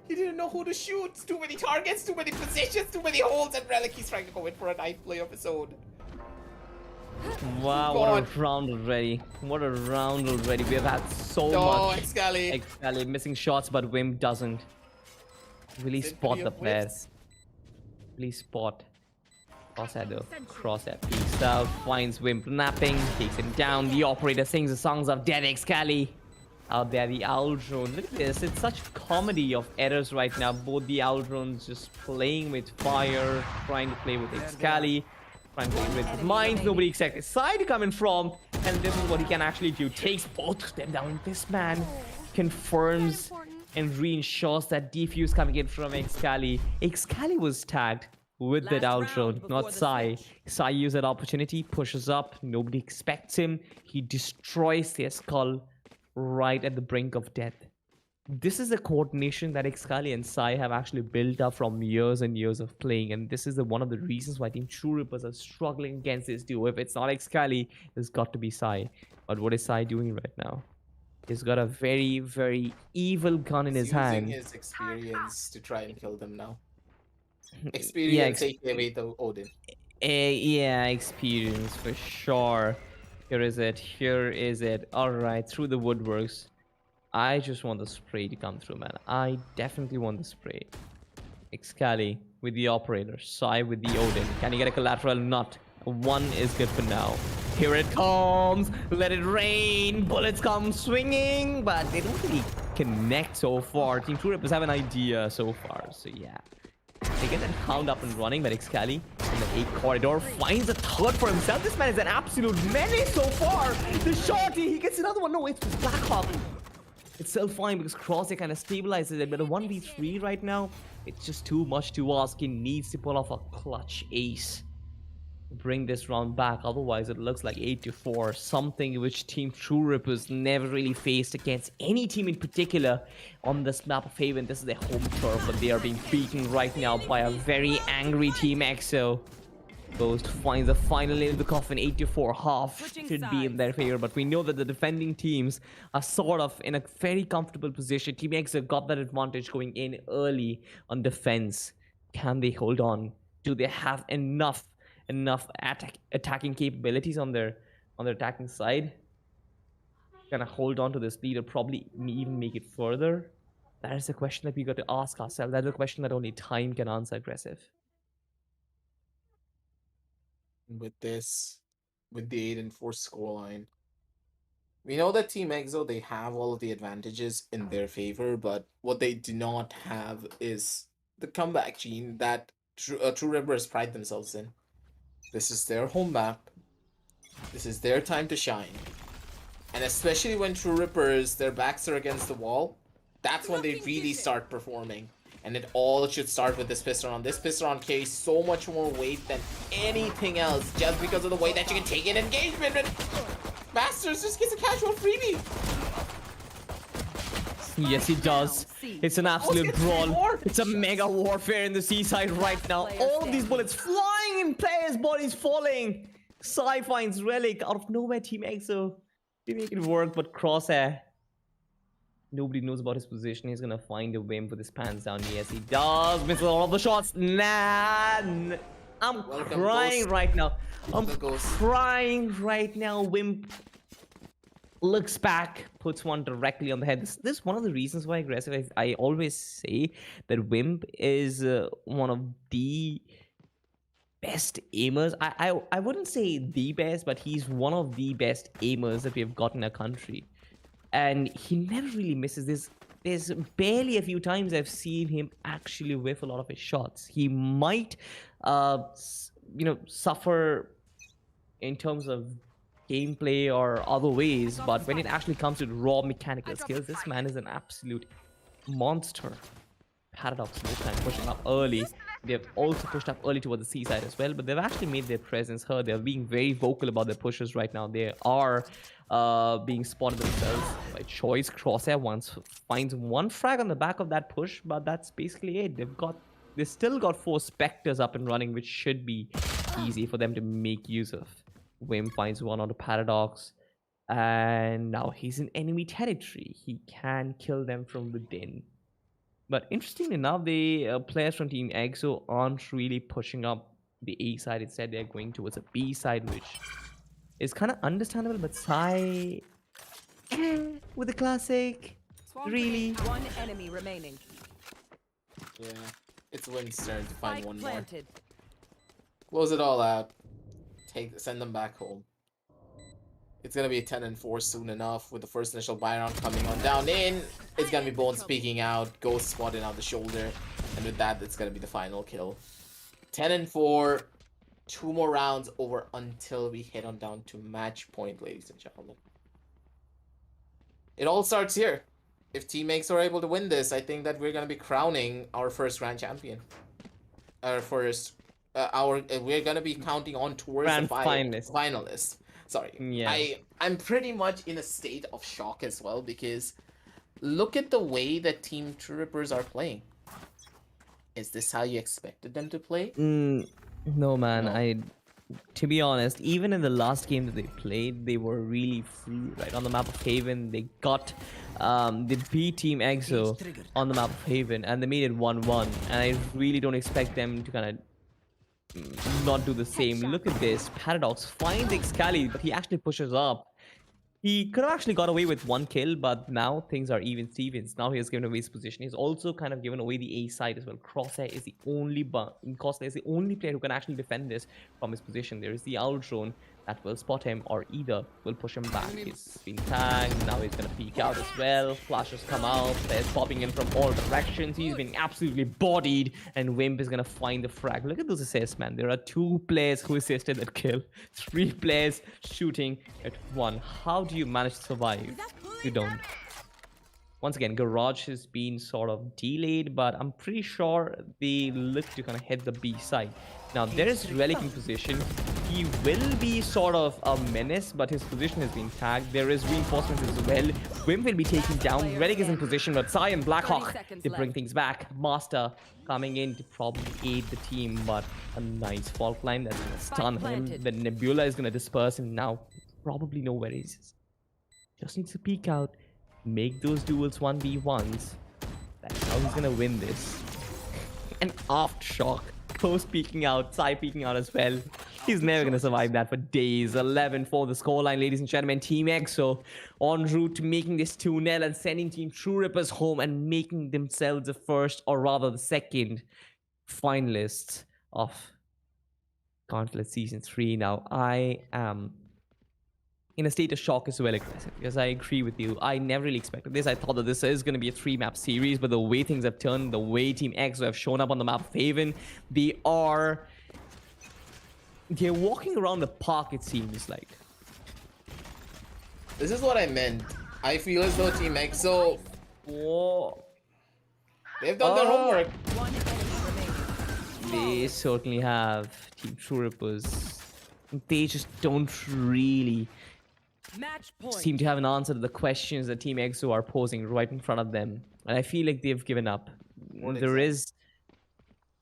He didn't know who to shoot. Too many targets, too many positions, too many holes, and Relic, he's trying to go in for a knife play of his own. Wow, what a round already. What a round already. We have had so much. Excalibur missing shots, but Wimp doesn't. Really spot the players. Really spot. Crosshair though. Crosshair peeks out, finds Wimp napping, takes him down. The operator sings the songs of dead Excalibur. Out there, the owl drone. Look at this. It's such comedy of errors right now. Both the owl drones just playing with fire, trying to play with Excalibur. Trying to read his mind. Nobody expected Sai to come in from, and this is what he can actually do. Takes both of them down. This man confirms and reensures that defuse coming in from Excali. Excali was tagged with that outro, not Sai. Sai used that opportunity, pushes up. Nobody expects him. He destroys their skull right at the brink of death. This is the coordination that Excali and Sai have actually built up from years and years of playing, and this is one of the reasons why Team True Rippers are struggling against this duo. If it's not Excali, it's got to be Sai. But what is Sai doing right now? He's got a very, very evil gun in his hand. Using his experience to try and kill them now. Experience, aka veto Odin. Yeah, experience for sure. Here is it. Here is it. All right, through the woodworks. I just want the spray to come through, man. I definitely want the spray. Excali with the operator. Sai with the Odin. Can he get a collateral? Not. One is good for now. Here it comes. Let it rain. Bullets come swinging. But they don't really connect so far. Team True Rippers have an idea so far. So, yeah. They get that hound up and running, but Excali in the A corridor finds a third for himself. This man is an absolute menace so far. The shorty, he gets another one. No, it's Blackhawk. It's still fine because Crosshair kind of stabilizes it, but a 1v3 right now, it's just too much to ask. He needs to pull off a clutch ace to bring this round back. Otherwise, it looks like 8-4, something which Team True Rippers never really faced against any team in particular on this map of Haven. This is their home turf, but they are being beaten right now by a very angry TEAMXO. Ghost finds a final nail in the coffin. 8-4, half should be in their favor, but we know that the defending teams are sort of in a very comfortable position. TEAMXO got that advantage going in early on defense. Can they hold on? Do they have enough attacking capabilities on their attacking side? Gonna hold on to this lead or probably even make it further? That is a question that we got to ask ourselves. That is a question that only time can answer, Aggressive. With the 8-4 scoreline, we know that Team EXO, they have all of the advantages in their favor, but what they do not have is the comeback gene that True Rippers pride themselves in. This is their home map. This is their time to shine. And especially when True Rippers, their backs are against the wall, that's when they really start performing. And it all should start with this Piston. This Piston carries so much more weight than anything else just because of the way that you can take an engagement. But Masters just gets a casual freebie. Yes, he does. It's an absolute brawl. It's a mega warfare in the seaside right now. All of these bullets flying in players' bodies falling. Sai finds Relic out of nowhere. TEAMXO they make it work, but Crosshair, nobody knows about his position. He's gonna find a Wimp with his pants down. Yes, he does. Misses all of the shots. I'm crying right now. I'm crying right now. Wimp looks back, puts one directly on the head. This is one of the reasons why Aggressive, I always say that Wimp is one of the best aimers. I wouldn't say the best, but he's one of the best aimers that we have got in our country. And he never really misses. There's barely a few times I've seen him actually whiff a lot of his shots. He might, suffer in terms of gameplay or other ways, but when it actually comes to raw mechanical skills, this man is an absolute monster. Paradox this time pushing up early. They've also pushed up early towards the seaside as well, but they've actually made their presence heard. They're being very vocal about their pushes right now. They are being spotted themselves by choice. Crosshair finds one frag on the back of that push, but that's basically it. They still got 4 Spectres up and running, which should be easy for them to make use of. Wim finds one on the Paradox, and now he's in enemy territory. He can kill them from within. But interestingly enough, the players from Team EXO aren't really pushing up the A side. Instead, they're going towards a B side, which is kind of understandable. But Sai with the classic, really. One enemy remaining. Yeah, it's Wim's turn to find one more. Close it all out. Send them back home. It's gonna be a 10-4 soon enough with the first initial buy round coming on down in. It's gonna be Bones speaking out, Ghost spotting out the shoulder, and with that, it's gonna be the final kill. 10-4, 2 more rounds over until we head on down to match point, ladies and gentlemen. It all starts here. If TEAMXO are able to win this, I think that we're going to be crowning our first grand champion. We're going to be counting on towards Grand the finalist. finalists. Sorry. Yeah. I'm pretty much in a state of shock as well, because look at the way that Team Troopers are playing. Is this how you expected them to play? No, man. No. To be honest, even in the last game that they played, they were really free, right? On the map of Haven, they got the B Team EXO on the map of Haven, and they made it 1-1. And I really don't expect them to kind of not do the same. Look at this. Paradox finds Excali, but he actually pushes up. He could have actually got away with 1 kill, but now things are even Stevens. Now he has given away his position. He's also kind of given away the A side as well. Crosshair is the only player who can actually defend this from his position. There is the owl drone that will spot him or either will push him back. He's been tagged. Now he's going to peek out as well. Flashes come out. Players popping in from all directions. He's been absolutely bodied. And Wimp is going to find the frag. Look at those assists, man. There are 2 players who assisted that kill. 3 players shooting at 1. How do you manage to survive? You don't. Once again, Garage has been sort of delayed, but I'm pretty sure they look to kind of head the B side. Now, there is Relic in position. He will be sort of a menace, but his position has been tagged. There is reinforcements as well. Wimp will be taken down. Relic is in position, but Sai and Blackhawk, they bring things back. Master coming in to probably aid the team, but a nice fault line that's going to stun him. The Nebula is going to disperse him now. Probably know where he is. Just needs to peek out. Make those duels 1v1s. That's how he's gonna win this. And aftershock. Close peeking out. Sai peeking out as well. He's never gonna survive that for days. 11 for the scoreline, ladies and gentlemen. Team EXO en route to making this 2-0 and sending Team True Rippers home and making themselves the first, or rather the second, finalists of Gauntlet Season 3. Now, I am in a state of shock as well, aggressive, because I agree with you. I never really expected this. I thought that this is going to be a 3-map series, but the way things have turned, the way Team EXO have shown up on the map of Haven, they're walking around the park, it seems like. This is what I meant. I feel as though Team EXO, they've done their homework. They certainly have. Team True Rippers, they just don't really seem to have an answer to the questions that Team EXO are posing right in front of them. And I feel like they've given up. There is...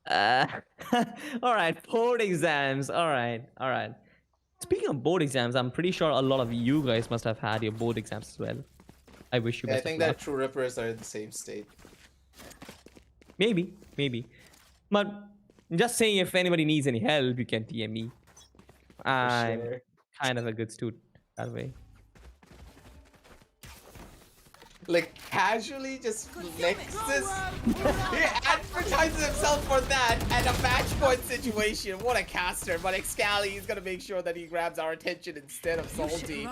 Alright, board exams. Alright. Speaking of board exams, I'm pretty sure a lot of you guys must have had your board exams as well. I wish you best I think of luck. that True Rippers are in the same state. Maybe. But I'm just saying, if anybody needs any help, you can DM me. I'm kind of a good student that way. Like, casually just flexes. He advertises himself for that and a match point situation. What a caster. But Excali is gonna make sure that he grabs our attention instead of Salty.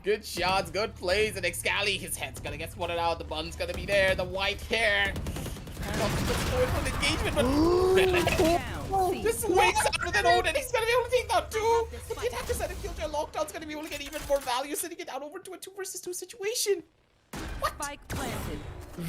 Good shots, good plays, and Excali, his head's gonna get spotted out. The bun's gonna be there, the white hair. Let's go in for the engagement, but this swings out with an ult, and he's gonna be able to take down 2. But the attacker side of Killjoy Lockdown's gonna be able to get even more value, sending it down over to a 2 versus 2 situation. What? Spike planted.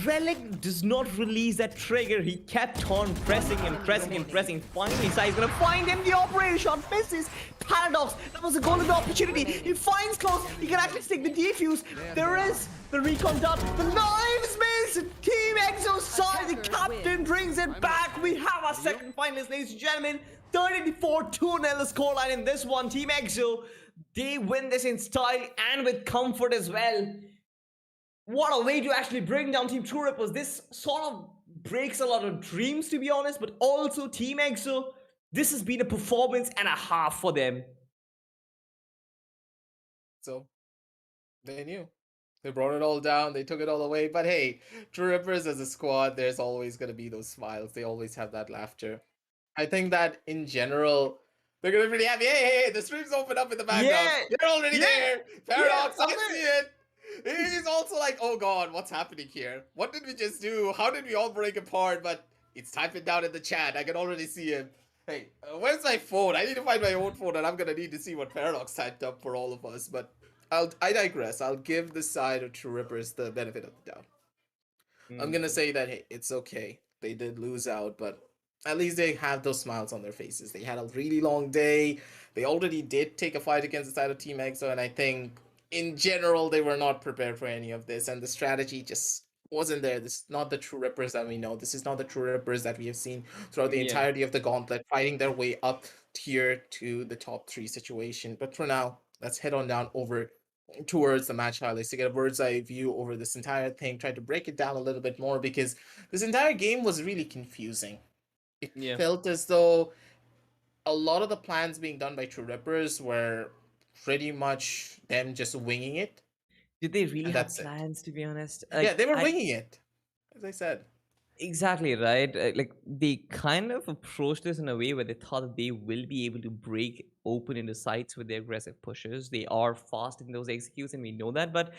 Relic does not release that trigger. He kept on pressing and pressing. Finally, Sai is gonna find him. The operator shot misses. Paradox, that was a golden opportunity. He finds close. He can actually stick the defuse. There is the recon dot. The knives miss. Team EXO side. The captain brings it back. We have our second finalist, ladies and gentlemen. 34-2-0 the scoreline in this one. Team EXO, they win this in style and with comfort as well. What a way to actually bring down Team True Rippers. This sort of breaks a lot of dreams, to be honest, but also Team EXO, this has been a performance and a half for them. So, they knew. They brought it all down, they took it all away, but hey, True Rippers as a squad, there's always going to be those smiles. They always have that laughter. I think that, in general, they're going to be really happy. Hey, the stream's open up in the background. Yeah. They're already there. Paradox, Yeah, I see it. He's also like, oh god, what's happening here? What did we just do? How did we all break apart? But he's typing down in the chat. I can already see him. Hey, where's my phone? I need to find my own phone, and I'm gonna need to see what Paradox typed up for all of us. But I digress. I'll give the side of True Rippers the benefit of the doubt. I'm gonna Mm, say that hey, it's okay. They did lose out, but at least they have those smiles on their faces. They had a really long day. They already did take a fight against the side of Team EXO, and I think in general they were not prepared for any of this, and the strategy just wasn't there. This is not the True Rippers that we know. This is not the True Rippers that we have seen throughout the yeah. entirety of the Gauntlet, fighting their way up tier to the top three situation. But for now, let's head on down over towards the match highlights to get a bird's eye view over this entire thing, try to break it down a little bit more because this entire game was really confusing. It Yeah. felt as though a lot of the plans being done by True Rippers were pretty much them just winging it, Did they really and have that's it. plans, to be honest? Yeah, Like, they were I winging it, as I said. exactly right. Like they kind of approached this in a way where they thought that they will be able to break open into sites with their aggressive pushes. They are fast in those executes, and we know that. But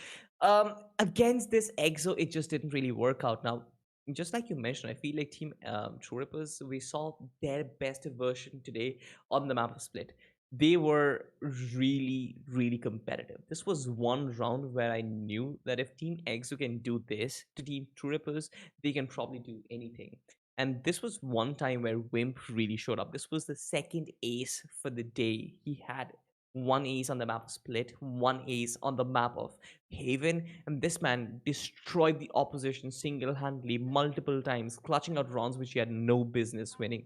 against this EXO, it just didn't really work out. Now, just like you mentioned, I feel like Team True Rippers, we saw their best version today on the map of Split. They were really, really competitive. This was one round where I knew that if Team EXO can do this to Team True Rippers, they can probably do anything. And this was one time where Wimp really showed up. This was the second ace for the day. He had one ace on the map of Split, one ace on the map of Haven, and this man destroyed the opposition single handedly multiple times, clutching out rounds which he had no business winning.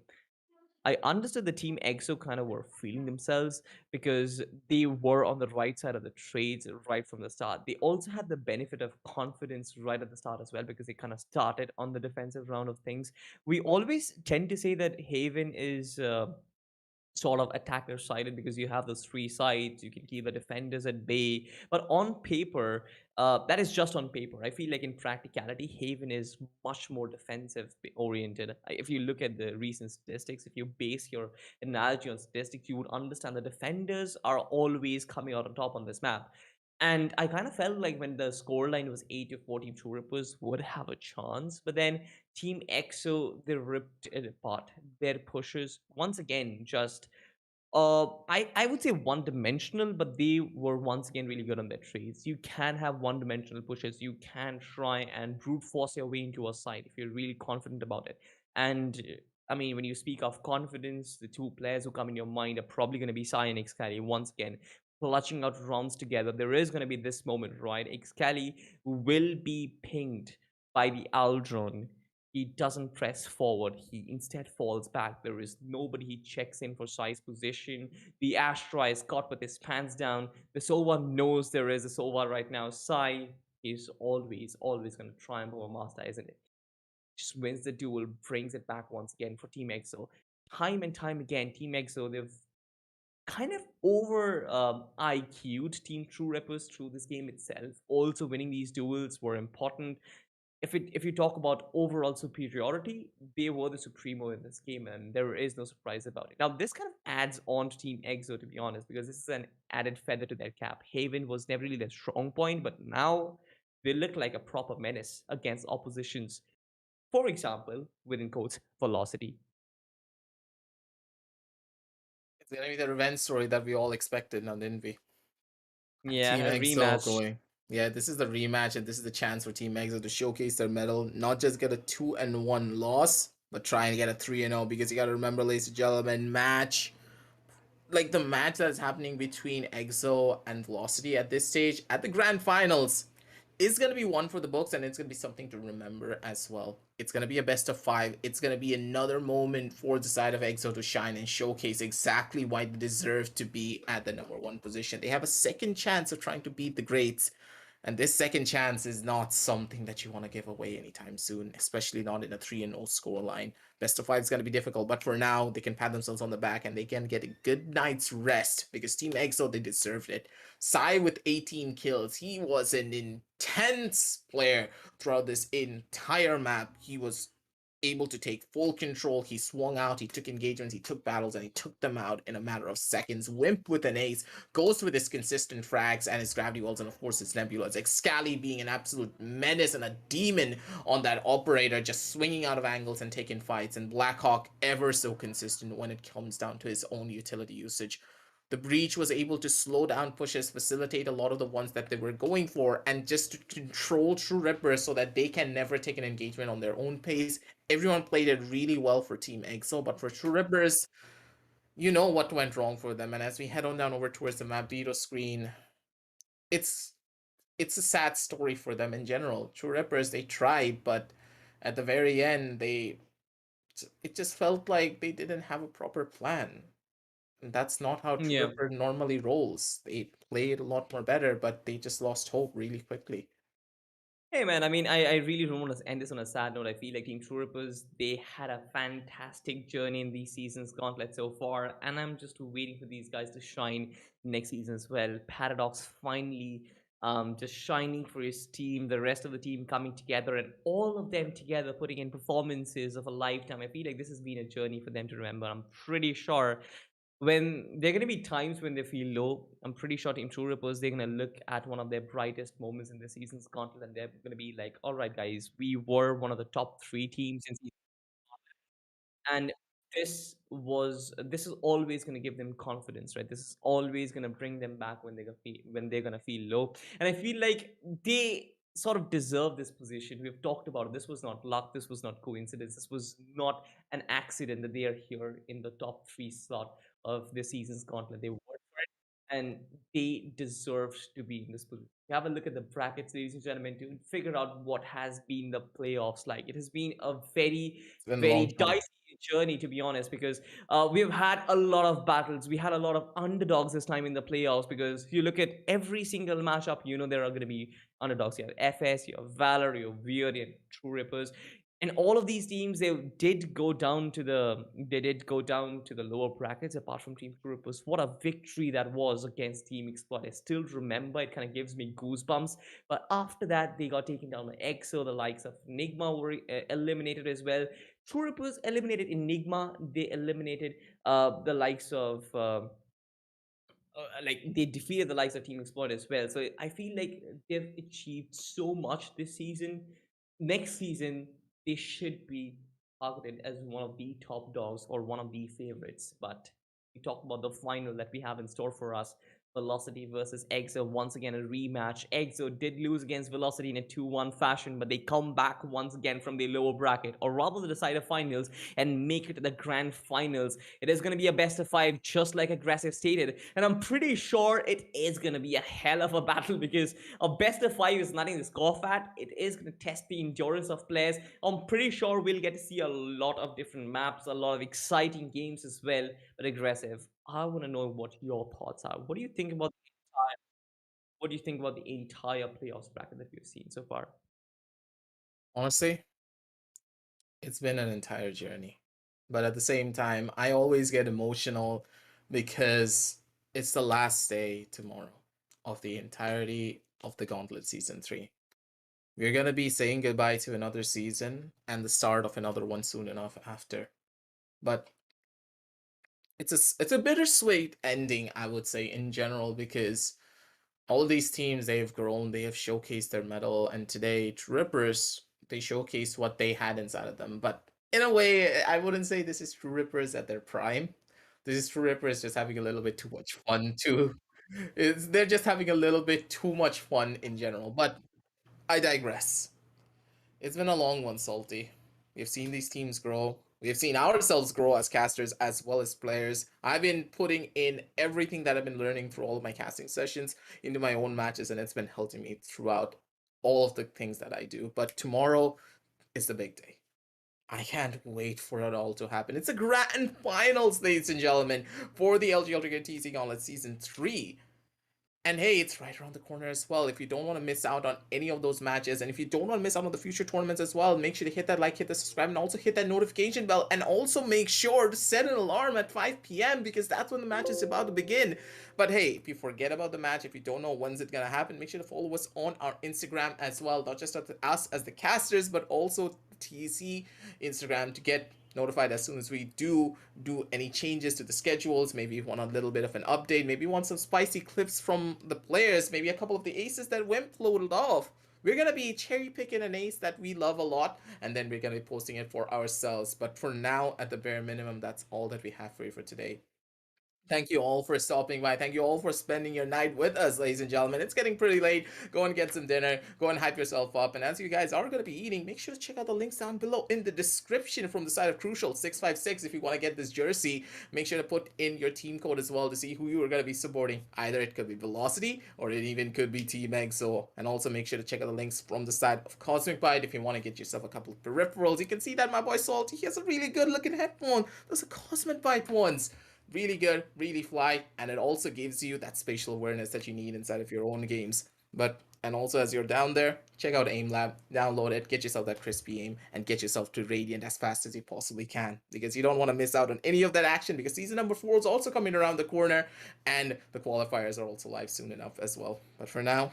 I understood the team EXO kind of were feeling themselves because they were on the right side of the trades right from the start. They also had the benefit of confidence right at the start as well because they kind of started on the defensive round of things. We always tend to say that Haven is sort of attacker sided because you have those three sides, you can keep the defenders at bay, but on paper, that is just on paper. I feel like in practicality Haven is much more defensive oriented. If you look at the recent statistics, if you base your analogy on statistics, you would understand the defenders are always coming out on top on this map. And I kind of felt like when the scoreline was 8 to 4, Team True Rippers would have a chance, but then Team EXO, they ripped it apart. Their pushes, once again, just I would say one dimensional, but they were once again really good on their trades. You can have one dimensional pushes. You can try and brute force your way into a side if you're really confident about it. And I mean, when you speak of confidence, the two players who come in your mind are probably going to be Sai and Excali once again, clutching out rounds together. There is going to be this moment, right? Excali will be pinged by the Aldron. He doesn't press forward. He instead falls back. There is nobody. He checks in for Sai's position. The Astra is caught with his pants down. The Sova knows there is a Sova right now. Sai is always going to triumph over Master, isn't it? Just wins the duel, brings it back once again for Team EXO. Time and time again, Team EXO, they've kind of over IQ'd Team True Rippers through this game itself. Also, winning these duels were important. If you talk about overall superiority, they were the supremo in this game, and there is no surprise about it. Now, this kind of adds on to Team EXO, to be honest, because this is an added feather to their cap. Haven was never really their strong point, but now they look like a proper menace against oppositions. For example, within quotes, velocity. It's gonna be the revenge story that we all expected now, didn't we? Yeah, Team a EXO rematch. going. Yeah, this is the rematch, and this is the chance for Team EXO to showcase their medal, not just get a 2-1 loss, but try and get a 3-0. Because you gotta remember, ladies and gentlemen, the match that's happening between EXO and Velocity at this stage at the grand finals is going to be one for the books, and it's going to be something to remember as well. It's going to be a best of 5. It's going to be another moment for the side of EXO to shine and showcase exactly why they deserve to be at the number 1 position. They have a second chance of trying to beat the greats, and this second chance is not something that you want to give away anytime soon, especially not in a 3-0 scoreline. Best of 5 is going to be difficult, but for now, they can pat themselves on the back and they can get a good night's rest because Team EXO, they deserved it. Sai with 18 kills, he was an intense player throughout this entire map. He was able to take full control. He swung out, he took engagements, he took battles, and he took them out in a matter of seconds. Wimp with an ace, Ghost with his consistent frags and his gravity wells, and of course his nebulas. Excali being an absolute menace and a demon on that operator, just swinging out of angles and taking fights. And Blackhawk ever so consistent when it comes down to his own utility usage. The breach was able to slow down pushes, facilitate a lot of the ones that they were going for, and just to control True Rippers so that they can never take an engagement on their own pace. Everyone played it really well for TEAMXO, but for True Rippers, you know what went wrong for them. And as we head on down over towards the map veto screen, it's it's a sad story for them in general. True Rippers, they tried, but at the very end, it just felt like they didn't have a proper plan. And that's not how True Yeah. Ripper normally rolls. They played a lot more better, but they just lost hope really quickly. Hey man, I mean, I really don't want to end this on a sad note. I feel like Team Troopers, they had a fantastic journey in these seasons Gauntlet so far, and I'm just waiting for these guys to shine next season as well. Paradox finally just shining for his team, the rest of the team coming together, and all of them together putting in performances of a lifetime. I feel like this has been a journey for them to remember. I'm pretty sure when there are going to be times when they feel low, I'm pretty sure Team True Rippers, they're going to look at one of their brightest moments in the season's gauntlet and they're going to be like, all right, guys, we were one of the top three teams in season, and this is always going to give them confidence, right? This is always going to bring them back when they're going to feel low, and I feel like they sort of deserve this position. We've talked about it. This was not luck, this was not coincidence, this was not an accident that they are here in the top three slot of the season's gauntlet. They worked for it and they deserved to be in this position. Have a look at the brackets, ladies and gentlemen, to figure out what has been the playoffs like. It has been a very, It's been a long very time. dicey journey, to be honest, because we've had a lot of battles. We had a lot of underdogs this time in the playoffs because if you look at every single matchup, you know there are going to be underdogs. You have FS, you have Valor, you have Weird, and True Rippers, and all of these teams they did go down to the lower brackets apart from Team True Rippers. What a victory that was against Team Exploit. I still remember, it kind of gives me goosebumps. But after that, they got taken down by EXO. The likes of Enigma were eliminated as well. True Rippers eliminated Enigma. They eliminated the likes of like they defeated the likes of Team Exploit as well. So I feel like they've achieved so much this season. Next season, they should be targeted as one of the top dogs or one of the favorites. But we talk about the final that we have in store for us. Velocity versus EXO, once again a rematch. EXO did lose against Velocity in a 2-1 fashion, but they come back once again from the lower bracket, or rather the decider finals, and make it to the grand finals. It is going to be a best of five, just like Aggressive stated, and I'm pretty sure it is going to be a hell of a battle because a best of five is nothing to scoff at. It is going to test the endurance of players. I'm pretty sure we'll get to see a lot of different maps, a lot of exciting games as well. But Aggressive, I want to know what your thoughts are. What do you think about what do you think about the entire playoffs bracket that we've seen so far? Honestly, it's been an entire journey. But at the same time, I always get emotional because it's the last day tomorrow of the entirety of the Gauntlet Season 3. We're going to be saying goodbye to another season and the start of another one soon enough after. But it's a bittersweet ending, I would say, in general, because all these teams, they have grown, they have showcased their metal, and today Rippers, they showcased what they had inside of them. But in a way, I wouldn't say this is True Rippers at their prime. This is True Rippers just having a little bit too much fun too. They're just having a little bit too much fun in general. But I digress. It's been a long one, Salty. We've seen these teams grow. We've seen ourselves grow as casters as well as players. I've been putting in everything that I've been learning through all of my casting sessions into my own matches, and it's been helping me throughout all of the things that I do. But tomorrow is the big day. I can't wait for it all to happen. It's a grand finals, ladies and gentlemen, for the LG Ultragear TC Gauntlet Season 3. And hey, it's right around the corner as well. If you don't want to miss out on any of those matches, and if you don't want to miss out on the future tournaments as well, make sure to hit that like, hit the subscribe, and also hit that notification bell. And also make sure to set an alarm at 5 p.m. because that's when the match is about to begin. But hey, if you forget about the match, if you don't know when's it going to happen, make sure to follow us on our Instagram as well. Not just us as the casters, but also TC Instagram to get notified as soon as we do any changes to the schedules. Maybe you want a little bit of an update, maybe you want some spicy clips from the players, maybe a couple of the aces that went floated off. We're gonna be cherry picking an ace that we love a lot, and then we're gonna be posting it for ourselves. But for now, at the bare minimum, that's all that we have for you for today. Thank you all for stopping by. Thank you all for spending your night with us, ladies and gentlemen. It's getting pretty late. Go and get some dinner. Go and hype yourself up. And as you guys are going to be eating, make sure to check out the links down below in the description from the side of Crucial 656 if you want to get this jersey. Make sure to put in your team code as well to see who you are going to be supporting. Either it could be Velocity or it even could be TEAMXO. And also make sure to check out the links from the side of Cosmic Byte if you want to get yourself a couple of peripherals. You can see that my boy Salty, he has a really good looking headphone. Those are Cosmic Byte ones. Really good, really fly, and it also gives you that spatial awareness that you need inside of your own games. And also as you're down there, check out Aimlab, download it, get yourself that crispy aim, and get yourself to Radiant as fast as you possibly can, because you don't want to miss out on any of that action, because season number 4 is also coming around the corner, and the qualifiers are also live soon enough as well. But for now,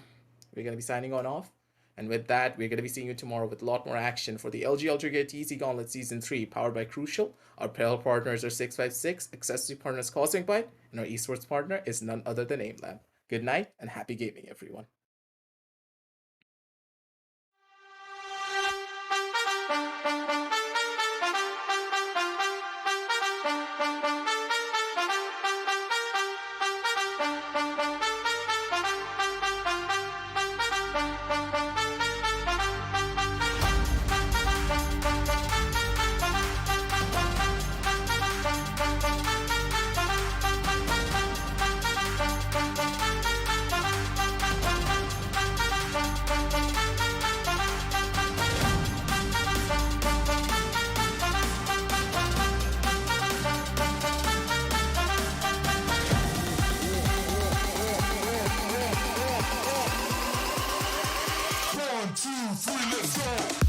we're going to be signing on off. And with that, we're going to be seeing you tomorrow with a lot more action for the LG Ultragear TC Gauntlet Season 3, powered by Crucial. Our apparel partners are 656, accessory partners Cosmic Byte, and our esports partner is none other than Aimlab. Good night and happy gaming, everyone. One, two, three, let's go.